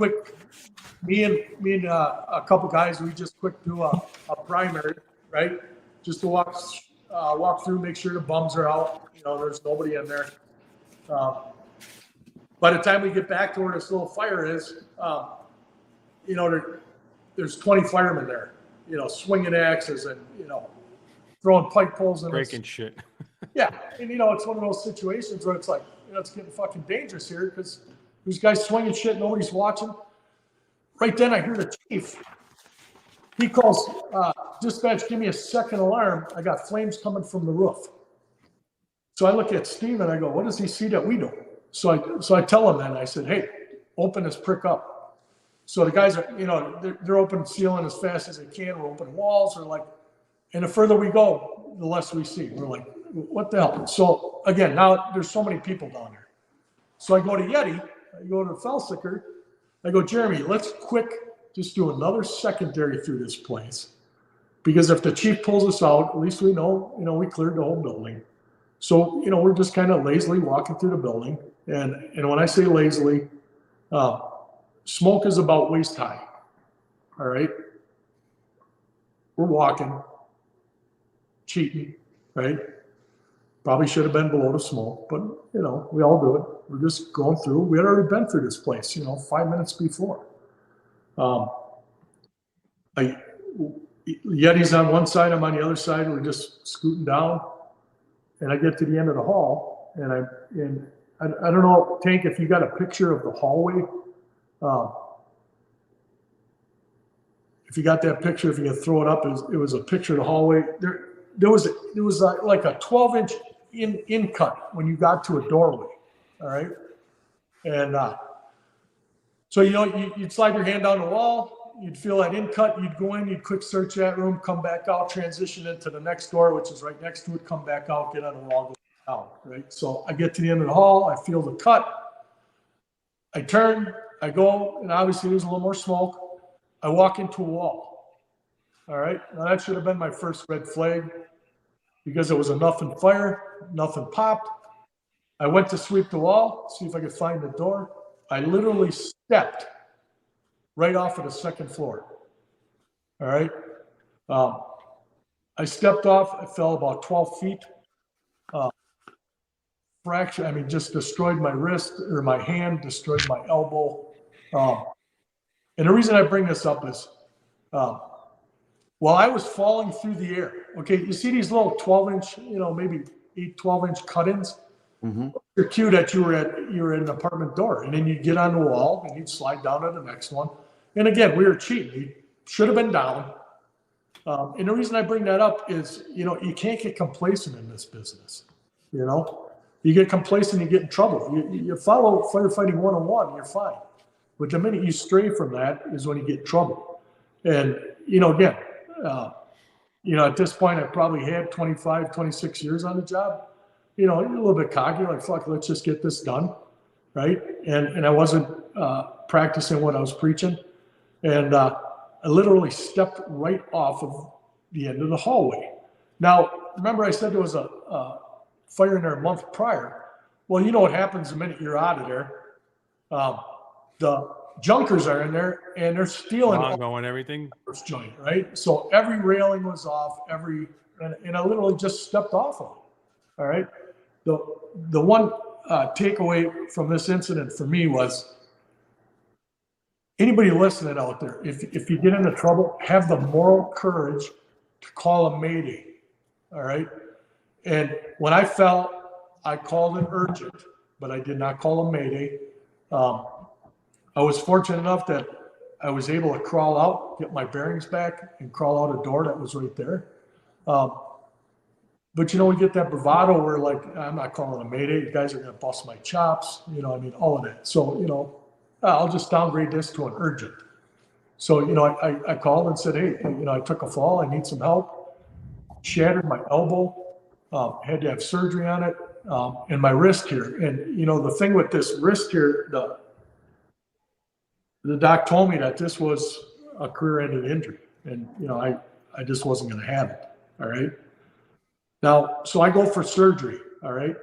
and a couple guys, we just quick do a primary, right? Just to walk through, make sure the bums are out. There's nobody in there. By the time we get back to where this little fire is, there's 20 firemen there, swinging axes and, throwing pipe poles and breaking shit. Yeah. And, it's one of those situations where it's like, it's getting fucking dangerous here because there's guys swinging shit. Nobody's watching. Right then I hear the chief. He calls, dispatch, give me a second alarm. I got flames coming from the roof. So I look at Steve and I go, what does he see that we don't? So I tell him then, I said, hey, open this prick up. So the guys are, they're opening ceiling as fast as they can. We're opening walls. And the further we go, the less we see. We're like, what the hell? So again, now there's so many people down there. So I go to Yeti, I go to Felsicker, I go, Jeremy, let's just do another secondary through this place. Because if the chief pulls us out, at least we know, we cleared the whole building. So, we're just kind of lazily walking through the building. And when I say lazily, smoke is about waist high. All right. We're walking, cheating, right? Probably should have been below the smoke, but we all do it. We're just going through. We had already been through this place, 5 minutes before. Yeti's on one side, I'm on the other side. We're just scooting down. And I get to the end of the hall, and I don't know, Tank, if you got a picture of the hallway. If you got that picture, if you can throw it up, it was a picture of the hallway. There was like a 12-inch in cut when you got to a doorway. All right, and so you'd slide your hand down the wall. you'd feel that in cut, you'd go in, you'd quick search that room, come back out, transition into the next door, which is right next to it, come back out, get on the wall, go out, right? So I get to the end of the hall, I feel the cut, I turn, I go, and obviously there's a little more smoke. I walk into a wall. All right, now that should have been my first red flag because it was a nothing fire, nothing popped. I went to sweep the wall, see if I could find the door. I literally stepped right off of the second floor. All right. I stepped off, I fell about 12 feet. Fracture, I mean, just destroyed my wrist or my hand, destroyed my elbow. And the reason I bring this up is while I was falling through the air, okay, you see these little 12-inch, maybe 12-inch cut-ins? Mm-hmm. You're cue that you were at an apartment door, and then you'd get on the wall and you'd slide down to the next one. And again, we were cheating. You should have been down. And the reason I bring that up is, you can't get complacent in this business. You get complacent, you get in trouble. You follow firefighting 101, you're fine. But the minute you stray from that is when you get in trouble. And, again, at this point, I probably had 25, 26 years on the job. You're a little bit cocky, like, fuck, let's just get this done, right? And I wasn't practicing what I was preaching. And I literally stepped right off of the end of the hallway. Now, remember I said there was a fire in there a month prior. Well, you know what happens the minute you're out of there. The junkers are in there, and they're stealing going everything. First joint, right? So every railing was off, and I literally just stepped off of it. All right. The one takeaway from this incident for me was anybody listening out there, if you get into trouble, have the moral courage to call a mayday. All right. And when I fell, I called an urgent, but I did not call a mayday. I was fortunate enough that I was able to crawl out, get my bearings back, and crawl out a door that was right there. But we get that bravado where, like, I'm not calling a mayday. You guys are going to bust my chops. All of that. So, I'll just downgrade this to an urgent. So, I called and said, hey, I took a fall. I need some help. Shattered my elbow. Had to have surgery on it. And my wrist here. And, the thing with this wrist here, the doc told me that this was a career-ending injury. And, I just wasn't going to have it. All right. Now, so I go for surgery. All right.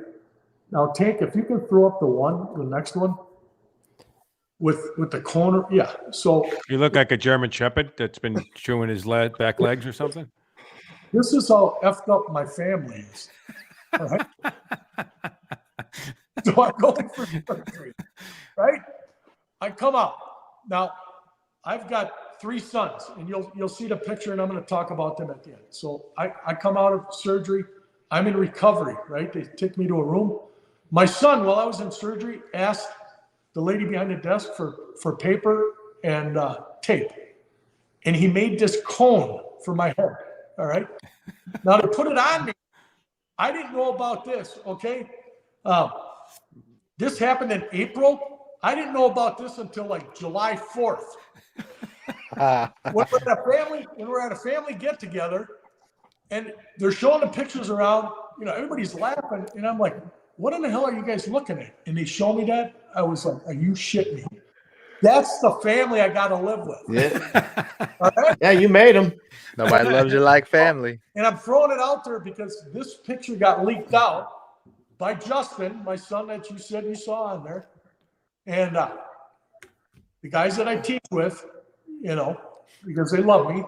Now, if you can throw up the next one with the corner. Yeah. So you look like a German Shepherd that's been chewing his back legs or something. This is how effed up my family is. All right. So I'm going for surgery. Right. I come out. Now, I've got 3 sons, and you'll see the picture, and I'm going to talk about them at the end. So I come out of surgery. I'm in recovery, right? They take me to a room. My son, while I was in surgery, asked the lady behind the desk for paper and tape, and he made this cone for my head. All right. Now to put it on me, I didn't know about this. Okay. This happened in April. I didn't know about this until like July 4th. When we're at a family get together and they're showing the pictures around, everybody's laughing. And I'm like, what in the hell are you guys looking at? And they show me that. I was like, are you shitting me? That's the family I got to live with. Yeah. All right? Yeah, you made them. Nobody loves you like family. And I'm throwing it out there because this picture got leaked out by Justin, my son that you said you saw on there. And the guys that I teach with, because they love me,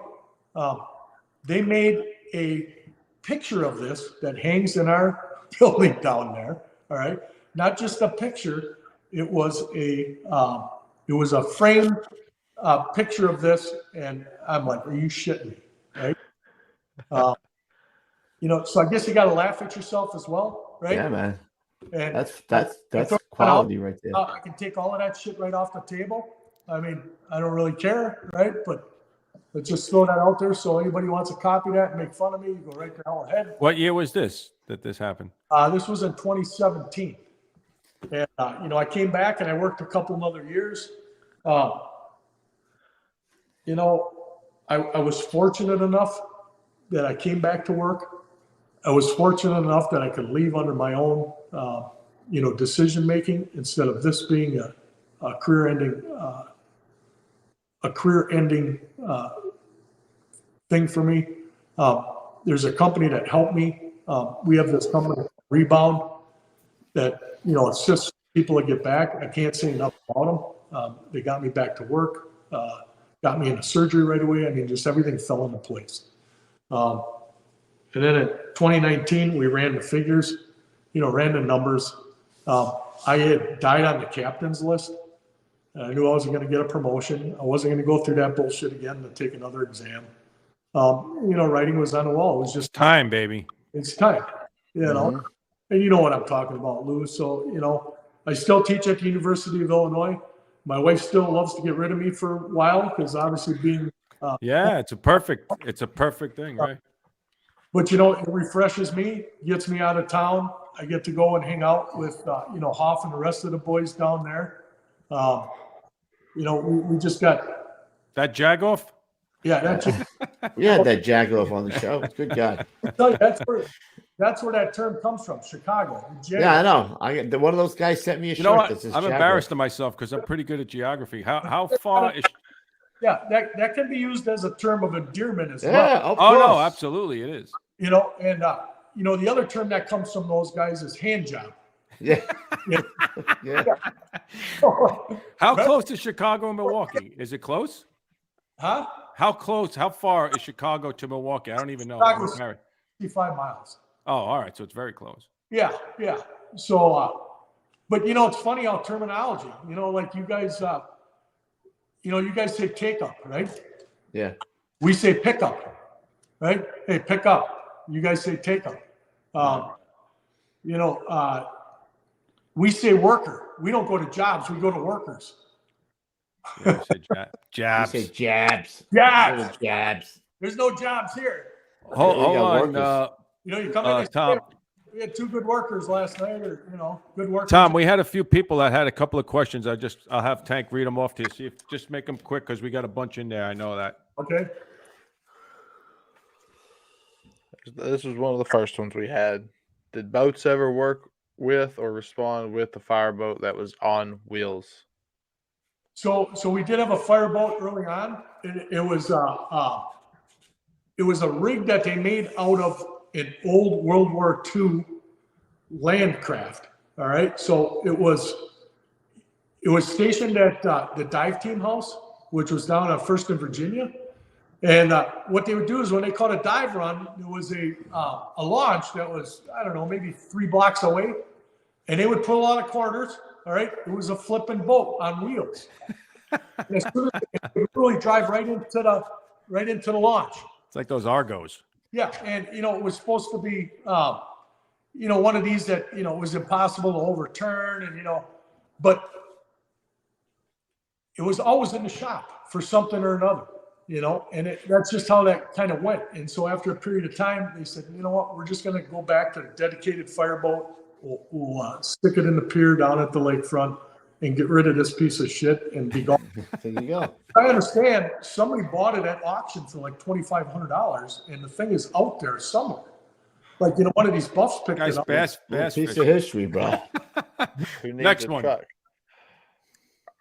they made a picture of this that hangs in our building down there. All right. Not just a picture. It was a framed picture of this. And I'm like, are you shitting me? Right. So I guess you got to laugh at yourself as well. Right. Yeah, man. And that's quality right there. I can take all of that shit right off the table. I mean, I don't really care, right? But let's just throw that out there. So anybody wants to copy that and make fun of me, you go right to hell ahead. What year was this that this happened? This was in 2017. And, I came back and I worked a couple of other years. you know, I was fortunate enough that I came back to work. I was fortunate enough that I could leave under my own, decision making instead of this being a career-ending thing for me. There's a company that helped me. We have this company, Rebound, that assists people to get back. I can't say enough about them. They got me back to work, got me into surgery right away. I mean, just everything fell into place. And then in 2019, we ran the figures, ran the numbers. I had died on the captain's list. I knew I wasn't going to get a promotion. I wasn't going to go through that bullshit again to take another exam. Writing was on the wall. It was just time, baby. It's time, and you know what I'm talking about, Lou. So, I still teach at the University of Illinois. My wife still loves to get rid of me for a while because obviously being it's a perfect thing, right? But it refreshes me, gets me out of town. I get to go and hang out with Hoff and the rest of the boys down there. We just got that Jagoff. Yeah, that's we had that Jagoff on the show. Good guy. That's where that term comes from, Chicago. Yeah, I know. One of those guys sent me a shirt that says I'm Jagoff. Embarrassed of myself because I'm pretty good at geography. How far is? Yeah, that can be used as a term of endearment as well. Yeah, of course. No, absolutely it is. The other term that comes from those guys is hand job. Yeah. Yeah. How close is Chicago and Milwaukee? Is it close? Huh? How close? How far is Chicago to Milwaukee? I don't even know. Chicago's 55 miles. Oh, all right. So it's very close. Yeah. So, but it's funny how terminology. Like you guys, you guys say take up, right? Yeah. We say pick up, right? Hey, pick up. You guys say take up. We say worker. We don't go to jobs. We go to workers. Yeah, we say jabs. We say jabs. Jabs. Jabs. There's no jobs here. Hold on. You come in. Tom. We had 2 good workers last night, or good workers. Tom, we had a few people that had a couple of questions. I'll have Tank read them off to you. See if just make them quick because we got a bunch in there. I know that. Okay. This was one of the first ones we had. Did boats ever work with or respond with the fireboat that was on wheels? So we did have a fireboat early on. It was a rig that they made out of an old World War II landcraft. All right. So it was stationed at the dive team house, which was down on First in Virginia. And what they would do is when they caught a dive run, there was a launch that was, I don't know, maybe 3 blocks away. And they would pull out of quarters. All right. It was a flipping boat on wheels. And as soon as they would really drive right into the launch. It's like those Argos. Yeah. And, it was supposed to be, one of these that, was impossible to overturn and, but it was always in the shop for something or another, and that's just how that kind of went. And so after a period of time, they said, you know what, we're just going to go back to the dedicated fireboat. We'll stick it in the pier down at the lakefront and get rid of this piece of shit and be gone. There you go. I understand somebody bought it at auction for like $2,500 and the thing is out there somewhere. Like, one of these buffs picked it up. Bass Piece of history, bro. Who needs Next a one. truck?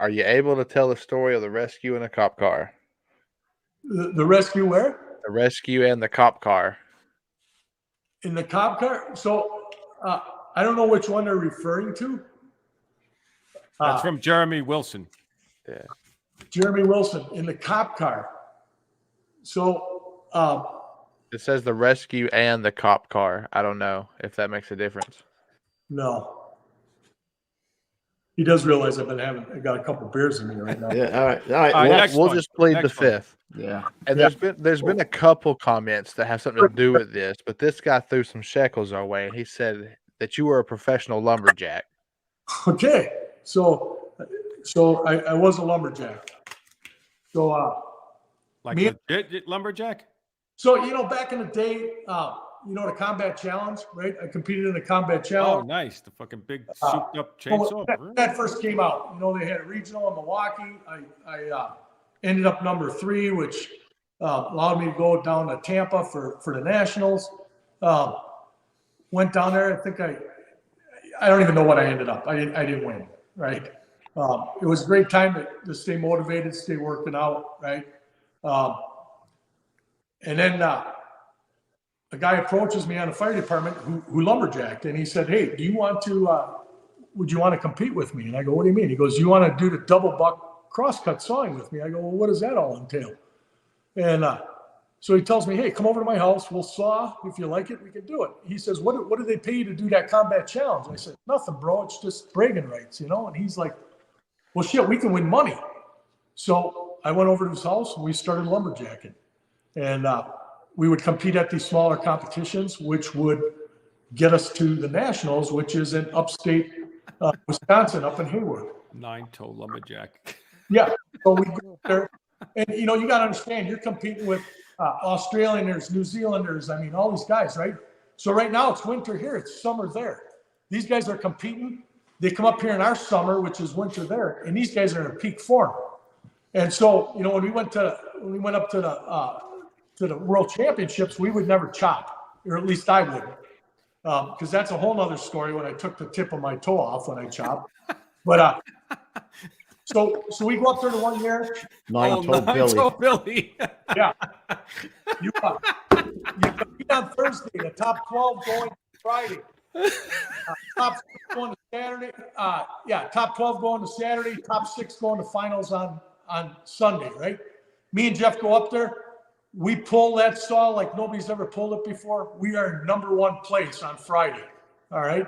Are you able to tell the story of the rescue in a cop car? The rescue where? The rescue and the cop car. In the cop car? So I don't know which one they're referring to. That's from Jeremy Wilson. Yeah. Jeremy Wilson in the cop car. So It says the rescue and the cop car. I don't know if that makes a difference. no. He does realize I got a couple beers in me right now. Yeah. All right. All right, next We'll one. just plead Next the one. fifth. Yeah. And there's been a couple comments that have something to do with this, but this guy threw some shekels our way, and he said that you were a professional lumberjack. Okay. So I was a lumberjack. So Like Me- legit lumberjack? so back in the day, the combat challenge, right? I competed in the combat Oh, challenge. nice. The fucking big souped up Well, chainsaw. when that first came out, they had a regional in Milwaukee. ended up number 3, which allowed me to go down to Tampa for the Nationals. Went down there. I think I don't even know what I ended up. I didn't win, right? It was a great time to stay motivated, stay working out, right? And then a guy approaches me on the fire department who lumberjacked, and he said, "Hey, would you want to compete with me?" And I go, "What do you mean?" He goes, "You want to do the double buck crosscut sawing with me?" I go, "Well, what does that all entail?" And so he tells me, "Hey, come over to my house. We'll saw. If you like it, we can do it." He says, what do they pay you to do that combat challenge? I said, "Nothing, bro. It's just bragging rights, you know?" And he's like, "Well, shit, we can win money." So I went over to his house and we started lumberjacking. And we would compete at these smaller competitions, which would get us to the Nationals, which is in upstate Wisconsin, up in Hayward. 9-toe lumberjack. Yeah. So we go there. And, you know, you got to understand, you're competing with Australians, New Zealanders, I mean, all these guys, right? So right now it's winter here, it's summer there. These guys are competing. They come up here in our summer, which is winter there, and these guys are in peak form. And so, you know, when we went up to the World Championships, we would never chop, or at least I wouldn't, because that's a whole nother story when I took the tip of my toe off when I chopped. But so we go up there to 1 year. Nine-toe Billy. Yeah. You compete on Thursday, the top 12 going Friday. Top 6 going to Saturday. Top 12 going to Saturday, top 6 going to finals on Sunday, right? Me and Jeff go up there. We pull that saw like nobody's ever pulled it before. We are in number 1 place on Friday. All right.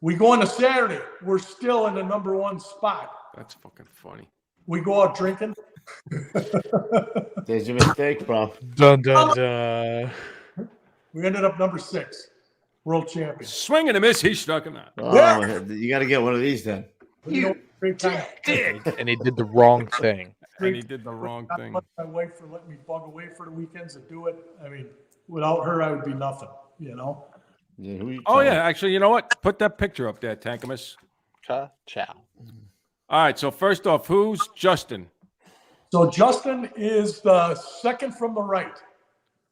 We go into Saturday. We're still in the number 1 spot. That's fucking funny. We go out drinking. There's your mistake, bro. Dun, dun, dun. We ended up number 6, world champion. Swing and a miss. He struck him out. Oh, Yeah. you got to get one of these then. You great time. And he did the wrong thing. And he did the wrong thing. My wife for letting me bug away for the weekends to do it. I mean, without her, I would be nothing, you know? Yeah, who you Oh, calling? yeah. Actually, you know what? Put that picture up there, Tankamus. Ciao. All right. So first off, who's Justin? So Justin is the second from the right.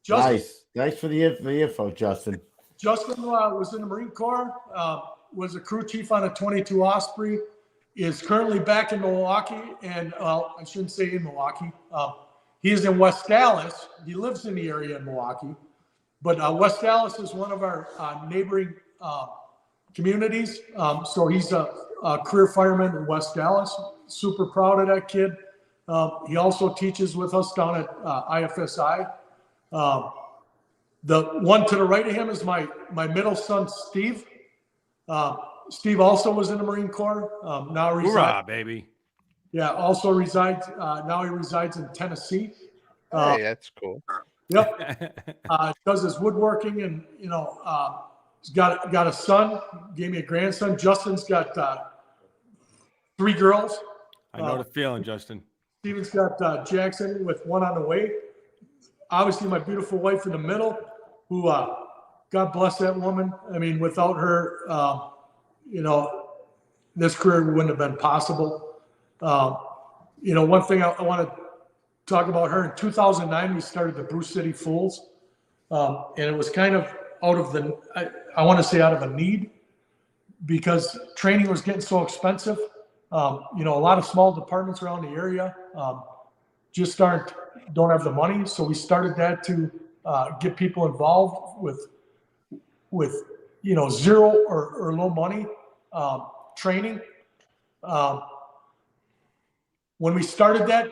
Justin, Nice. Thanks for the info, Justin. Justin was in the Marine Corps, was a crew chief on a 22 Osprey, is currently back in Milwaukee, and I shouldn't say in Milwaukee. He is in West Dallas. He lives in the area in Milwaukee, but West Dallas is one of our neighboring communities. So he's a career fireman in West Dallas. Super proud of that kid. He also teaches with us down at IFSI. The one to the right of him is my middle son, Steve. Steve also was in the Marine Corps. Now resides. Hoorah, baby. Yeah, also resides. Now he resides in Tennessee. Hey, that's cool. Yep. Does his woodworking, and you know, he's got a son. Gave me a grandson. Justin's got 3 girls. I know the feeling, Justin. Steven's got Jackson with 1 on the way. Obviously, my beautiful wife in the middle, who God bless that woman. I mean, without her, you know, this career wouldn't have been possible. You know, one thing I want to talk about her. In 2009, we started the Bruce City Fools, and it was kind of out of the, I want to say out of a need, because training was getting so expensive. You know, a lot of small departments around the area just don't have the money. So we started that to get people involved with you know, zero or low money training. When we started that,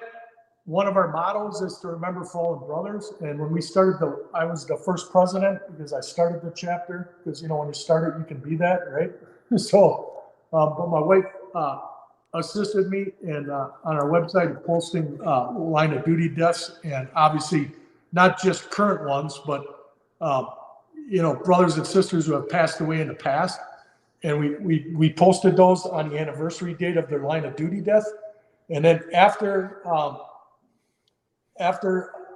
one of our mottos is to remember fallen brothers. And when we started I was the first president because I started the chapter, because, you know, when you start it, you can be that, right? So, but my wife assisted me and on our website posting line of duty deaths, and obviously not just current ones, but you know, brothers and sisters who have passed away in the past. And we posted those on the anniversary date of their line of duty death. And then after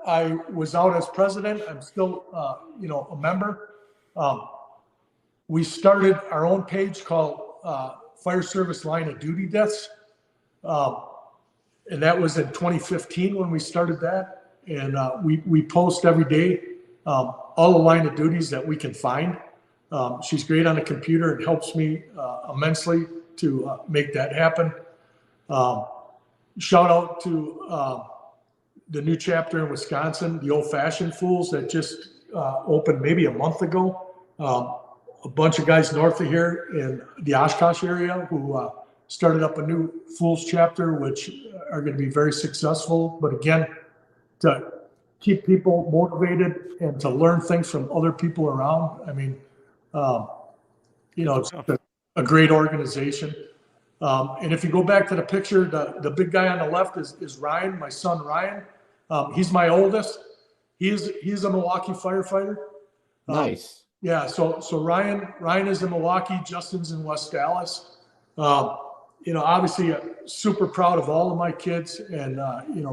I was out as president, I'm still you know, a member. We started our own page called Fire Service Line of Duty Deaths. and that was in 2015 when we started that. And we post every day all the line of duties that we can find. She's great on the computer and helps me immensely to make that happen. Shout out to the new chapter in Wisconsin, the Old Fashioned Fools, that just opened maybe a month ago. A bunch of guys north of here in the Oshkosh area who started up a new Fools chapter, which are going to be very successful. But again, to keep people motivated and to learn things from other people around. I mean, it's a great organization. And if you go back to the picture, the big guy on the left is Ryan, my son Ryan. He's my oldest. He's a Milwaukee firefighter. Nice. Yeah. So Ryan is in Milwaukee. Justin's in West Dallas. Obviously super proud of all of my kids, and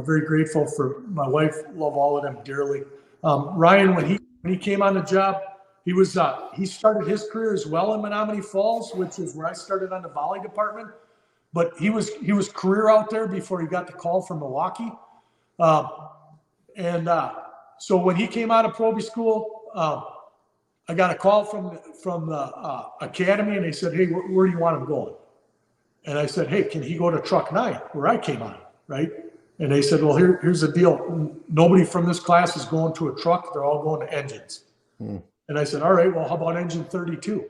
very grateful for my wife. Love all of them dearly. Ryan, when he came on the job, he started his career as well in Menominee Falls, which is where I started on the volley department. But he was career out there before he got the call from Milwaukee. So when he came out of Proby school, I got a call from the academy, and they said, "Hey, where do you want him going?" And I said, "Hey, can he go to Truck 9, where I came on?" Right? And they said, "Well, here's the deal. Nobody from this class is going to a truck. They're all going to engines." And I said, "All right, well, how about engine 32?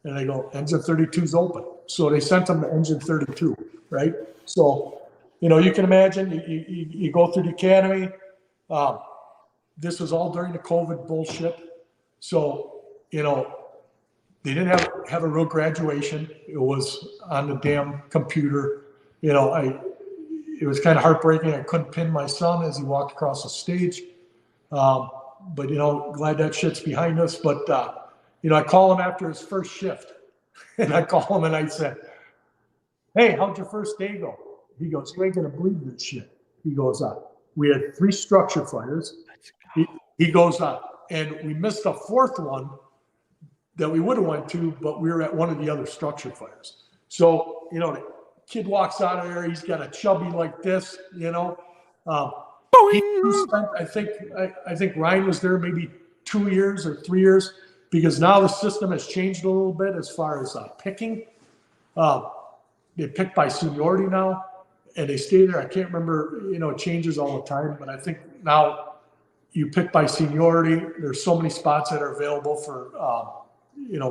And they go, "Engine 32 is open." So they sent him to engine 32, right? So, you can imagine, you go through the academy. This was all during the COVID bullshit. So, they didn't have a real graduation. It was on the damn computer. It was kind of heartbreaking. I couldn't pin my son as he walked across the stage. But, glad that shit's behind us. But, I call him after his first shift. And I call him and I said, "Hey, how'd your first day go?" He goes, "You ain't going to believe this shit." He goes, "We had 3 structure fires." He goes, "And we missed a 4th one that we would have went to, but we were at one of the other structure fires." So, the kid walks out of there. He's got a chubby like this, He spent, I think Ryan was there maybe 2 years or 3 years, because now the system has changed a little bit as far as picking. They pick by seniority now, and they stay there. I can't remember, it changes all the time, but I think now you pick by seniority. There's so many spots that are available for,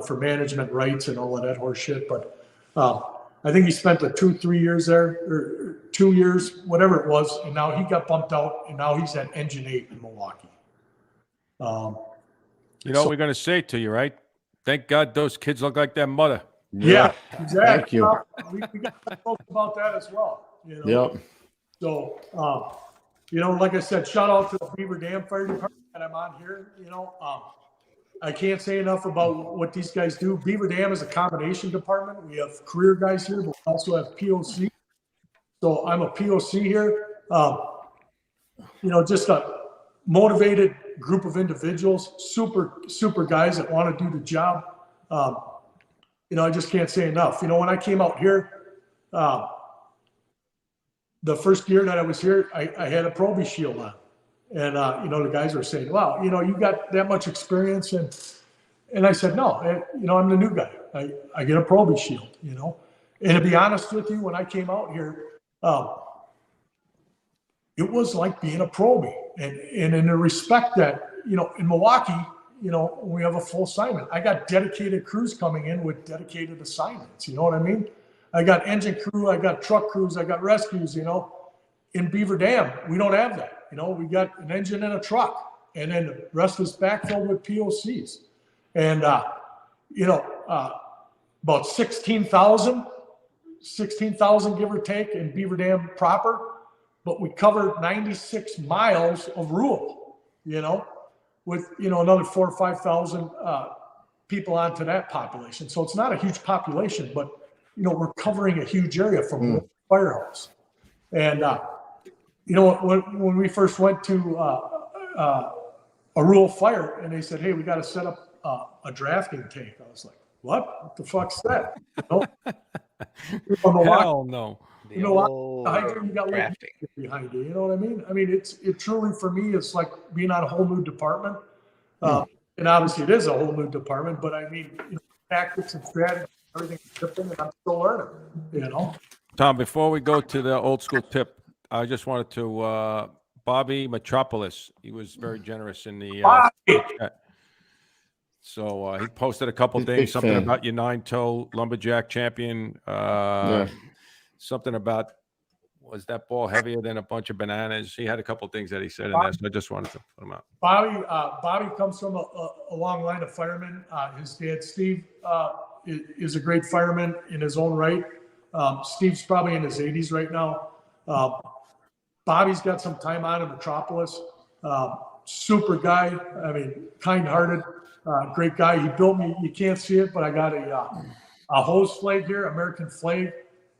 for management rights and all of that horse shit. But I think he spent 2-3 years there, or 2 years, whatever it was, and now he got bumped out, and now he's at Engine 8 in Milwaukee. What we're going to say to you, right? Thank God those kids look like their mother. Yeah, exactly. Thank you. We got to talk about that as well. Yep. So, like I said, shout out to the Beaver Dam Fire Department that I'm on here. I can't say enough about what these guys do. Beaver Dam is a combination department. We have career guys here, but we also have POC. So I'm a POC here. Just a motivated group of individuals, super guys that want to do the job. I just can't say enough. When I came out here, the first year that I was here, I had a Proby shield on. And, the guys were saying, "Wow, you got that much experience." And I said, "No, I'm the new guy. I get a Proby shield, And to be honest with you, when I came out here, it was like being a Proby. And in the respect that, in Milwaukee, we have a full assignment. I got dedicated crews coming in with dedicated assignments. You know what I mean? I got engine crew, I got truck crews, I got rescues, In Beaver Dam, we don't have that. We got an engine and a truck, and then the rest is backfilled with POCs. And, about 16,000 give or take in Beaver Dam proper, but we covered 96 miles of rural, with, another 4,000 or 5,000 people onto that population. So it's not a huge population, but, we're covering a huge area from the firehouse. And, when we first went to a rural fire and they said, "Hey, we got to set up a drafting tank," I was like, what the fuck's that? Hell no. The you know, old you got crafting. behind you. You know what I mean? I mean, it truly for me, it's like being on a whole new department. And obviously, it is a whole new department. But I mean, tactics and strategy, everything's different, and I'm still learning. You know. Tom, before we go to the old school tip, I just wanted to Bobby Metropolis. He was very generous in the chat. So he posted a couple He's a things, big something fan. about your 9-toe lumberjack champion. Something about, was that ball heavier than a bunch of bananas? He had a couple things that he said in there, so I just wanted to put them out. Bobby comes from a long line of firemen. His dad, Steve, is a great fireman in his own right. Steve's probably in his 80s right now. Bobby's got some time on in Metropolis. Super guy. I mean, kind-hearted, great guy. He built me. You can't see it, but I got a hose flag here, American flag,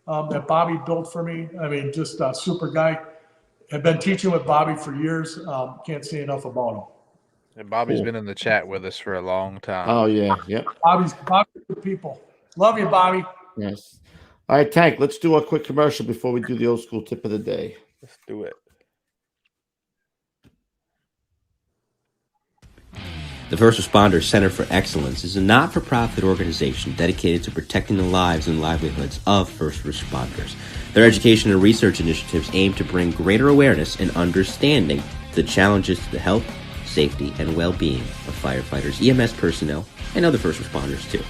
that Bobby built for me. I mean, just a super guy. I've been teaching with Bobby for years. Can't say enough about him. And Bobby's been in the chat with us for a long time. Oh, yeah. Yep. Bobby's good people. Love you, Bobby. Yes. All right, Tank, let's do a quick commercial before we do the old school tip of the day. Let's do it. The First Responders Center for Excellence is a not-for-profit organization dedicated to protecting the lives and livelihoods of first responders. Their education and research initiatives aim to bring greater awareness and understanding to the challenges to the health, safety, and well-being of firefighters, EMS personnel, and other first responders, too.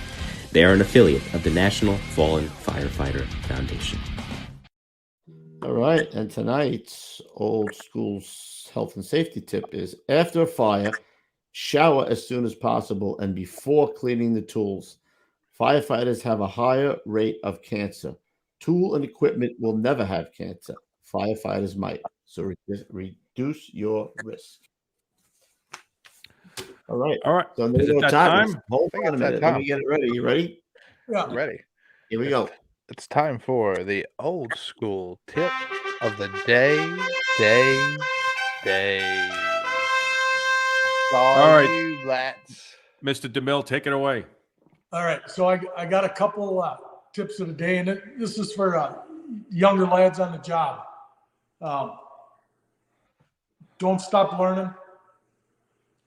They are an affiliate of the National Fallen Firefighter Foundation. All right, and tonight's old school health and safety tip is after a fire, shower as soon as possible and before cleaning the tools. Firefighters have a higher rate of cancer. Tool and equipment will never have cancer. Firefighters might. So reduce your risk. All right. All right. So Is it that time? Hold I think on a it's that minute. Let time. me get it ready. You ready? Yeah. Ready. Here we go. It's time for the old school tip of the day. All right. You Blats. Mr. DeMille, take it away. All right. So I got a couple tips of the day, and this is for younger lads on the job. Don't stop learning,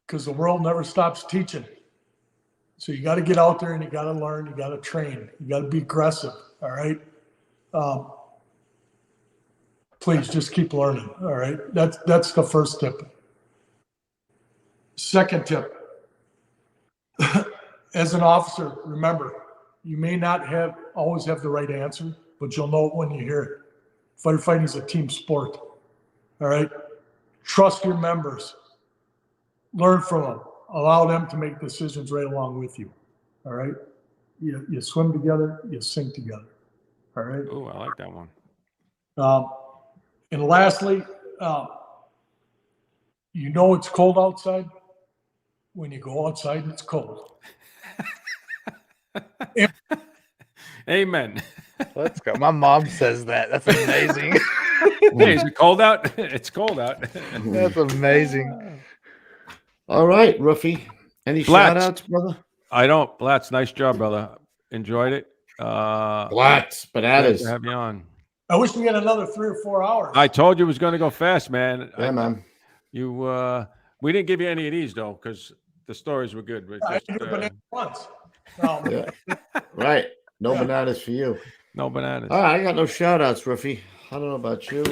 because the world never stops teaching. So you got to get out there and you got to learn. You got to train. You got to be aggressive. All right. Please just keep learning. All right. That's the first tip. Second tip. As an officer, remember, you may not always have the right answer, but you'll know it when you hear it. Firefighting is a team sport. All right. Trust your members. Learn from them. Allow them to make decisions right along with you. All right. You swim together, you sink together. All right. Oh, I like that one. And lastly, you know it's cold outside when you go outside and it's cold. Amen. Let's go. My mom says that. That's amazing. Hey, is it cold out? It's cold out. That's amazing. All right, Ruffy. Any shout outs, brother? I don't. Blatz, nice job, brother. Enjoyed it. Blatz, bananas. Have you on. I wish we had another 3 or 4 hours. I told you it was going to go fast, man. Yeah, man. We didn't give you any of these though, because the stories were good. But I just, did banana once. Yeah. Right. No bananas for you. no bananas. All right, I got no shout outs, Ruffy. I don't know about you.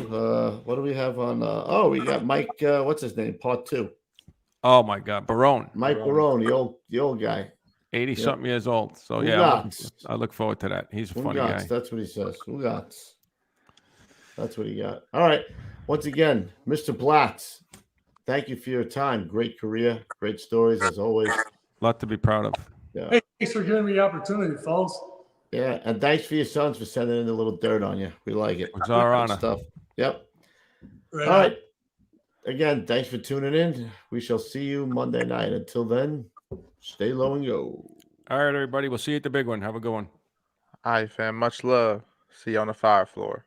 What do we have on? We got Mike. What's his name? Part 2. Oh my God, Barone. Mike Barone, the old guy. 80-something years old. So yeah, Ugats. I look forward to that. He's a funny Ugats, guy. that's what he says. Ugats. That's what he got. All right. Once again, Mr. Blatz, thank you for your time. Great career, great stories as always. A lot to be proud of. Yeah. Hey, thanks for giving me the opportunity, fellas. Yeah, and thanks for your sons for sending in a little dirt on you. We like it. It's our Good honor. stuff. Yep. Right. All right. Again, thanks for tuning in. We shall see you Monday night. Until then, stay low and go. All right, everybody. We'll see you at the big one. Have a good one. All right, fam. Much love. See you on the fire floor.